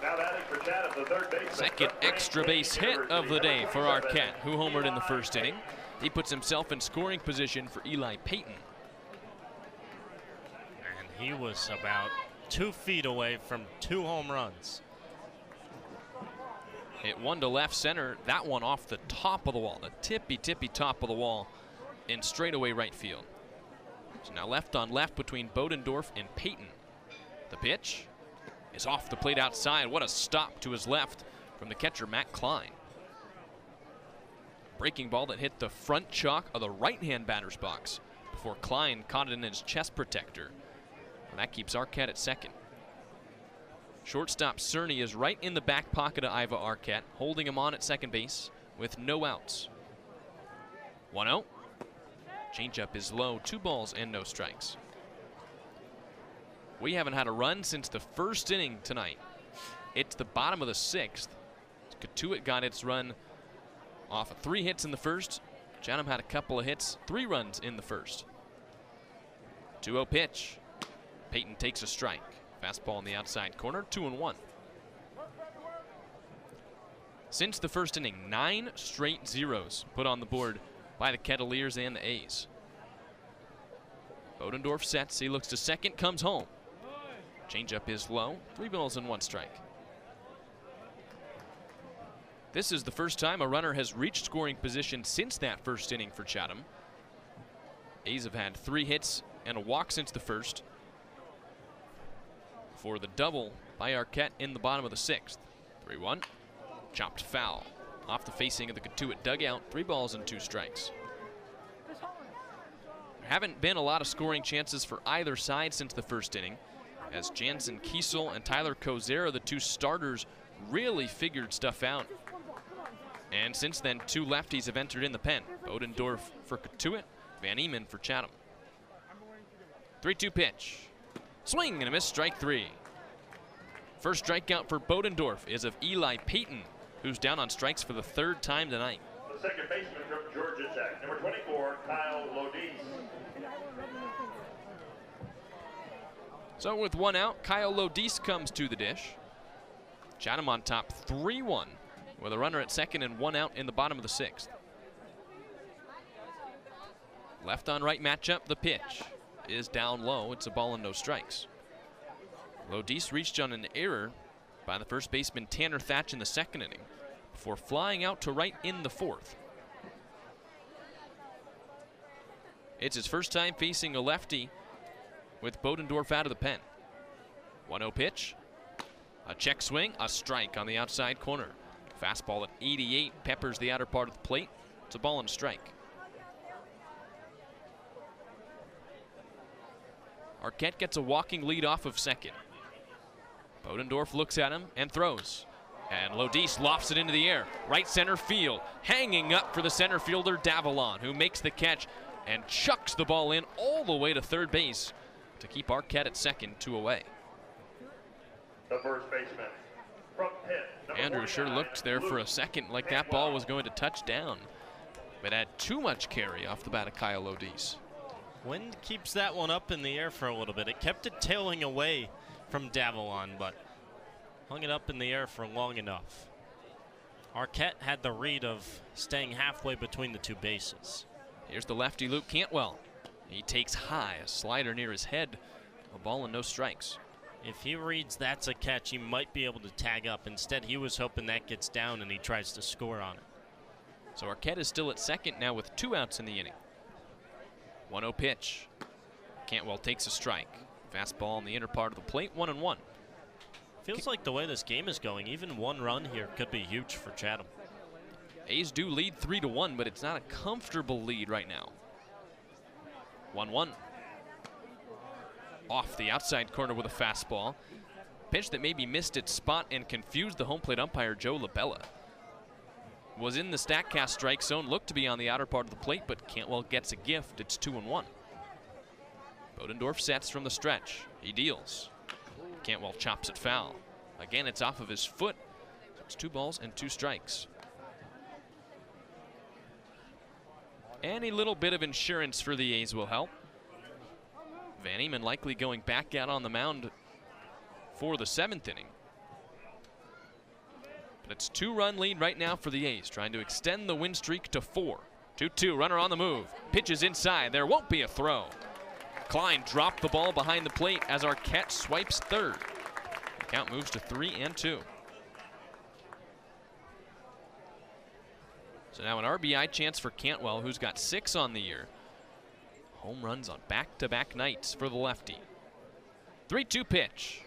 Now batting for Chatham, the third baseman. Second extra base hit of the day for Arquette, who homered in the first inning. He puts himself in scoring position for Eli Payton. And he was about 2 feet away from 2 home runs. Hit one to left center. That one off the top of the wall, the tippy top of the wall in straightaway right field. So now left on left between Bodendorf and Payton. The pitch is off the plate outside. What a stop to his left from the catcher, Matt Klein. Breaking ball that hit the front chalk of the right-hand batter's box before Klein caught it in his chest protector. And that keeps Arquette at second. Shortstop Cerny is right in the back pocket of Iva Arquette, holding him on at second base with no outs. 1-0. Changeup is low, 2 balls and no strikes. We haven't had a run since the first inning tonight. It's the bottom of the 6th. Cotuit got its run off of 3 hits in the first. Chatham had a couple of hits, 3 runs in the first. 2-0 pitch. Peyton takes a strike. Fastball in the outside corner, 2-1. Since the first inning, 9 straight zeros put on the board by the Kettleers and the A's. Bodendorf sets, he looks to second, comes home. Changeup is low, 3 balls and 1 strike. This is the first time a runner has reached scoring position since that first inning for Chatham. A's have had 3 hits and a walk since the first. For the double by Arquette in the bottom of the 6th. 3-1. Chopped foul off the facing of the Cotuit dugout. 3 balls and 2 strikes. There haven't been a lot of scoring chances for either side since the first inning, as Jansen Kiesel and Tyler Kozera, the 2 starters, really figured stuff out. And since then, 2 lefties have entered in the pen. Bodendorf for Cotuit, Van Eman for Chatham. 3-2 pitch. Swing and a miss, strike 3. First strikeout for Bodendorf is of Eli Payton, who's down on strikes for the 3rd time tonight. The second baseman from Georgia Tech, number 24, Kyle Lodis. So with 1 out, Kyle Lodis comes to the dish. Chatham on top 3-1 with a runner at second and 1 out in the bottom of the 6th. Left on right matchup, the pitch is down low. It's a ball and no strikes. Lodis reached on an error by the first baseman Tanner Thatch in the 2nd inning before flying out to right in the 4th. It's his first time facing a lefty with Bodendorf out of the pen. 1-0 pitch. A check swing, a strike on the outside corner. Fastball at 88 peppers the outer part of the plate. It's a ball and a strike. Arquette gets a walking lead off of second. Bodendorf looks at him and throws. And Lodis lofts it into the air. Right center field. Hanging up for the center fielder, Davalon, who makes the catch and chucks the ball in all the way to third base to keep Arquette at second, 2 away. The first baseman from Pitt. Andrew sure looked there for a second like that ball was going to touch down, but had too much carry off the bat of Kyle Lodis. Wind keeps that one up in the air for a little bit. It kept it tailing away from Davalon, but hung it up in the air for long enough. Arquette had the read of staying halfway between the 2 bases. Here's the lefty Luke Cantwell. He takes high, a slider near his head, a ball and no strikes. If he reads that's a catch, he might be able to tag up. Instead, he was hoping that gets down and he tries to score on it. So Arquette is still at second now with 2 outs in the inning. 1-0 pitch. Cantwell takes a strike. Fastball on the inner part of the plate, 1-1. Feels like the way this game is going, even 1 run here could be huge for Chatham. A's do lead 3-1, but it's not a comfortable lead right now. 1-1. Off the outside corner with a fastball. Pitch that maybe missed its spot and confused the home plate umpire, Joe LaBella. Was in the StatCast strike zone, looked to be on the outer part of the plate, but Cantwell gets a gift. It's 2-1. Bodendorf sets from the stretch. He deals. Cantwell chops it foul. Again, it's off of his foot. So it's 2 balls and 2 strikes. Any little bit of insurance for the A's will help. Van Eman likely going back out on the mound for the 7th inning. But it's 2-run lead right now for the A's, trying to extend the win streak to 4. 2-2, runner on the move. Pitches inside, there won't be a throw. Klein dropped the ball behind the plate as Arquette swipes third. The count moves to 3-2. So now an RBI chance for Cantwell, who's got 6 on the year. Home runs on back-to-back nights for the lefty. 3-2 pitch.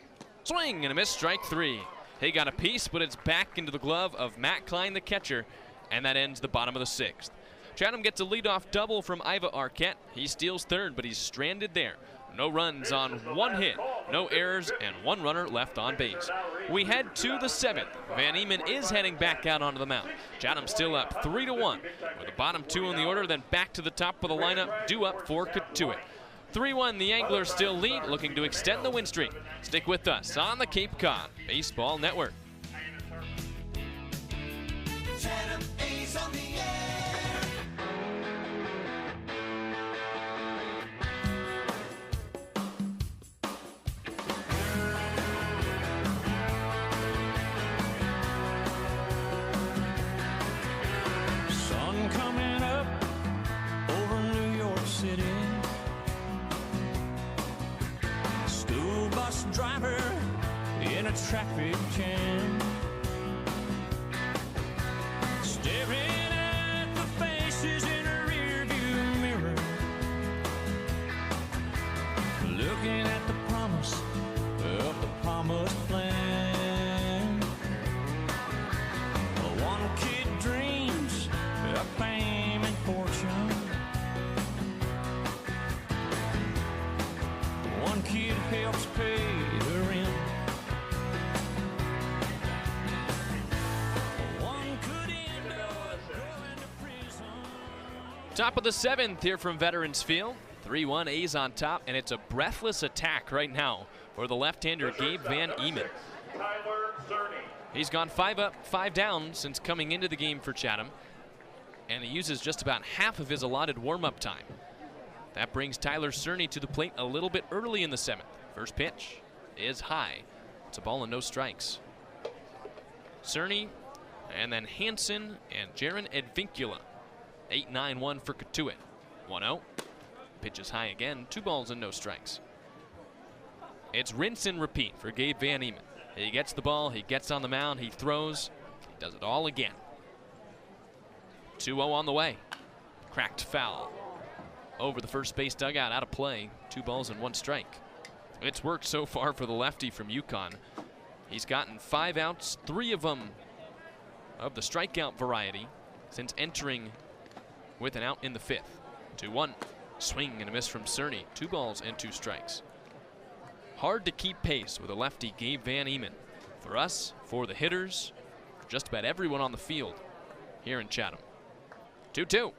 Swing and a miss, strike 3. He got a piece, but it's back into the glove of Matt Klein, the catcher, and that ends the bottom of the 6th. Chatham gets a leadoff double from Iva Arquette. He steals third, but he's stranded there. No runs on 1 hit, no errors, and 1 runner left on base. We head to the 7th. Van Eman is heading back out onto the mound. Chatham still up 3-1 with the bottom 2 in the order, then back to the top of the lineup, due up for Cotuit. 3-1, the Anglers still lead, looking to extend the win streak. Stick with us on the Cape Cod Baseball Network. Chatham A's on the air. Sun coming up over New York City. School bus driver in a traffic jam. Staring at the faces in a rearview mirror. Looking at the promise of the promised land. One kid dreams of fame and fortune. One kid helps pay the rent. One could end up going to prison. Top of the 7th here from Veterans Field. 3-1, A's on top, and it's a breathless attack right now for the left-hander Gabe Van Eman. He's gone 5 up, 5 down since coming into the game for Chatham, and he uses just about half of his allotted warm-up time. That brings Tyler Cerny to the plate a little bit early in the 7th. First pitch is high. It's a ball and no strikes. Cerny, and then Hansen and Jaron Advincula. 8-9-1 for Cotuit. 1-0. Pitch is high again. 2 balls and no strikes. It's rinse and repeat for Gabe Van Eman. He gets the ball, he gets on the mound, he throws, he does it all again. 2-0 on the way. Cracked foul. Over the first base dugout, out of play. 2 balls and 1 strike. It's worked so far for the lefty from UConn. He's gotten 5 outs, 3 of them of the strikeout variety since entering with an out in the 5th. 2-1. Swing and a miss from Cerny. 2 balls and 2 strikes. Hard to keep pace with a lefty, Gabe Van Eman. For us, for the hitters, for just about everyone on the field here in Chatham. 2-2.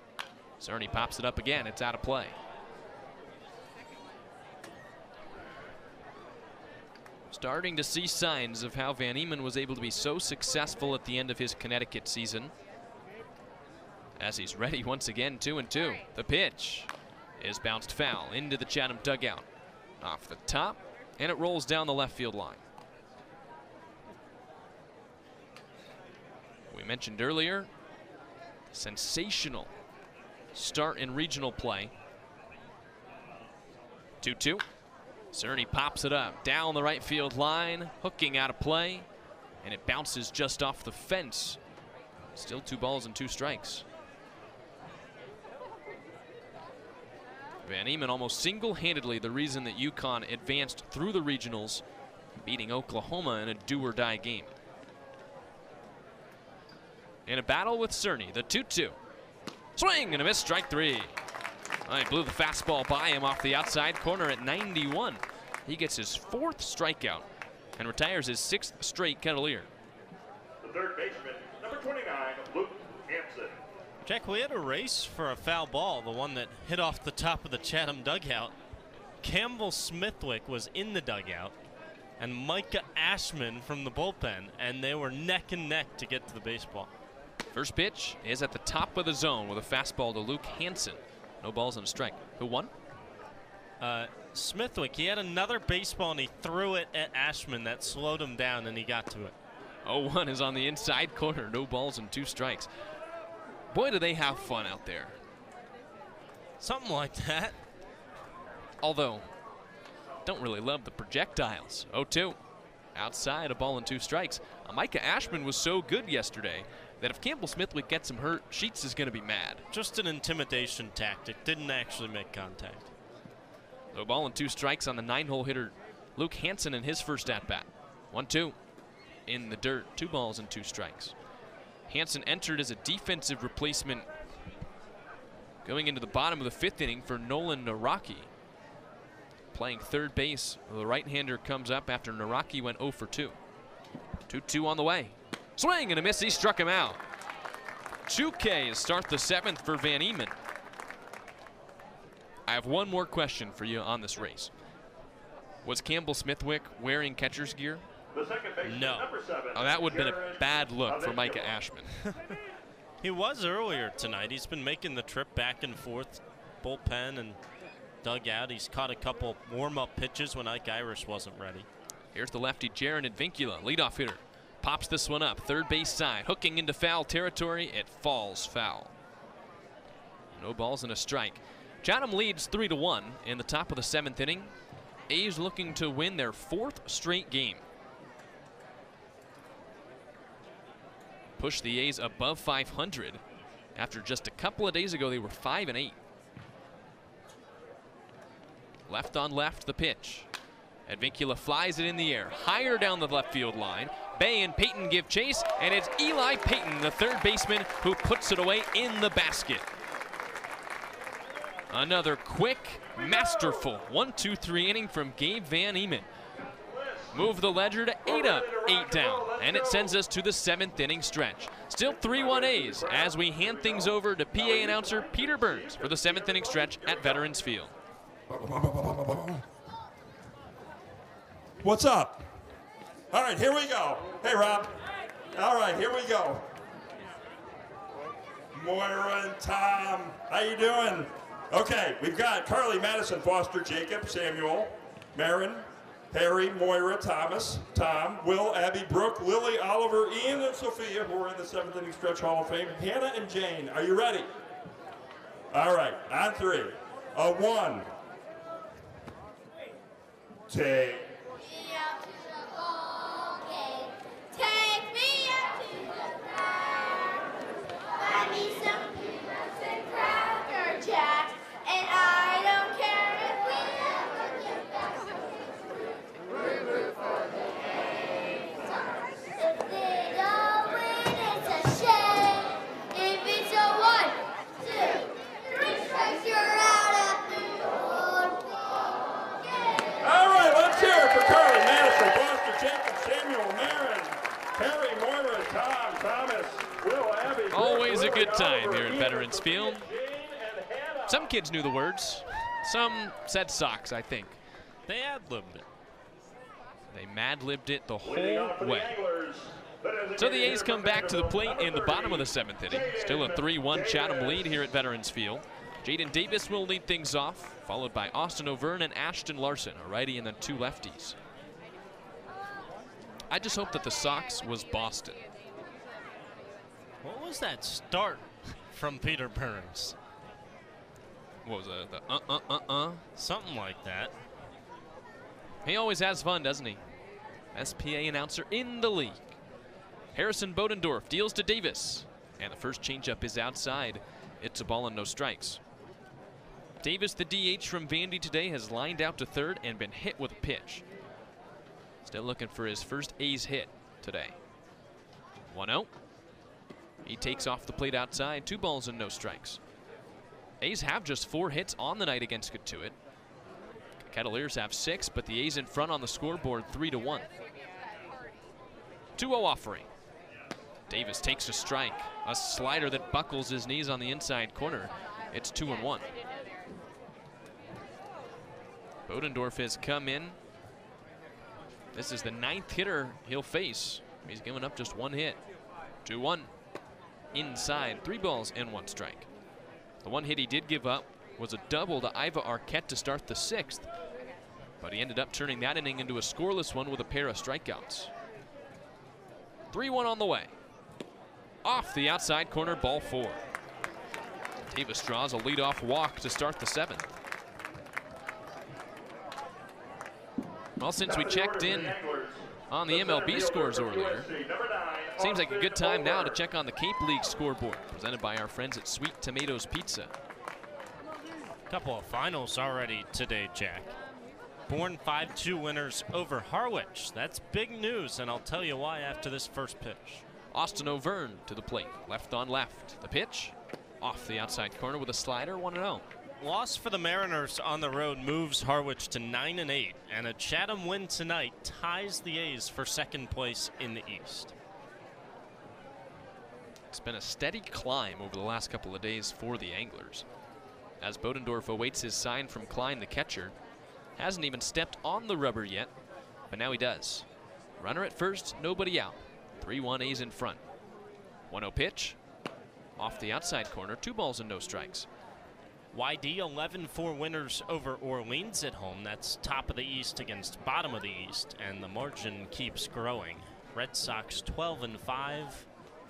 Cerny pops it up again. It's out of play. Starting to see signs of how Van Eman was able to be so successful at the end of his Connecticut season. As he's ready once again, 2-2. The pitch is bounced foul into the Chatham dugout. Off the top, and it rolls down the left field line. We mentioned earlier, sensational start in regional play. 2-2. Cerny pops it up down the right field line, hooking out of play, and it bounces just off the fence. Still 2 balls and 2 strikes. Van Eman almost single-handedly the reason that UConn advanced through the regionals, beating Oklahoma in a do-or-die game. In a battle with Cerny, the 2-2. Swing and a miss, strike 3. He blew the fastball by him off the outside corner at 91. He gets his 4th strikeout and retires his 6th straight Kettleer. The third baseman, number 29, Luke Hansen. Jack, we had a race for a foul ball, the one that hit off the top of the Chatham dugout. Campbell Smithwick was in the dugout, and Micah Ashman from the bullpen, and they were neck and neck to get to the baseball. First pitch is at the top of the zone with a fastball to Luke Hansen. No balls and a strike. Who won? Smithwick. He had another baseball, and he threw it at Ashman. That slowed him down, and he got to it. 0-1 is on the inside corner. No balls and 2 strikes. Boy, do they have fun out there. Something like that. Although, don't really love the projectiles. 0-2. Outside, a ball and 2 strikes. Micah Ashman was so good yesterday that if Campbell Smithwick gets him hurt, Sheets is going to be mad. Just an intimidation tactic. Didn't actually make contact. So ball and 2 strikes on the 9-hole hitter Luke Hansen in his first at-bat. 1-2 in the dirt. 2 balls and 2 strikes. Hansen entered as a defensive replacement going into the bottom of the 5th inning for Nolan Naraki. playing third base. The right-hander comes up after Naraki went 0 for 2. 2-2 on the way. Swing and a miss. He struck him out. 2 Ks start the 7th for Van Eman. I have one more question for you on this race. Was Campbell Smithwick wearing catcher's gear? No. Oh, that would have been a bad look for Micah Ashman. He was earlier tonight. He's been making the trip back and forth, bullpen and dugout. He's caught a couple warm-up pitches when Ike Irish wasn't ready. Here's the lefty, Jaron Advincula, leadoff hitter. Pops this one up, third base side, hooking into foul territory. It falls foul. No balls and a strike. Chatham leads 3-1 in the top of the 7th inning. A's looking to win their 4th straight game. Push the A's above 500 after just a couple of days ago they were 5-8. Left on left, the pitch. Advincula flies it in the air, higher down the left field line. Bay and Payton give chase, and it's Eli Payton, the third baseman, who puts it away in the basket. Another quick, masterful 1-2-3 inning from Gabe Van Eman. Move the ledger to 8 up, 8 down, and it sends us to the 7th inning stretch. Still 3-1 A's as we hand things over to PA announcer Peter Burns for the 7th inning stretch at Veterans Field. What's up? All right, here we go. Hey, Rob. All right, here we go. Moira and Tom, how you doing? Okay, we've got Carly, Madison, Foster, Jacob, Samuel, Marin, Harry, Moira, Thomas, Tom, Will, Abby, Brooke, Lily, Oliver, Ian, and Sophia, who are in the 7th inning stretch Hall of Fame. Hannah and Jane, are you ready? All right, on 3. A 1. Take. Always a good time here at Veterans Field. Some kids knew the words. Some said socks, I think. They ad-libbed it. They mad-libbed it the whole way. So the A's come back to the plate in the bottom of the 7th inning. Still a 3-1 Chatham lead here at Veterans Field. Jaden Davis will lead things off, followed by Austin O'Verne and Ashton Larson, a righty and then 2 lefties. I just hope that the Sox was Boston. What was that start from Peter Burns? What was it? Something like that. He always has fun, doesn't he? SPA announcer in the league. Harrison Bodendorf deals to Davis. And the first changeup is outside. It's a ball and no strikes. Davis, the DH from Vandy today, has lined out to third and been hit with a pitch. Still looking for his first A's hit today. 1-0. He takes off the plate outside, 2 balls and no strikes. A's have just 4 hits on the night against Cotuit. Kettleers have 6, but the A's in front on the scoreboard 3-1. 2-0 offering. Davis takes a strike. A slider that buckles his knees on the inside corner. It's 2-1. Bodendorf has come in. This is the 9th hitter he'll face. He's given up just 1 hit. 2-1. Inside, 3 balls and 1 strike. The 1 hit he did give up was a double to Iva Arquette to start the 6th, but he ended up turning that inning into a scoreless one with a pair of strikeouts. 3-1 on the way. Off the outside corner, ball 4. Davis draws a leadoff walk to start the 7th. Well, since we checked in on the MLB scores earlier, seems like a good time now to check on the Cape League scoreboard, presented by our friends at Sweet Tomatoes Pizza. Couple of finals already today, Jack. Bourne 5-2 winners over Harwich. That's big news, and I'll tell you why after this first pitch. Austin O'Verne to the plate, left on left. The pitch, off the outside corner with a slider, 1-0. loss for the Mariners on the road moves Harwich to 9-8, and a Chatham win tonight ties the A's for second place in the East. It's been a steady climb over the last couple of days for the Anglers. As Bodendorf awaits his sign from Klein, the catcher, hasn't even stepped on the rubber yet, but now he does. Runner at first, nobody out. 3-1 A's in front. 1-0 pitch. Off the outside corner, 2 balls and no strikes. YD 11-4 winners over Orleans at home. That's top of the East against bottom of the East, and the margin keeps growing. Red Sox 12-5,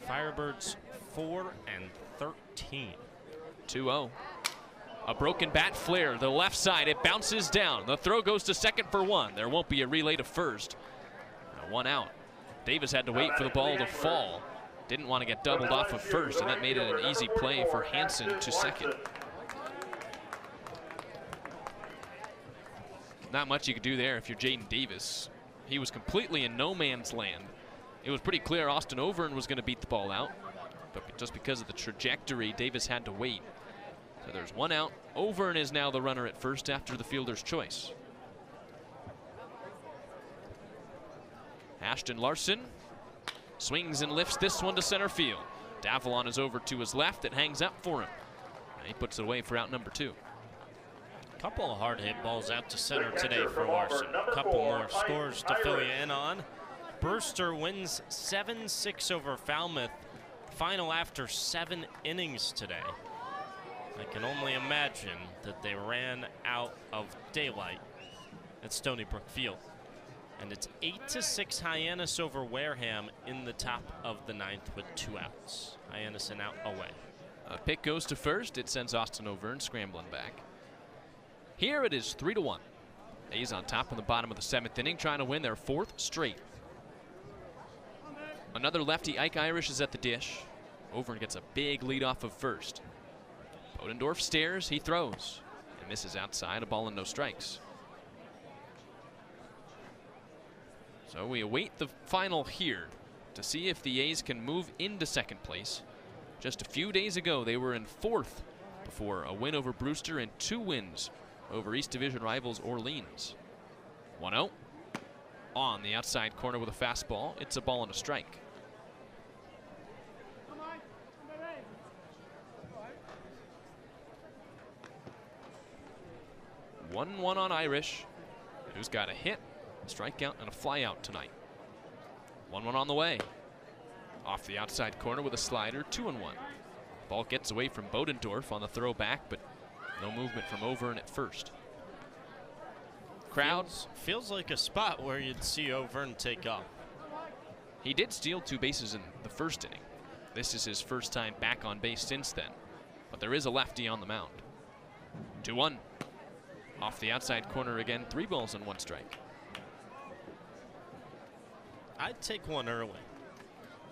Firebirds 4-13. 2-0. A broken bat flare, the left side, it bounces down. The throw goes to second for 1. There won't be a relay to first. Now 1 out. Davis had to wait for the ball to fall. Didn't want to get doubled off of first, and that made it an easy play for Hansen to second. Not much you could do there if you're Jaden Davis. He was completely in no man's land. It was pretty clear Austin Overn was going to beat the ball out, but just because of the trajectory, Davis had to wait. So there's 1 out. Overn is now the runner at first after the fielder's choice. Ashton Larson swings and lifts this one to center field. Davalon is over to his left. It hangs up for him. He puts it away for out number 2. Couple of hard hit balls out to center today for Larson. Couple more scores to fill you in on. Brewster wins 7-6 over Falmouth. Final after 7 innings today. I can only imagine that they ran out of daylight at Stony Brook Field. And it's 8-6 Hyannis over Wareham in the top of the 9th with 2 outs. Hyannis an out away. A pick goes to first. It sends Austin Overn scrambling back. Here it is 3-1. A's on top in the bottom of the 7th inning, trying to win their 4th straight. Another lefty, Ike Irish, is at the dish. Overn gets a big lead off of first. Bodendorf stares, he throws, and misses outside, a ball and no strikes. So we await the final here to see if the A's can move into second place. Just a few days ago, they were in 4th before a win over Brewster and 2 wins over East Division rivals Orleans. 1-0. On the outside corner with a fastball. It's a ball and a strike. One on Irish, who's got a hit, a strikeout, and a flyout tonight. 1-1 on the way. Off the outside corner with a slider, 2-1. Ball gets away from Bodendorf on the throw back, but no movement from Overn at first. Crowds. Feels like a spot where you'd see Overn take off. He did steal 2 bases in the first inning. This is his first time back on base since then. But there is a lefty on the mound. 2-1. Off the outside corner again, 3 balls and 1 strike. I'd take one early.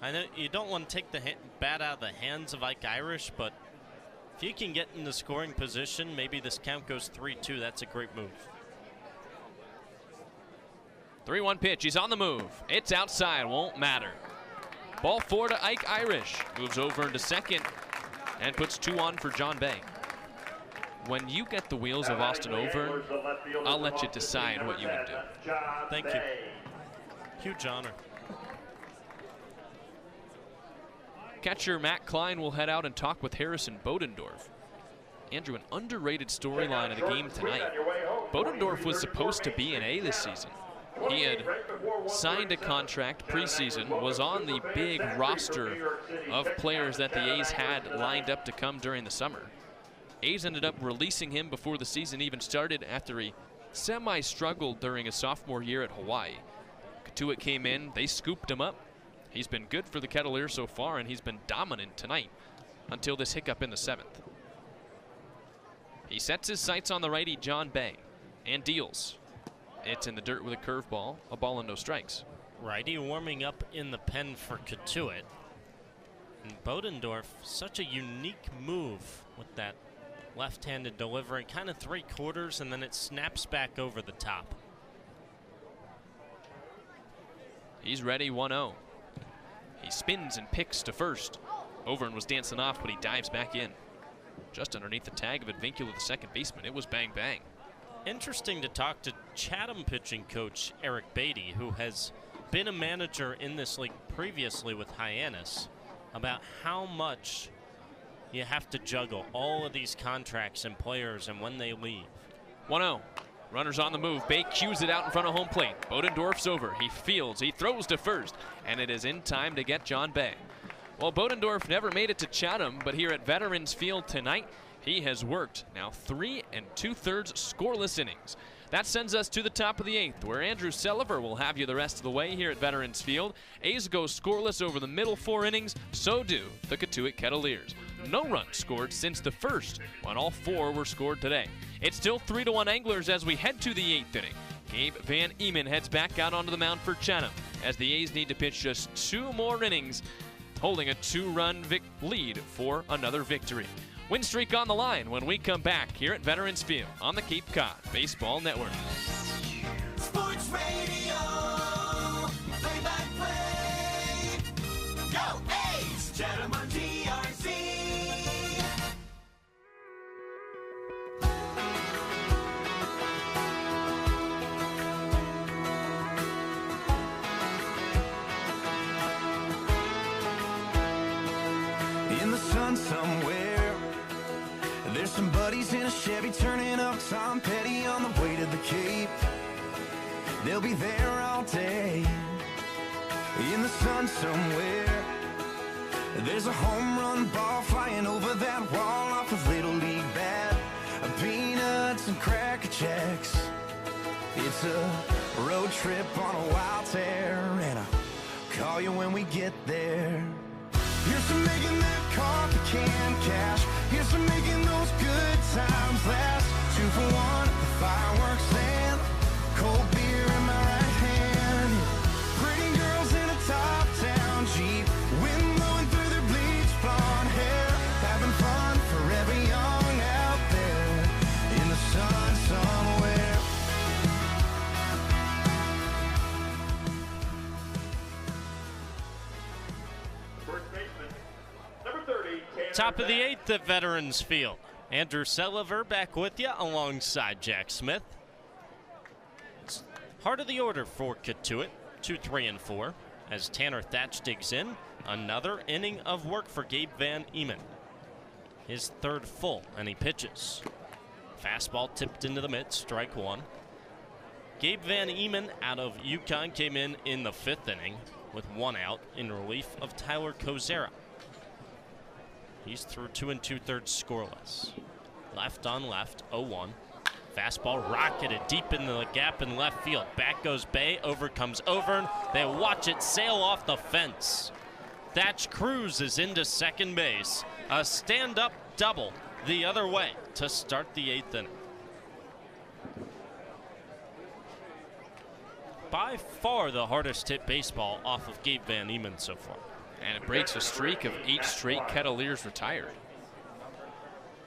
I know you don't want to take the bat out of the hands of Ike Irish, but if you can get in the scoring position, maybe this count goes 3-2. That's a great move. 3-1 pitch. He's on the move. It's outside. Won't matter. Ball 4 to Ike Irish. Moves over into second and puts 2 on for John Bay. When you get the wheels of Austin Overn, I'll let you decide what you would do. Thank you. Huge honor. Catcher Matt Klein will head out and talk with Harrison Bodendorf. Andrew, an underrated storyline of the game tonight. Bodendorf was supposed to be an A this season. He had signed a contract preseason, was on the big roster of players that the A's had lined up to come during the summer. A's ended up releasing him before the season even started after he semi-struggled during his sophomore year at Hawaii. Cotuit came in, they scooped him up. He's been good for the Kettleers so far, and he's been dominant tonight until this hiccup in the 7th. He sets his sights on the righty John Bay and deals. It's in the dirt with a curveball, a ball and no strikes. Righty warming up in the pen for Cotuit. And Bodendorf, such a unique move with that left-handed delivery, kind of 3/4, and then it snaps back over the top. He's ready, 1-0. He spins and picks to first. Overn was dancing off, but he dives back in. just underneath the tag of Advincula, the second baseman. It was bang bang. Interesting to talk to Chatham pitching coach Eric Beatty, who has been a manager in this league previously with Hyannis, about how much you have to juggle all of these contracts and players and when they leave. 1-0. Runners on the move. Bay cues it out in front of home plate. Bodendorf's over. He fields. He throws to first. And it is in time to get John Bay. Well, Bodendorf never made it to Chatham, but here at Veterans Field tonight, he has worked now 3 2/3 scoreless innings. That sends us to the top of the 8th, where Andrew Selover will have you the rest of the way here at Veterans Field. A's go scoreless over the middle 4 innings. So do the Cotuit Kettleers. No runs scored since the first, when all 4 were scored today. It's still 3-1 Anglers as we head to the 8th inning. Gabe Van Emen heads back out onto the mound for Chatham, as the A's need to pitch just 2 more innings, holding a 2-run lead for another victory. Win streak on the line when we come back here at Veterans Field on the Cape Cod Baseball Network. Sports Radio, play-by-play. Go A's! Chatham on TRC. In the sun somewhere, there's some buddies in a Chevy turning up Tom Petty on the way to the Cape. They'll be there all day. In the sun somewhere, there's a home run ball flying over that wall off a Little League bat. Peanuts and Cracker Jacks. It's a road trip on a wild tear, and I'll call you when we get there. Here's to making that coffee can cash. Here's to making those good times last. 2 for 1 at the fireworks stand. Cold beer in my right hand. Pretty girls in a top-down Jeep. Wind blowing through their bleached blonde hair. Having fun forever young out there in the sun somewhere. Top of the 8th at Veterans Field. Andrew Selover back with you alongside Jack Smith. It's heart of the order for Cotuit, 2, 3, and 4. As Tanner Thatch digs in, another inning of work for Gabe Van Emen. His 3rd full, and he pitches. Fastball tipped into the mitt, strike 1. Gabe Van Emen out of UConn came in the 5th inning with 1 out in relief of Tyler Kozera. He's through 2 2/3 scoreless. Left on left, 0-1. Fastball rocketed deep into the gap in left field. Back goes Bay, overcomes Overn. They watch it sail off the fence. Thatch cruises into second base. A stand-up double the other way to start the 8th inning. By far the hardest hit baseball off of Gabe Van Emen so far. And it breaks a streak of 8 straight Kettleers retired.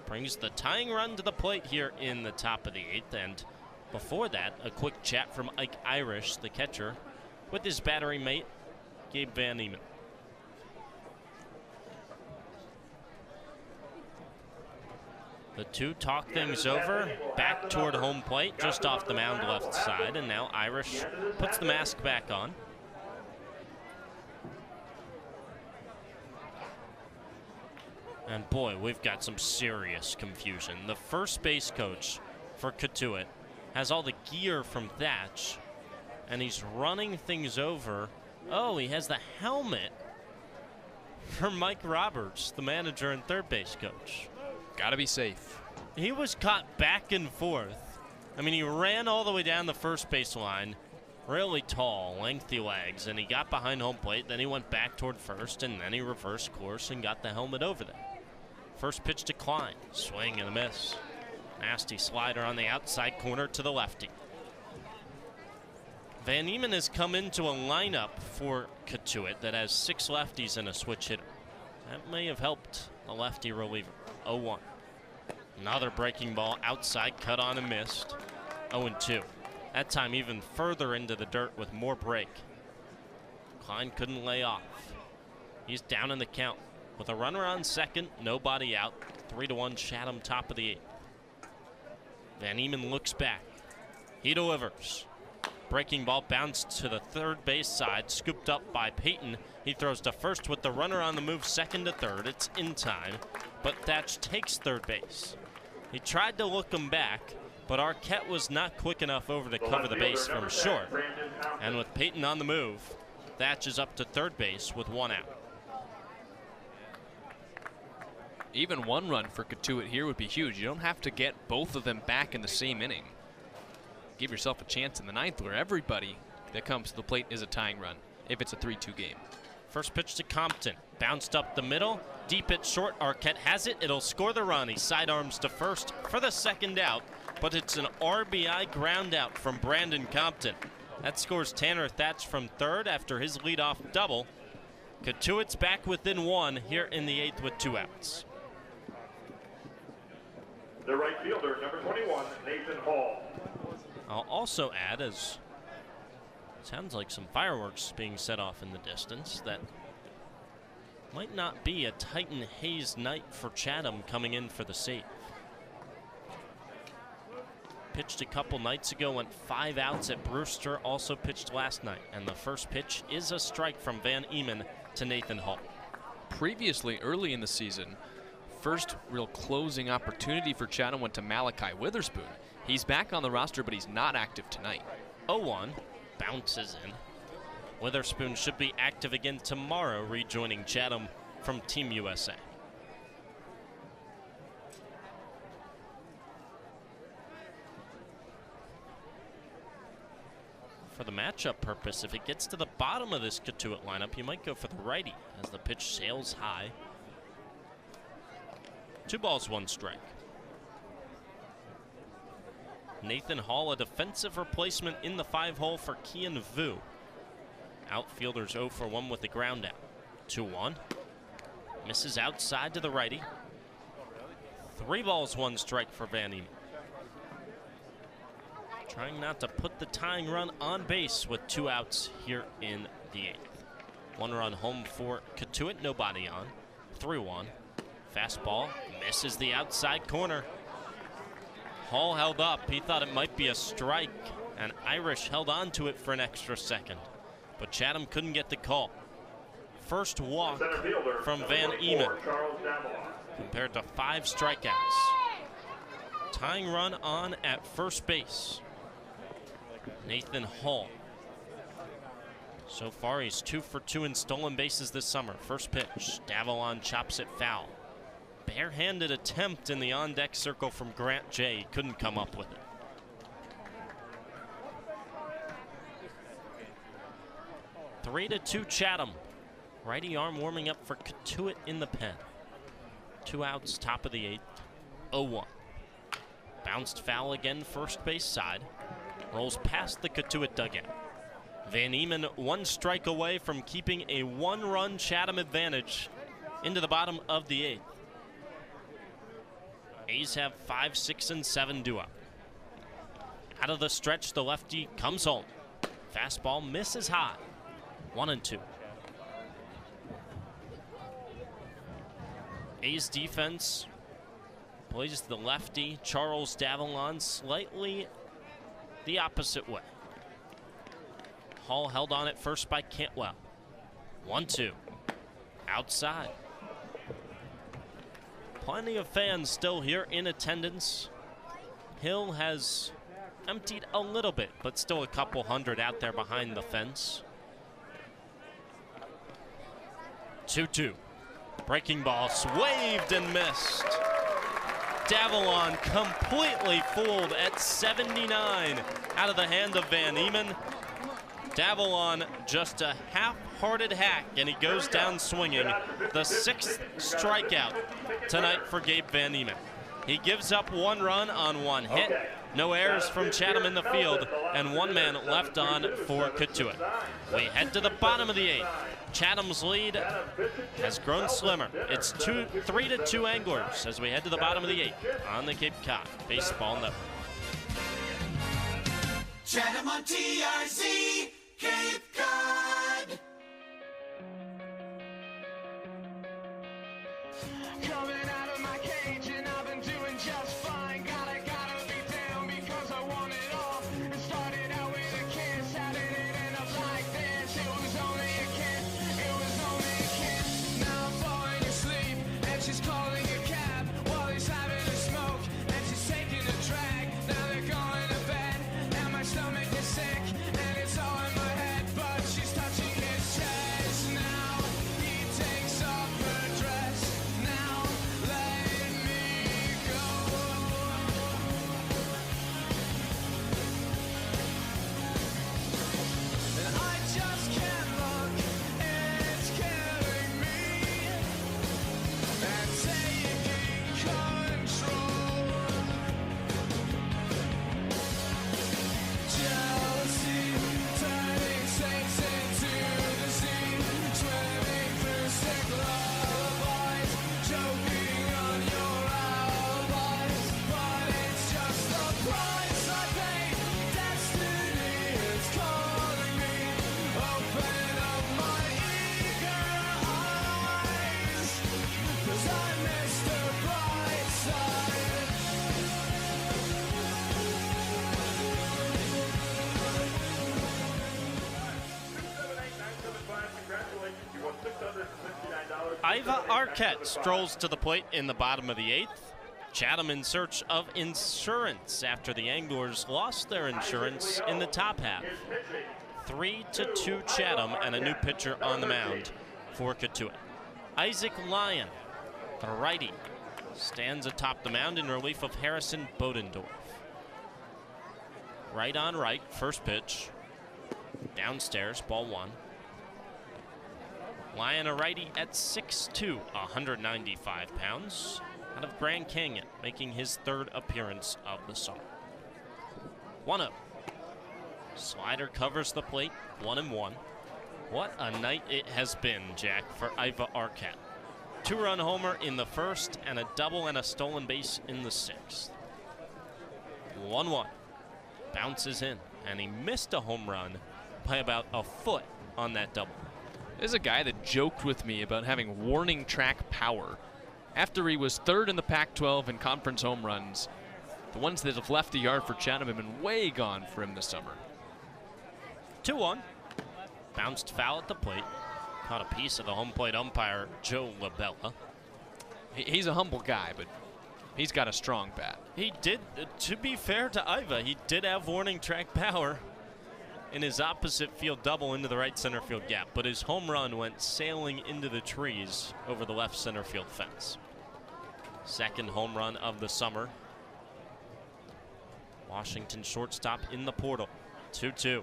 Brings the tying run to the plate here in the top of the 8th. And before that, a quick chat from Ike Irish, the catcher, with his battery mate, Gabe Van Emen. The two talk things over, back toward home plate, just off the mound left side. And now Irish puts the mask back on. And boy, we've got some serious confusion. The first base coach for Cotuit has all the gear from Thatch, and he's running things over. Oh, he has the helmet for Mike Roberts, the manager and third base coach. Gotta be safe. He was caught back and forth. I mean, he ran all the way down the first base line, really tall, lengthy legs, and he got behind home plate. Then he went back toward first, and then he reversed course and got the helmet over there. First pitch decline, swing and a miss. Nasty slider on the outside corner to the lefty. Van Emen has come into a lineup for Cotuit that has 6 lefties and a switch hitter. That may have helped the lefty reliever. 0-1. Another breaking ball outside, cut on and missed. 0-2. That time even further into the dirt with more break. Klein couldn't lay off. He's down in the count. With a runner on second, nobody out, 3-1 Chatham, top of the 8th. Van Eman looks back. He delivers. Breaking ball bounced to the third base side, scooped up by Peyton. He throws to first with the runner on the move, second to third. It's in time, but Thatch takes third base. He tried to look him back, but Arquette was not quick enough over to cover the base from short. And with Peyton on the move, Thatch is up to third base with 1 out. Even 1 run for Cotuit here would be huge. You don't have to get both of them back in the same inning. Give yourself a chance in the 9th where everybody that comes to the plate is a tying run if it's a 3-2 game. First pitch to Compton. Bounced up the middle. Deep at short. Arquette has it. It'll score the run. He sidearms to first for the second out, but it's an RBI ground out from Brandon Compton. That scores Tanner Thatch from third after his leadoff double. Cotuit's back within 1 here in the 8th with 2 outs. The right fielder, number 21, Nathan Hall. I'll also add, as sounds like some fireworks being set off in the distance, that might not be a Titan Hayes night for Chatham coming in for the save. Pitched a couple nights ago, went 5 outs at Brewster, also pitched last night. And the first pitch is a strike from Van Eman to Nathan Hall. Previously, early in the season, first real closing opportunity for Chatham went to Malachi Witherspoon. He's back on the roster, but he's not active tonight. 0-1, bounces in. Witherspoon should be active again tomorrow, rejoining Chatham from Team USA. For the matchup purpose, if it gets to the bottom of this Cotuit lineup, you might go for the righty as the pitch sails high. 2 balls, 1 strike. Nathan Hall, a defensive replacement in the 5-hole for Kian Vu. Outfielders 0 for 1 with the ground out. 2-1. Misses outside to the righty. 3 balls, 1 strike for Van Eman. Trying not to put the tying run on base with 2 outs here in the 8th. 1 run home for Cotuit, nobody on. 3-1. Fastball misses the outside corner. Hall held up. He thought it might be a strike, and Irish held on to it for an extra second. But Chatham couldn't get the call. First walk from Van Eman compared to 5 strikeouts. Tying run on at first base. Nathan Hall. So far, he's 2 for 2 in stolen bases this summer. First pitch, Davallon chops it foul. Barehanded attempt in the on-deck circle from Grant J. He couldn't come up with it. Three to 2 Chatham. Righty arm warming up for Cotuit in the pen. 2 outs, top of the 8th. 0-1. Bounced foul again, first base side. Rolls past the Cotuit dugout. Van Eman 1 strike away from keeping a 1-run Chatham advantage into the bottom of the 8th. A's have 5, 6, and 7 due up. Out of the stretch, the lefty comes home. Fastball misses high. 1-2. A's defense plays the lefty, Charles Davallon, slightly the opposite way. Hall held on at first by Cantwell. 1-2. Outside. Plenty of fans still here in attendance. Hill has emptied a little bit, but still a couple hundred out there behind the fence. 2-2. Breaking ball, waved and missed. Davallon completely fooled at 79 out of the hand of Van Eman. Davallon just a half-hearted hack, and he goes down swinging. The 6th strikeout tonight for Gabe Van Eman. He gives up 1 run on 1 hit. No errors from Chatham in the field, and 1 man left on for Cotuit. We head to the bottom of the 8th. Chatham's lead has grown slimmer. It's 3-2 Anglers as we head to the bottom of the 8th on the Cape Cod Baseball Network. Chatham on TRZ, Cape Cod. Coming out of my cage. Iva Arquette strolls to the plate in the bottom of the 8th. Chatham in search of insurance after the Anglers lost their insurance in the top half. 3-2 Chatham, and a new pitcher on the mound for Cotuit. Isaac Lyon, the righty, stands atop the mound in relief of Harrison Bodendorf. Right on right, first pitch. Downstairs, ball 1. Lyon, a righty at 6'2", 195 pounds, out of Grand Canyon, making his 3rd appearance of the summer. 1-0. Slider covers the plate, 1-1. What a night it has been, Jack, for Iva Arquette. 2-run homer in the 1st and a double and a stolen base in the 6th. 1-1. Bounces in, and he missed a home run by about a foot on that double. There's a guy that joked with me about having warning track power. After he was 3rd in the Pac-12 in conference home runs, the ones that have left the yard for Chatham have been way gone for him this summer. 2-1. Bounced foul at the plate. Caught a piece of the home plate umpire, Joe Labella. He's a humble guy, but he's got a strong bat. He did, to be fair to Iva, he did have warning track power in his opposite field double into the right center field gap, but his home run went sailing into the trees over the left center field fence. 2nd home run of the summer. Washington shortstop in the portal. 2-2.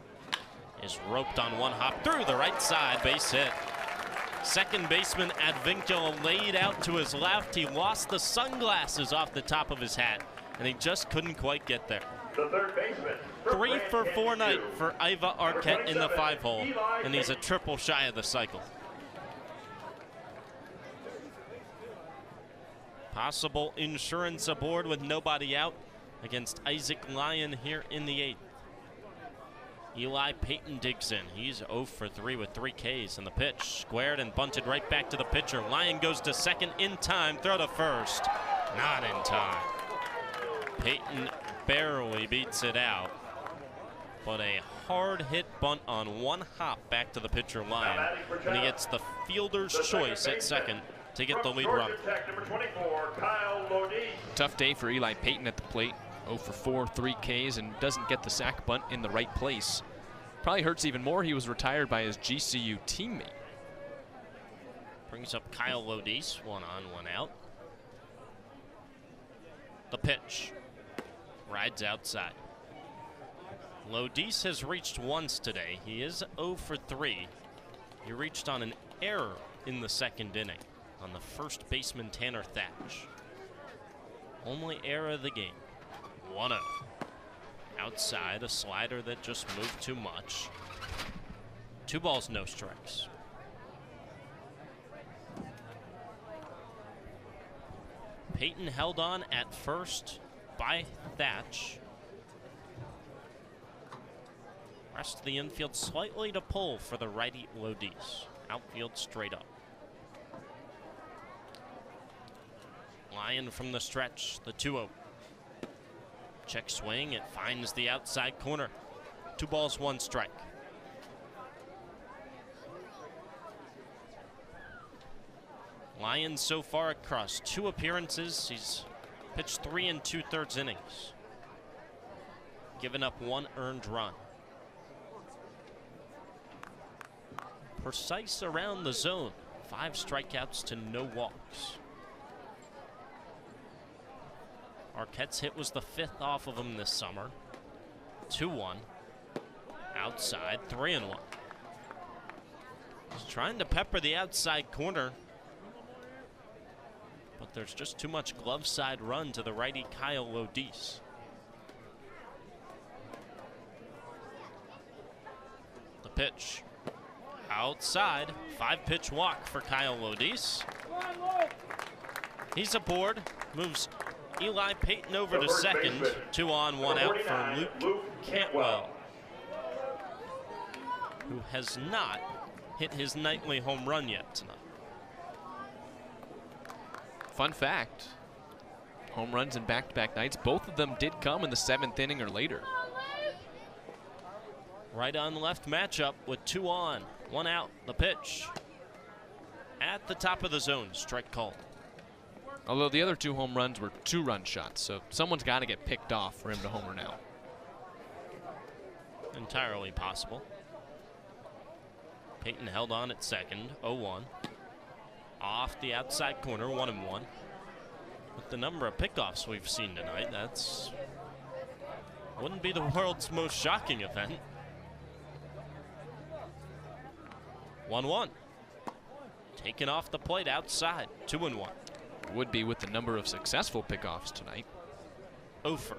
Is roped on one hop through the right side, base hit. Second baseman Advincula laid out to his left. He lost the sunglasses off the top of his hat, and he just couldn't quite get there. The 3rd baseman. 3 for 4 night for Iva Arquette in the 5-hole, and he's a triple shy of the cycle. Possible insurance aboard with nobody out against Isaac Lyon here in the 8th. Eli Payton digs in. He's 0 for 3 with 3 Ks, and the pitch squared and bunted right back to the pitcher. Lyon goes to second in time, throw to first. Not in time. Payton barely beats it out, but a hard hit bunt on one hop back to the pitcher Lyon, and he gets the fielder's choice at second to get the lead run. Tough day for Eli Payton at the plate. 0 for 4, 3 Ks, and doesn't get the sac bunt in the right place. Probably hurts even more he was retired by his GCU teammate. Brings up Kyle Lodise, 1 on, 1 out. The pitch. Rides outside. Lodise has reached once today. He is 0 for 3. He reached on an error in the 2nd inning on the first baseman Tanner Thatch. Only error of the game. 1-0. Outside, a slider that just moved too much. 2 balls, no strikes. Payton held on at first by Thatch. Rest of the infield slightly to pull for the righty Lodise. Outfield straight up. Lyon from the stretch, the 2-0. Check swing, it finds the outside corner. 2 balls, 1 strike. Lyon so far across 2 appearances. He's pitched 3 2/3 innings. Given up 1 earned run. Precise around the zone. 5 strikeouts to no walks. Arquette's hit was the 5th off of him this summer. 2-1. Outside, 3-1. He's trying to pepper the outside corner, but there's just too much glove side run to the righty Kyle Lodise. The pitch. Outside, 5-pitch walk for Kyle Lodise. He's aboard, moves Eli Payton over to second. 2 on, 1 out for Luke Cantwell, who has not hit his nightly home run yet tonight. Fun fact, home runs in back-to-back nights, both of them did come in the 7th inning or later. Right on left matchup with 2 on, 1 out. The pitch. at the top of the zone. Strike called. Although the other 2 home runs were 2-run shots, so someone's got to get picked off for him to homer now. Entirely possible. Peyton held on at second, 0-1. Off the outside corner, 1-1. With the number of pickoffs we've seen tonight, that's wouldn't be the world's most shocking event. 1-1. Taken off the plate outside, 2-1. Would be with the number of successful pickoffs tonight. Ofer.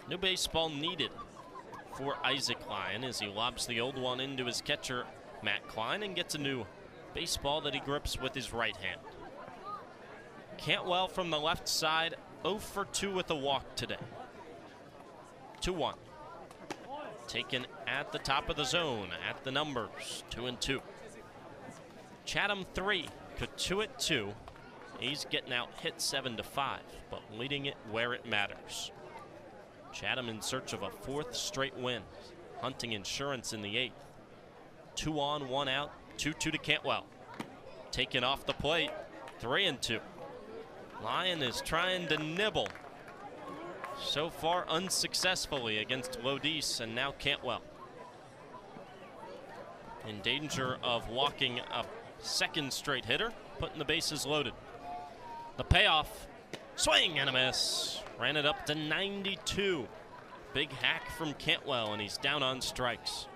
New baseball needed for Isaac Lyon as he lobs the old one into his catcher, Matt Klein, and gets a new baseball that he grips with his right hand. Cantwell from the left side, 0 for 2 with a walk today. 2-1. Taken at the top of the zone, at the numbers, 2-2. Chatham 3, Cotuit 2. He's getting out hit 7-5, but leading it where it matters. Chatham in search of a 4th straight win, hunting insurance in the 8th. 2 on, 1 out, 2-2 to Cantwell. Taken off the plate, 3-2. Lyon is trying to nibble. So far unsuccessfully against Lodis and now Cantwell. In danger of walking a 2nd straight hitter, putting the bases loaded. The payoff, swing and a miss. Ran it up to 92. Big hack from Cantwell, and he's down on strikes.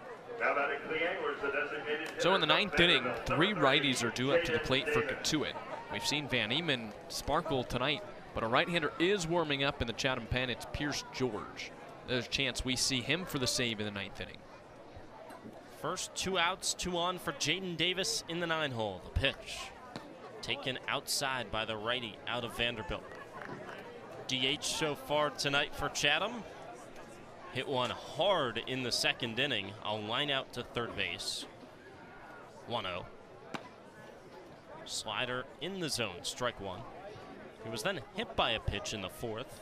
Now batting for the Anglers, the designated hitter. So in the 9th inning, 3 righties are due up to the plate for Cotuit. We've seen Van Eman sparkle tonight, but a right-hander is warming up in the Chatham pen. It's Pierce George. There's a chance we see him for the save in the 9th inning. First 2 outs, 2 on for Jaden Davis in the 9-hole. The pitch taken outside by the righty out of Vanderbilt. DH so far tonight for Chatham. Hit one hard in the 2nd inning. A line out to 3rd base. 1-0. Slider in the zone, strike 1. He was then hit by a pitch in the 4th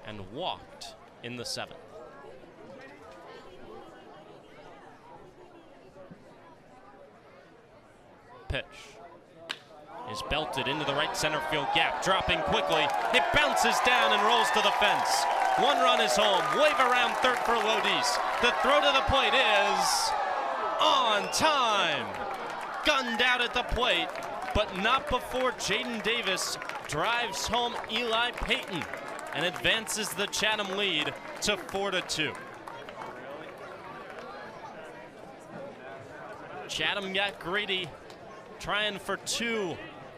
and walked in the 7th. Pitch is belted into the right center field gap, dropping quickly. It bounces down and rolls to the fence. 1 run is home. Wave around 3rd for Lodis. The throw to the plate is on time. Gunned out at the plate, but not before Jaden Davis drives home Eli Payton and advances the Chatham lead to 4-2. Chatham got greedy, trying for 2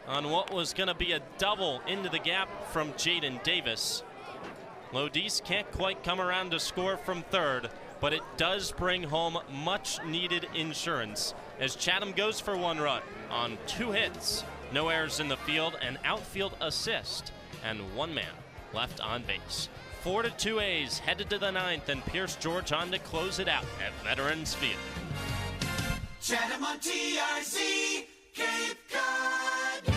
on what was going to be a double into the gap from Jaden Davis. Lodis can't quite come around to score from 3rd, but it does bring home much needed insurance as Chatham goes for 1 run on 2 hits, no errors in the field, an outfield assist, and 1 man left on base. 4-2 A's headed to the 9th, and Pierce George on to close it out at Veterans Field. Chatham on TRC, Cape Cod.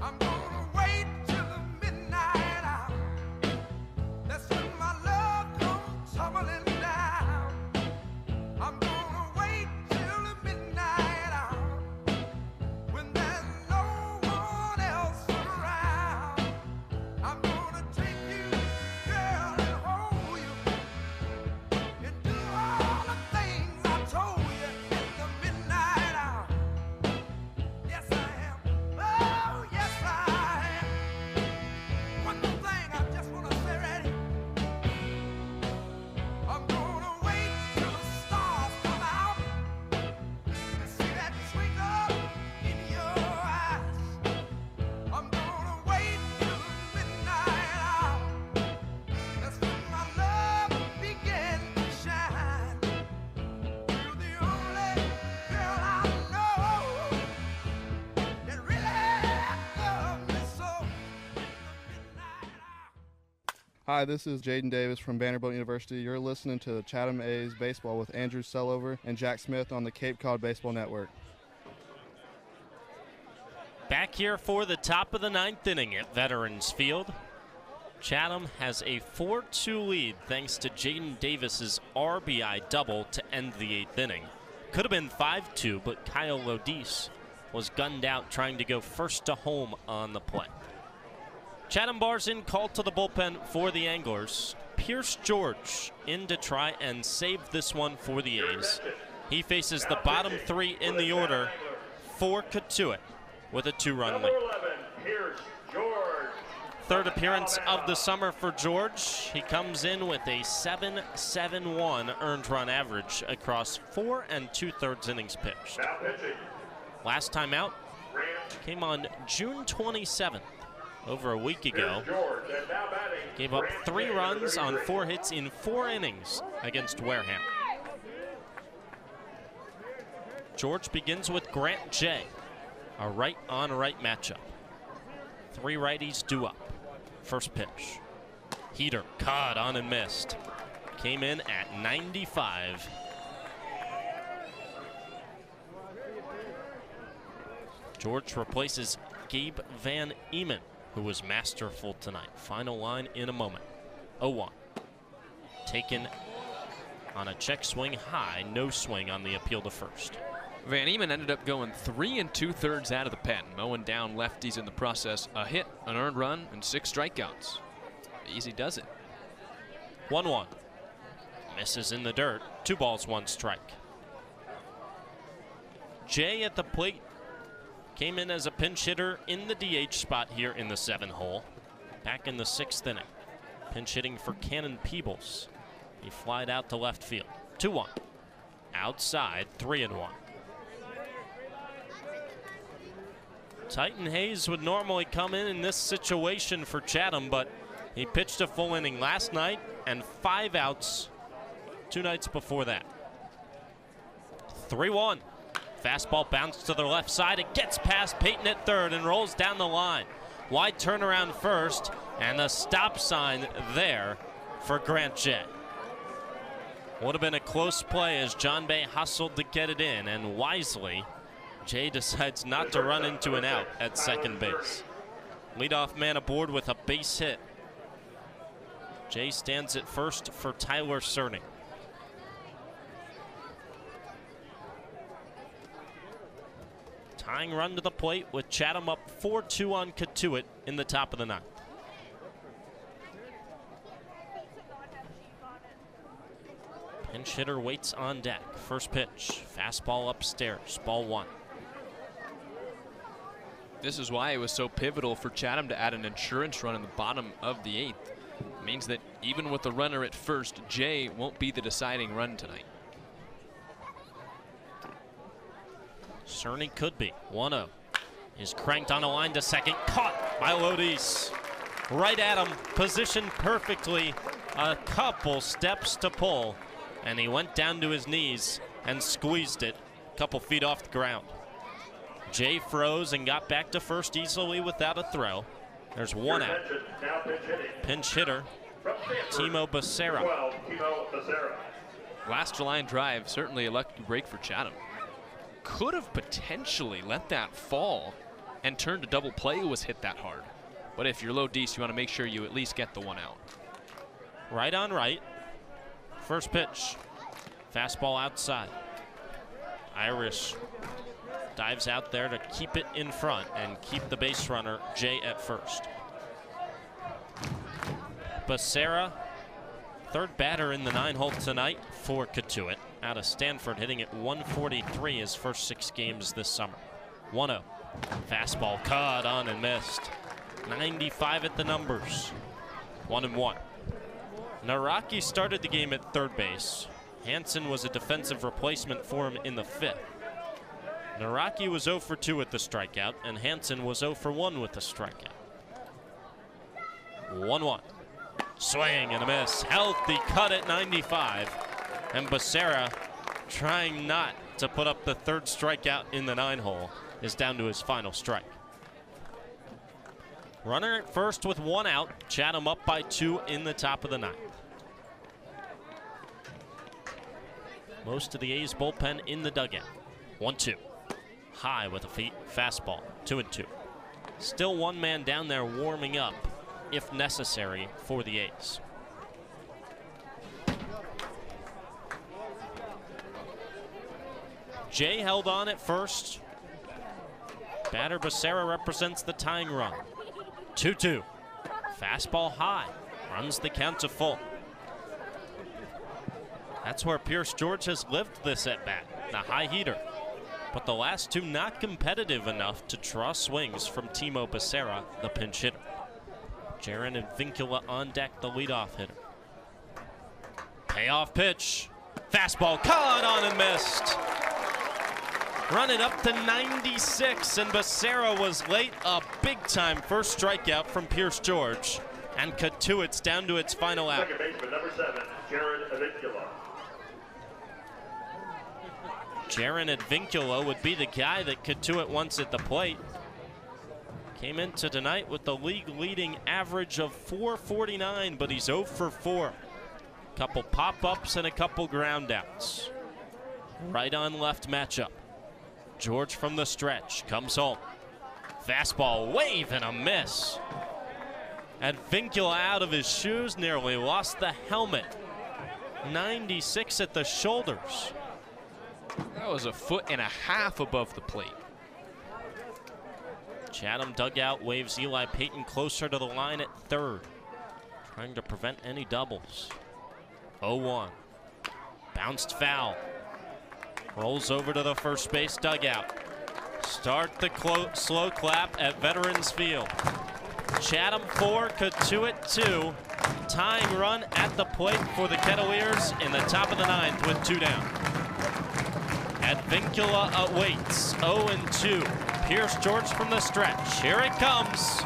I'm gonna wait till the midnight hour. That's when my love comes tumbling down. I'm gonna wait till the midnight hour when there's no one else around. I'm gonna take you, girl, and hold you and do all the things I told you in the midnight hour. Yes, I am. Oh, yes, I am. One more thing I just want to say right here. I'm gonna wait till the stars come out and see that twinkle in your eyes. I'm gonna wait till the midnight hour. That's when my love began to shine. You're the only girl I know that really love me so. Hi, this is Jaden Davis from Vanderbilt University. You're listening to Chatham A's Baseball with Andrew Selover and Jack Smith on the Cape Cod Baseball Network. Back back here for the top of the 9th inning at Veterans Field. Chatham has a 4-2 lead thanks to Jaden Davis's RBI double to end the 8th inning. Could have been 5-2, but Kyle Lodis was gunned out trying to go first to home on the play. Chatham bars in, called to the bullpen for the Anglers. Pierce George in to try and save this one for the A's. He faces the bottom 3 in the order for Cotuit with a 2-run lead. Third appearance of the summer for George. He comes in with a 7.71 earned run average across 4 2/3 innings pitched. Last time out came on June 27th, over a week ago. Gave up 3 runs on 4 hits in 4 innings against Wareham. George begins with Grant J, a right-on-right matchup. 3 righties due up. First pitch. Heater, caught on and missed. Came in at 95. George replaces Gabe Van Eman, who was masterful tonight. Final line in a moment. 0-1. Taken on a check swing high, no swing on the appeal to first. Van Eman ended up going 3 2/3 out of the pen, mowing down lefties in the process. A hit, an earned run, and 6 strikeouts. Easy does it. 1-1. Misses in the dirt. 2 balls, 1 strike. Jay at the plate came in as a pinch hitter in the DH spot here in the 7th hole. Back in the 6th inning. Pinch hitting for Cannon Peebles. He flied out to left field. 2-1. Outside, 3-1. Titan Hayes would normally come in this situation for Chatham, but he pitched a full inning last night and 5 outs 2 nights before that. 3-1. Fastball bounced to the left side. It gets past Peyton at third and rolls down the line. Wide turnaround first, and the stop sign there for Grant J. Would have been a close play as John Bay hustled to get it in, and wisely, Jay decides not to run into an out at second base. Leadoff man aboard with a base hit. Jay stands at first for Tyler Cerny. Tying run to the plate with Chatham up 4-2 on Cotuit in the top of the 9th. Pinch hitter waits on deck. First pitch, fastball upstairs, ball 1. This is why it was so pivotal for Chatham to add an insurance run in the bottom of the 8th. It means that even with the runner at first, Jay won't be the deciding run tonight. Cerny could be. 1-0. Is cranked on a line to second. Caught by Lodis. Right at him. Positioned perfectly. A couple steps to pull. And he went down to his knees and squeezed it a couple feet off the ground. Jay froze and got back to first easily without a throw. There's 1 out. Pinch hitter, Timo Becerra. Last line drive, certainly a lucky break for Chatham. Could have potentially let that fall and turned a double play. It was hit that hard. But if you're Lodis, you want to make sure you at least get the 1 out. Right on right. First pitch. Fastball outside. Irish dives out there to keep it in front and keep the base runner, Jay, at first. Becerra, third batter in the 9-hole tonight for Cotuit. Out of Stanford, hitting at 143 his first 6 games this summer. 1-0. Fastball caught on and missed. 95 at the numbers. 1-1. Naraki started the game at third base. Hansen was a defensive replacement for him in the 5th. Naraki was 0 for 2 with the strikeout, and Hansen was 0 for 1 with the strikeout. 1-1. Swing and a miss. Healthy cut at 95. And Becerra, trying not to put up the 3rd strikeout in the 9-hole, is down to his final strike. Runner at first with 1 out. Chatham up by 2 in the top of the 9th. Most of the A's bullpen in the dugout. 1-2. High with a fastball. 2-2. Still one man down there warming up, if necessary, for the A's. Jay held on at first. Batter Becerra represents the tying run. 2-2. Fastball high. Runs the count to full. That's where Pierce George has lived this at-bat. The high heater. But the last two not competitive enough to draw swings from Timo Becerra, the pinch hitter. Jaron Advincula on deck, the leadoff hitter. Payoff pitch. Fastball caught on and missed. Running up to 96, and Becerra was late. A big-time first strikeout from Pierce George. And Cotuit's down to its final out. Second baseman, number 7, Jaron Advincula. Jaron Advincula would be the guy that Cotuit wants at the plate. Came into tonight with the league-leading average of .449, but he's 0 for 4. Couple pop-ups and a couple ground-outs. Right-on-left matchup. George from the stretch comes home. Fastball, wave, and a miss. Advincula out of his shoes, nearly lost the helmet. 96 at the shoulders. That was 1.5 feet above the plate. Chatham dugout waves Eli Payton closer to the line at third, trying to prevent any doubles. 0-1. Bounced foul. Rolls over to the first base dugout. Start the slow clap at Veterans Field. Chatham 4, Cotuit 2. Tying run at the plate for the Kettleers in the top of the 9th with 2 down. Advincula awaits, 0-2. Pierce George from the stretch. Here it comes.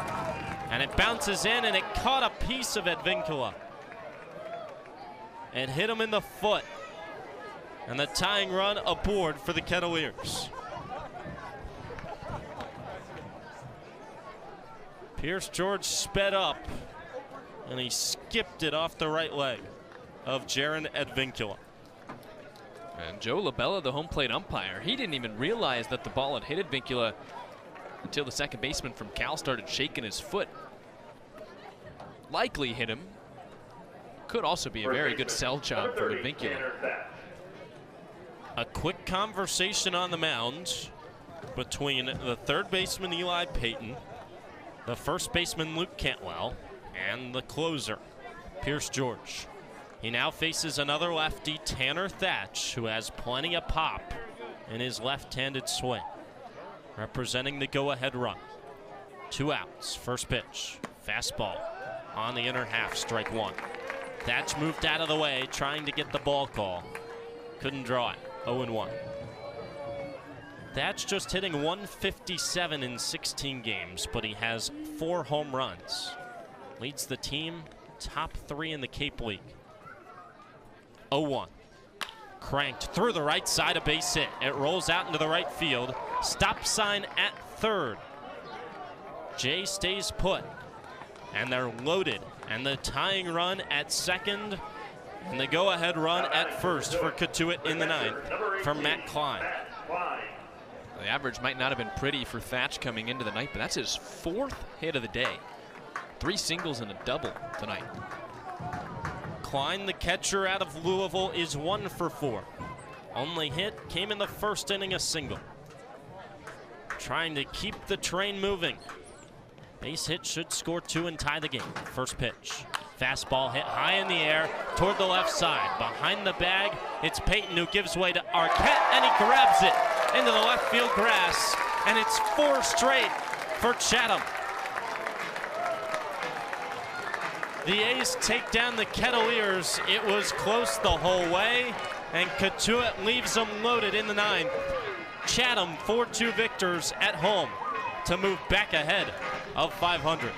And it bounces in, and it caught a piece of Advincula. It hit him in the foot. And the tying run aboard for the Kettleers. Pierce George sped up, and he skipped it off the right leg of Jaron Advincula. And Joe LaBella, the home plate umpire, he didn't even realize that the ball had hit Advincula until the second baseman from Cal started shaking his foot. Likely hit him. Could also be a very good sell job from Advincula. A quick conversation on the mound between the third baseman Eli Payton, the first baseman Luke Cantwell, and the closer Pierce George. He now faces another lefty, Tanner Thatch, who has plenty of pop in his left-handed swing, representing the go-ahead run. 2 outs, first pitch, fastball on the inner half, strike 1. Thatch moved out of the way, trying to get the ball call. Couldn't draw it, 0-1. Thatch just hitting 157 in 16 games, but he has 4 home runs. Leads the team, top 3 in the Cape League. 0-1. Cranked through the right side, a base hit. It rolls out into the right field. Stop sign at third. Jay stays put. And they're loaded. And the tying run at second. And the go-ahead run at first for Cotuit in the 9th from Matt Klein. The average might not have been pretty for Thatch coming into the night, but that's his 4th hit of the day. 3 singles and a double tonight. Klein, the catcher out of Louisville, is 1 for 4. Only hit came in the first inning, a single. Trying to keep the train moving. Base hit should score 2 and tie the game. First pitch. Fastball hit high in the air toward the left side. Behind the bag, it's Payton who gives way to Arquette, and he grabs it into the left field grass, and it's 4 straight for Chatham. The A's take down the Kettleers. It was close the whole way, and Cotuit leaves them loaded in the 9th. Chatham 4-2 victors at home to move back ahead of 500.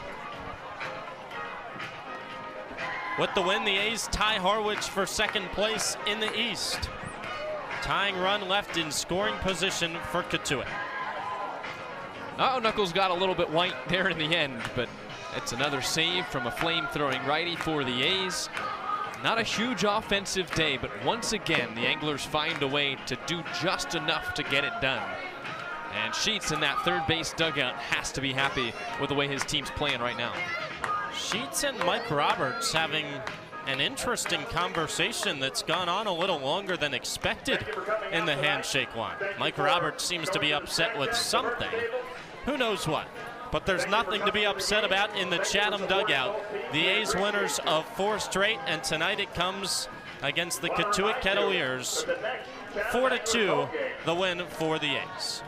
With the win, the A's tie Harwich for second place in the East. Tying run left in scoring position for Cotuit. Knuckles got a little bit white there in the end, but it's another save from a flame-throwing righty for the A's. Not a huge offensive day, but once again, the Anglers find a way to do just enough to get it done. And Sheets in that third base dugout has to be happy with the way his team's playing right now. Sheets and Mike Roberts having an interesting conversation that's gone on a little longer than expected in the handshake line. Mike Roberts seems to be upset with something. Who knows what? But there's nothing to be upset about in the Chatham dugout. The A's winners of 4 straight, and tonight it comes against the Cotuit Kettleers. 4-2, the win for the A's.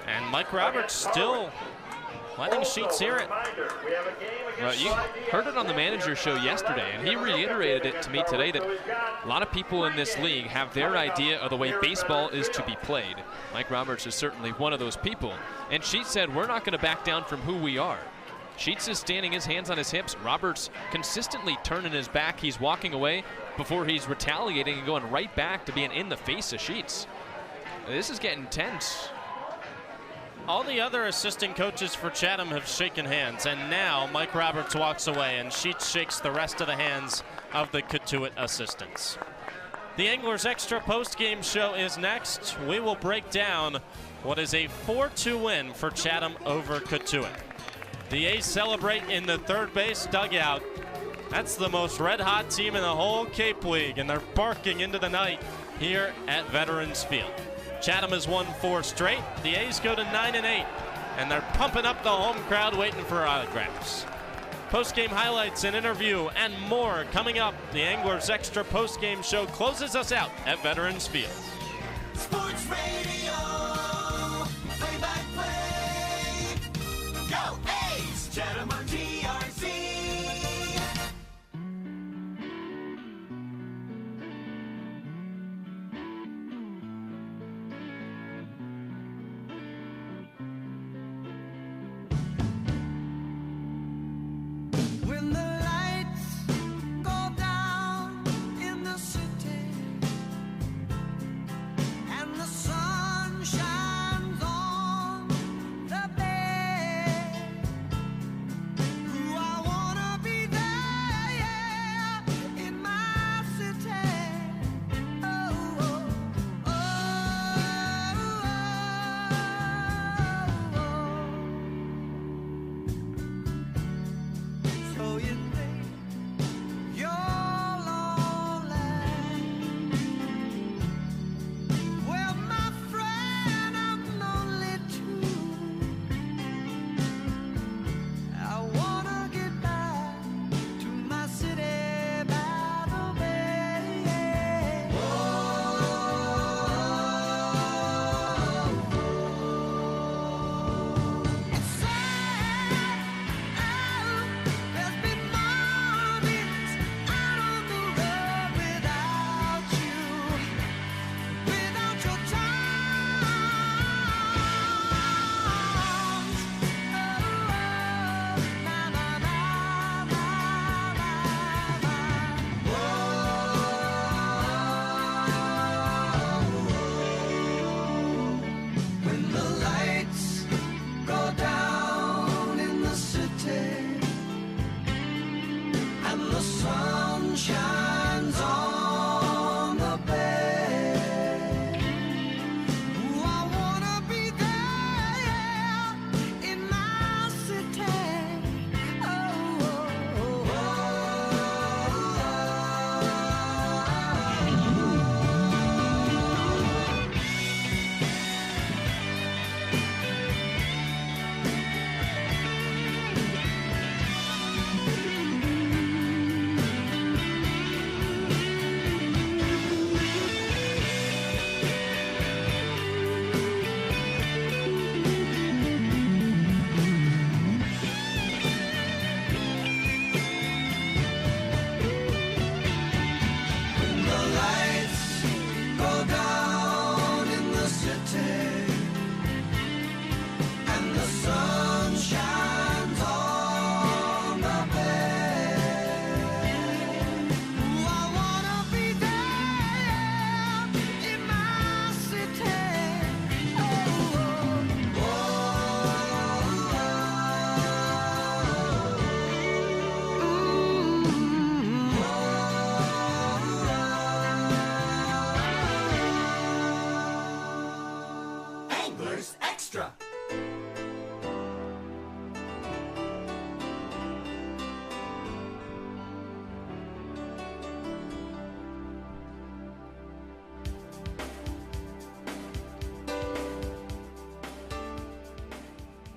And Mike Roberts still letting Sheets hear it. Well, you heard it on the manager show yesterday, and he reiterated it to me today that a lot of people in this league have their idea of the way baseball is to be played. Mike Roberts is certainly one of those people. And Sheets said, we're not going to back down from who we are. Sheets is standing his hands on his hips. Roberts consistently turning his back. He's walking away before he's retaliating and going right back to being in the face of Sheets. This is getting tense. All the other assistant coaches for Chatham have shaken hands, and now Mike Roberts walks away and Sheets shakes the rest of the hands of the Cotuit assistants. The Anglers Extra post-game show is next. We will break down what is a 4-2 win for Chatham over Cotuit. The A's celebrate in the third base dugout. That's the most red-hot team in the whole Cape League, and they're barking into the night here at Veterans Field. Chatham has won 4 straight. The A's go to 9-8, and they're pumping up the home crowd waiting for autographs. Post-game highlights, an interview, and more coming up. The Anglers Extra post-game show closes us out at Veterans Field. Sports Radio, play-by-play. Go A's! Chatham on TRC. When the lights go down in the city and the sun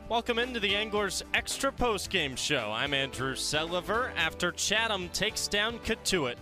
Welcome into the Anglers Extra Postgame Show. I'm Andrew Selover after Chatham takes down Cotuit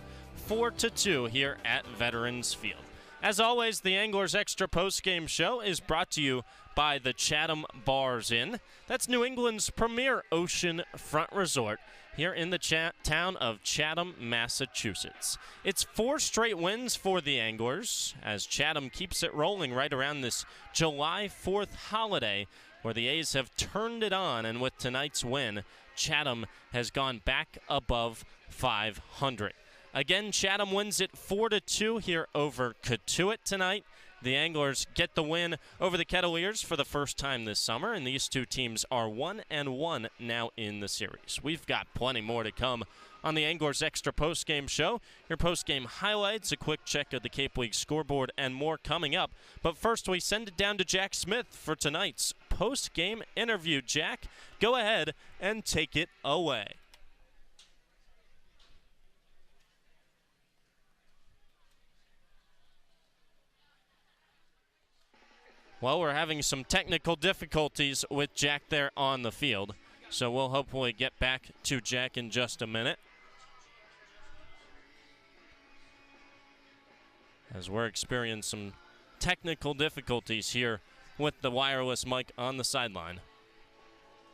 4-2 here at Veterans Field. As always, the Anglers Extra Postgame Show is brought to you by the Chatham Bars Inn. That's New England's premier ocean front resort here in the town of Chatham, Massachusetts. It's 4 straight wins for the Anglers as Chatham keeps it rolling right around this July 4th holiday, where the A's have turned it on, and with tonight's win, Chatham has gone back above 500. Again, Chatham wins it 4-2 here over Cotuit tonight. The Anglers get the win over the Kettleers for the first time this summer, and these two teams are 1-1 now in the series. We've got plenty more to come on the Anglers Extra Postgame Show. Your postgame highlights, a quick check of the Cape League scoreboard, and more coming up. But first, we send it down to Jack Smith for tonight's postgame interview. Jack, go ahead and take it away. Well, we're having some technical difficulties with Jack there on the field, so we'll hopefully get back to Jack in just a minute, as we're experiencing some technical difficulties here with the wireless mic on the sideline.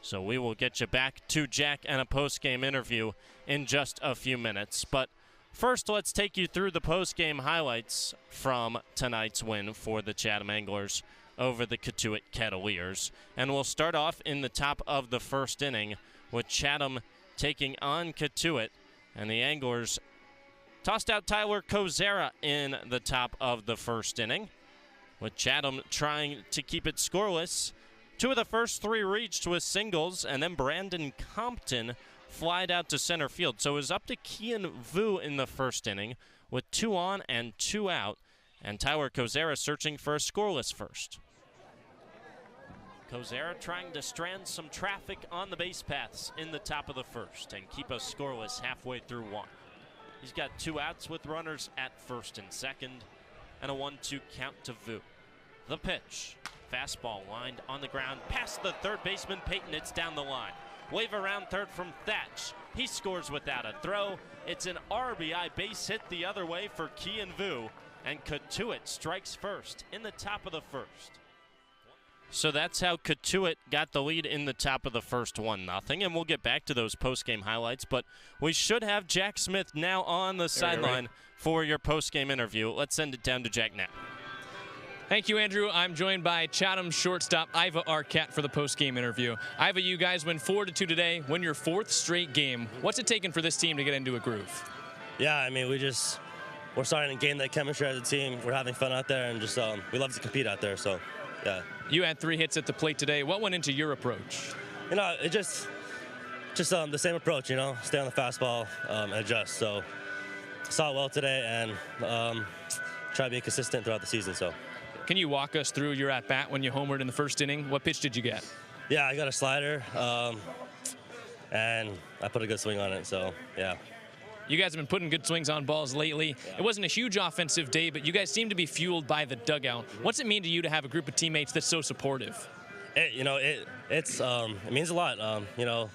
So we will get you back to Jack and a post-game interview in just a few minutes. But first, let's take you through the post-game highlights from tonight's win for the Chatham Anglers over the Cotuit Kettleers. And we'll start off in the top of the first inning with Chatham taking on Cotuit, and the Anglers tossed out Tyler Kozera in the top of the first inning, with Chatham trying to keep it scoreless. 2 of the first 3 reached with singles, and then Brandon Compton flied out to center field. So it was up to Kian Vu in the first inning with 2 on and 2 out, and Tyler Kozera searching for a scoreless first. Kozera trying to strand some traffic on the base paths in the top of the first and keep us scoreless halfway through 1. He's got 2 outs with runners at first and second, and a 1-2 count to Vu. The pitch. Fastball lined on the ground past the third baseman Peyton. It's down the line. Wave around third from Thatch. He scores without a throw. It's an RBI base hit the other way for Kian Vu, and Cotuit strikes first in the top of the first. So that's how Cotuit got the lead in the top of the first, 1-0. And we'll get back to those post-game highlights, but we should have Jack Smith now on the sideline for your post-game interview. Let's send it down to Jack now. Thank you, Andrew. I'm joined by Chatham shortstop Iva Arquette for the post-game interview. Iva, you guys win 4-2 today, win your 4th straight game. What's it taken for this team to get into a groove? Yeah, I mean, we're starting to gain that chemistry as a team. We're having fun out there, and just we love to compete out there, so yeah. You had 3 hits at the plate today. What went into your approach? You know, it just the same approach, you know, stay on the fastball and adjust. So saw it well today, and try to be consistent throughout the season. So. Can you walk us through your at-bat when you homered in the first inning? What pitch did you get? Yeah, I got a slider, and I put a good swing on it, so yeah. You guys have been putting good swings on balls lately. Yeah. It wasn't a huge offensive day, but you guys seem to be fueled by the dugout. What's it mean to you to have a group of teammates that's so supportive? It means a lot. You know,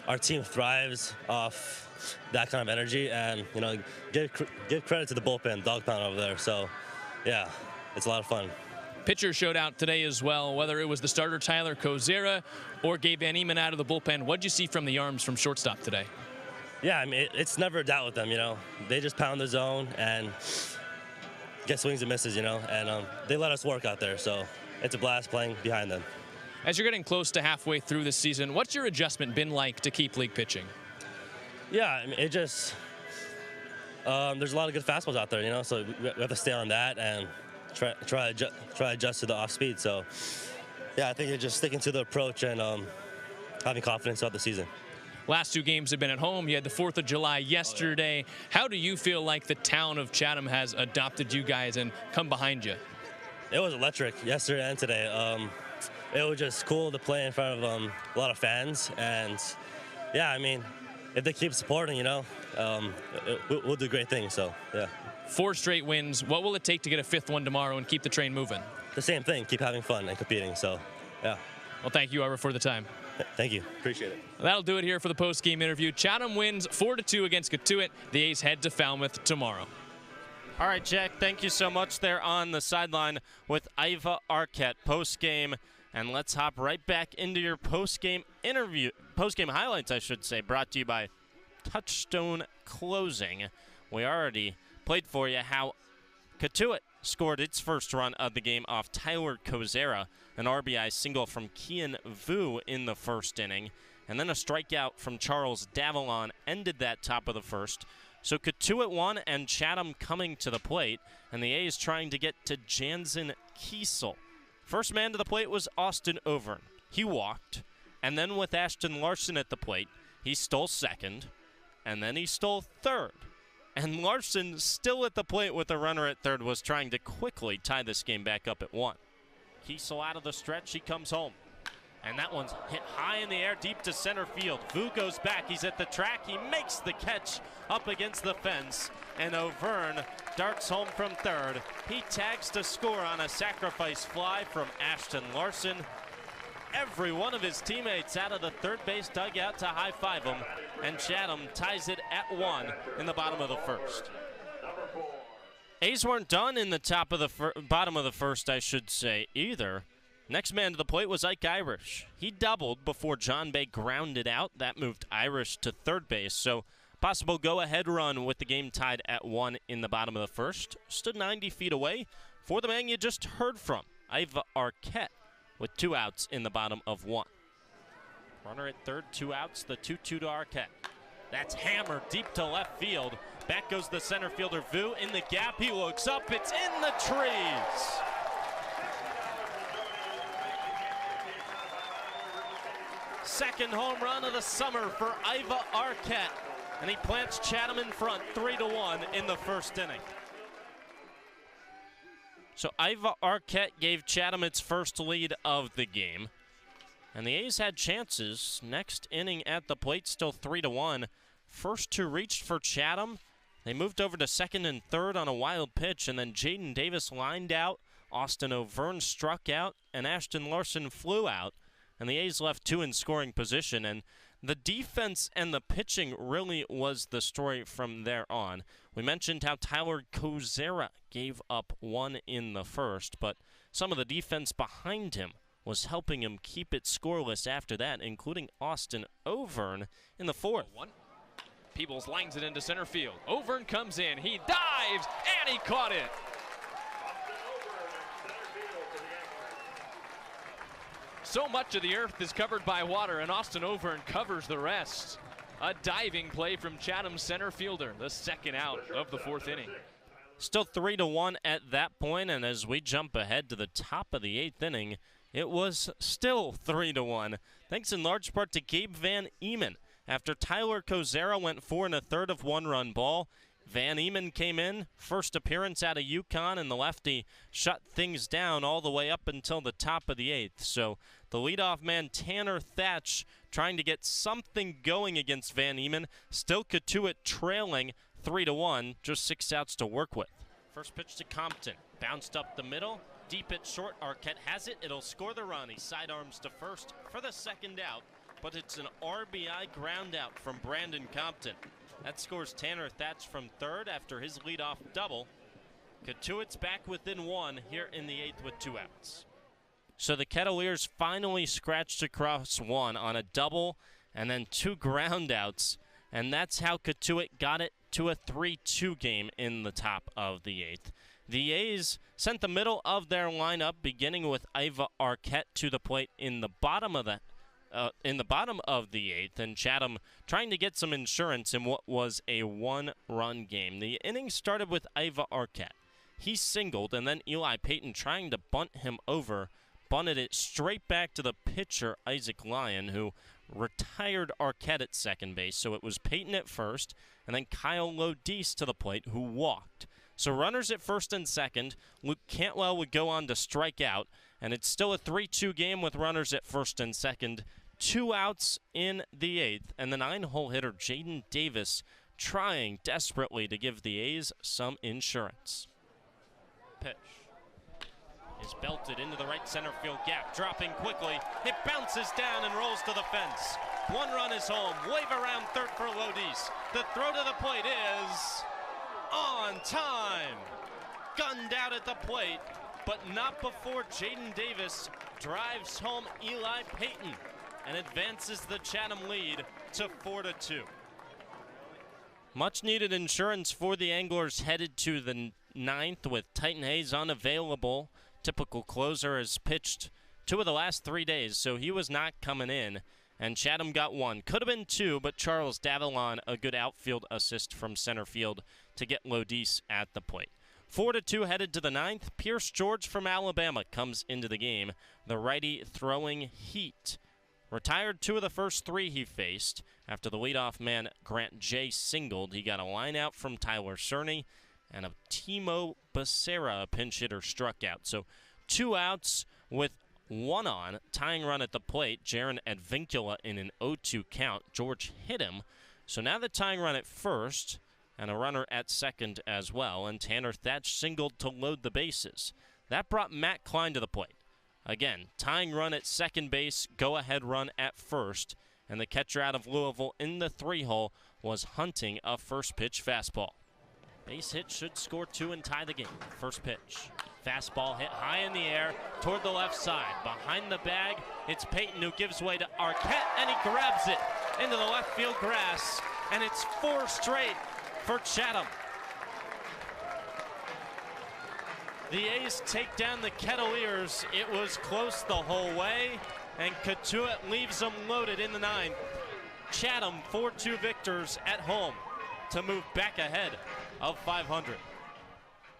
our team thrives off that kind of energy, and you know, give credit to the bullpen, dog pound over there. So, yeah, it's a lot of fun. Pitcher showed out today as well, whether it was the starter Tyler Kozera or Gabe Van Eman out of the bullpen. What did you see from the arms from shortstop today? Yeah, I mean, it's never a doubt with them, you know. They just pound the zone and get swings and misses, you know, and they let us work out there, so it's a blast playing behind them. As you're getting close to halfway through this season, what's your adjustment been like to keep league pitching? Yeah, I mean, it just, there's a lot of good fastballs out there, you know, so we have to stay on that and try to adjust to the off speed. So, yeah, I think it's just sticking to the approach and having confidence throughout the season. Last 2 games have been at home. You had the 4th of July yesterday. How do you feel like the town of Chatham has adopted you guys and come behind you? It was electric yesterday and today. It was just cool to play in front of a lot of fans. And, yeah, I mean, if they keep supporting, you know, we'll do great things. So, yeah. 4 straight wins. What will it take to get a 5th one tomorrow and keep the train moving? The same thing. Keep having fun and competing. So, yeah. Well, thank you, Ira, for the time. Thank you. Appreciate it. That'll do it here for the post-game interview. Chatham wins 4-2 against Cotuit. The A's head to Falmouth tomorrow. All right, Jack, thank you so much there on the sideline with Iva Arquette post-game. And let's hop right back into your post-game highlights, I should say, brought to you by Touchstone Closing. We already played for you how Cotuit scored its first run of the game off Tyler Kozera, an RBI single from Kian Vu in the first inning, and then a strikeout from Charles Davalon ended that top of the first. So Cotuit won, and Chatham coming to the plate, and the A's trying to get to Jansen Kiesel. First man to the plate was Austin Overn. He walked, and then with Ashton Larson at the plate, he stole second, and then he stole third. And Larson, still at the plate with a runner at third, was trying to quickly tie this game back up at 1. Kiesel out of the stretch, he comes home. And that one's hit high in the air, deep to center field. Vu goes back, he's at the track, he makes the catch up against the fence. And Overn darts home from third. He tags to score on a sacrifice fly from Ashton Larson. Every one of his teammates out of the third base dugout to high-five him, and Chatham ties it at 1 in the bottom of the first. A's weren't done in the top of the bottom of the first, I should say, either. Next man to the plate was Ike Irish. He doubled before John Bay grounded out. That moved Irish to third base, so possible go-ahead run with the game tied at 1 in the bottom of the first. Stood 90 feet away for the man you just heard from, Iva Arquette, with 2 outs in the bottom of 1. Runner at third, 2 outs, the 2-2 to Arquette. That's hammered deep to left field. Back goes the center fielder, Vu, in the gap. He looks up, it's in the trees. Second home run of the summer for Iva Arquette, and he plants Chatham in front 3-1 in the first inning. So Iva Arquette gave Chatham its first lead of the game. And the A's had chances. Next inning at the plate, still 3-1. First 2 reached for Chatham. They moved over to second and third on a wild pitch, and then Jaden Davis lined out. Austin Overn struck out, and Ashton Larson flew out. And the A's left 2 in scoring position. And the defense and the pitching really was the story from there on. We mentioned how Tyler Kozera gave up 1 in the first, but some of the defense behind him was helping him keep it scoreless after that, including Austin Overn in the fourth. Peebles lines it into center field. Overn comes in, he dives, and he caught it. So much of the earth is covered by water, and Austin Overn covers the rest. A diving play from Chatham's center fielder, the second out of the fourth inning. Still 3-1 at that point, and as we jump ahead to the top of the 8th inning, it was still 3-1, thanks in large part to Gabe Van Eman. After Tyler Kozera went 4 1/3 of 1-run ball, Van Eman came in, first appearance out of UConn, and the lefty shut things down all the way up until the top of the 8th. So the leadoff man, Tanner Thatch, trying to get something going against Van Eman. Still Cotuit trailing 3-1, just 6 outs to work with. First pitch to Compton, bounced up the middle, deep at short. Arquette has it, it'll score the run. He sidearms to first for the second out, but it's an RBI ground out from Brandon Compton. That scores Tanner Thatch from third after his leadoff double. Cotuit's back within 1 here in the 8th with 2 outs. So the Kettleers finally scratched across 1 on a double and then 2 ground outs, and that's how Cotuit got it to a 3-2 game in the top of the 8th. The A's sent the middle of their lineup, beginning with Iva Arquette to the plate in the bottom of the 8th, and Chatham trying to get some insurance in what was a 1-run game. The inning started with Iva Arquette. He singled, and then Eli Payton trying to bunt him over, bunted it straight back to the pitcher, Isaac Lyon, who retired Arquette at second base. So it was Payton at first, and then Kyle Lodise to the plate, who walked. So runners at first and second. Luke Cantwell would go on to strike out, and it's still a 3-2 game with runners at first and second. 2 outs in the 8th, and the 9-hole hitter Jaden Davis trying desperately to give the A's some insurance. Pitch. is belted into the right center field gap, dropping quickly. It bounces down and rolls to the fence. One run is home. Wave around third for Lodis. The throw to the plate is on time. Gunned out at the plate, but not before Jaden Davis drives home Eli Payton and advances the Chatham lead to 4-2. Much needed insurance for the Anglers headed to the 9th with Titan Hayes unavailable. Typical closer has pitched 2 of the last 3 days, so he was not coming in. And Chatham got 1. Could have been 2, but Charles Davalon, a good outfield assist from center field to get Lodis at the plate. 4-2 headed to the 9th. Pierce George from Alabama comes into the game. The righty throwing heat. Retired 2 of the first 3 he faced. After the leadoff man Grant J singled, he got a line out from Tyler Cerny, and a Timo Becerra, a pinch hitter, struck out. So 2 outs with 1 on. Tying run at the plate, Jaron Advincula in an 0-2 count. George hit him. So now the tying run at first, and a runner at second as well, and Tanner Thatch singled to load the bases. That brought Matt Klein to the plate. Again, tying run at second base, go-ahead run at first, and the catcher out of Louisville in the 3-hole was hunting a first-pitch fastball. Base hit should score 2 and tie the game. First pitch. Fastball hit high in the air toward the left side. Behind the bag, it's Payton who gives way to Arquette, and he grabs it into the left field grass, and it's 4 straight for Chatham. The A's take down the Kettleers. It was close the whole way, and Cotuit leaves them loaded in the 9th. Chatham 4-2 victors at home to move back ahead of 500.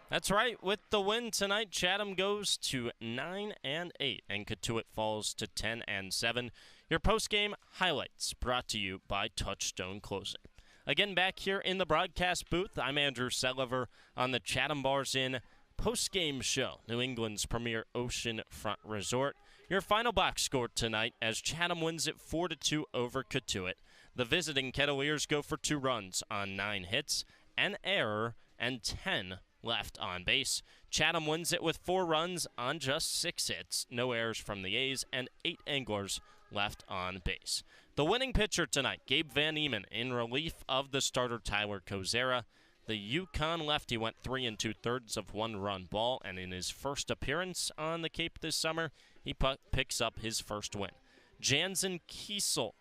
That's right, with the win tonight, Chatham goes to 9-8, and Cotuit falls to 10-7. Your post-game highlights brought to you by Touchstone Closing. Again, back here in the broadcast booth, I'm Andrew Selover on the Chatham Bars Inn Postgame show, New England's premier oceanfront resort. Your final box score tonight as Chatham wins it 4-2 over Cotuit. The visiting Kettleers go for 2 runs on 9 hits, an error, and 10 left on base. Chatham wins it with 4 runs on just 6 hits, no errors from the A's, and 8 anglers left on base. The winning pitcher tonight, Gabe Van Eman, in relief of the starter Tyler Kozera. The Yukon lefty went 3 2/3 of 1-run ball, and in his first appearance on the Cape this summer, he picks up his first win. Jansen Kiesel,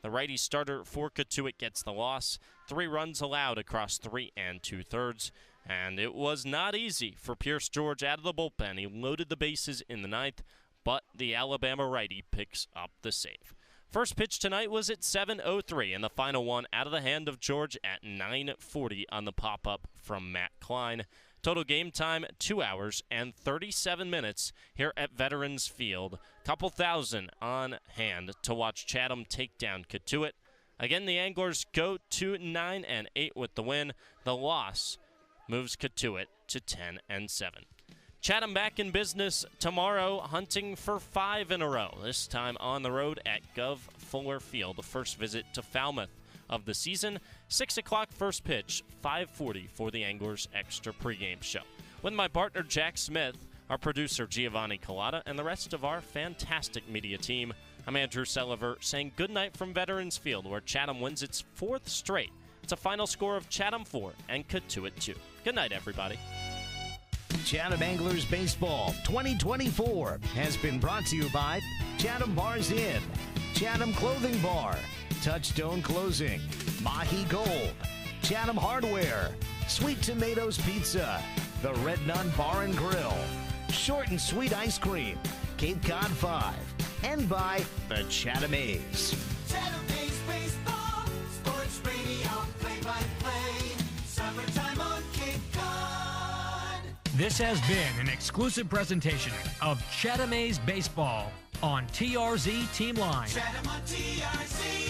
the righty starter for Cotuit, gets the loss. 3 runs allowed across 3 2/3, and it was not easy for Pierce George out of the bullpen. He loaded the bases in the 9th, but the Alabama righty picks up the save. First pitch tonight was at 7:03, and the final one out of the hand of George at 9:40 on the pop-up from Matt Klein. Total game time, 2 hours and 37 minutes here at Veterans Field. Couple thousand on hand to watch Chatham take down Cotuit. Again, the Anglers go to 9-8 with the win. The loss moves Cotuit to 10-7. Chatham back in business tomorrow, hunting for 5 in a row, this time on the road at Gov Fuller Field. The first visit to Falmouth of the season. 6 o'clock first pitch, 5:40 for the Anglers Extra pregame show. With my partner Jack Smith, our producer Giovanni Collada, and the rest of our fantastic media team, I'm Andrew Selover saying goodnight from Veterans Field, where Chatham wins its 4th straight. It's a final score of Chatham 4 and Cotuit 2. Good night, everybody. Chatham Anglers Baseball 2024 has been brought to you by Chatham Bars Inn, Chatham Clothing Bar, Touchstone Closing, Mahi Gold, Chatham Hardware, Sweet Tomatoes Pizza, the Red Nun Bar and Grill, Short and Sweet Ice Cream, Cape Cod 5, and by the Chatham A's. Chatham A's Baseball, Sports Radio, play-by-play, summertime on Cape Cod. This has been an exclusive presentation of Chatham A's Baseball on TRZ Team Line. Chatham on TRZ.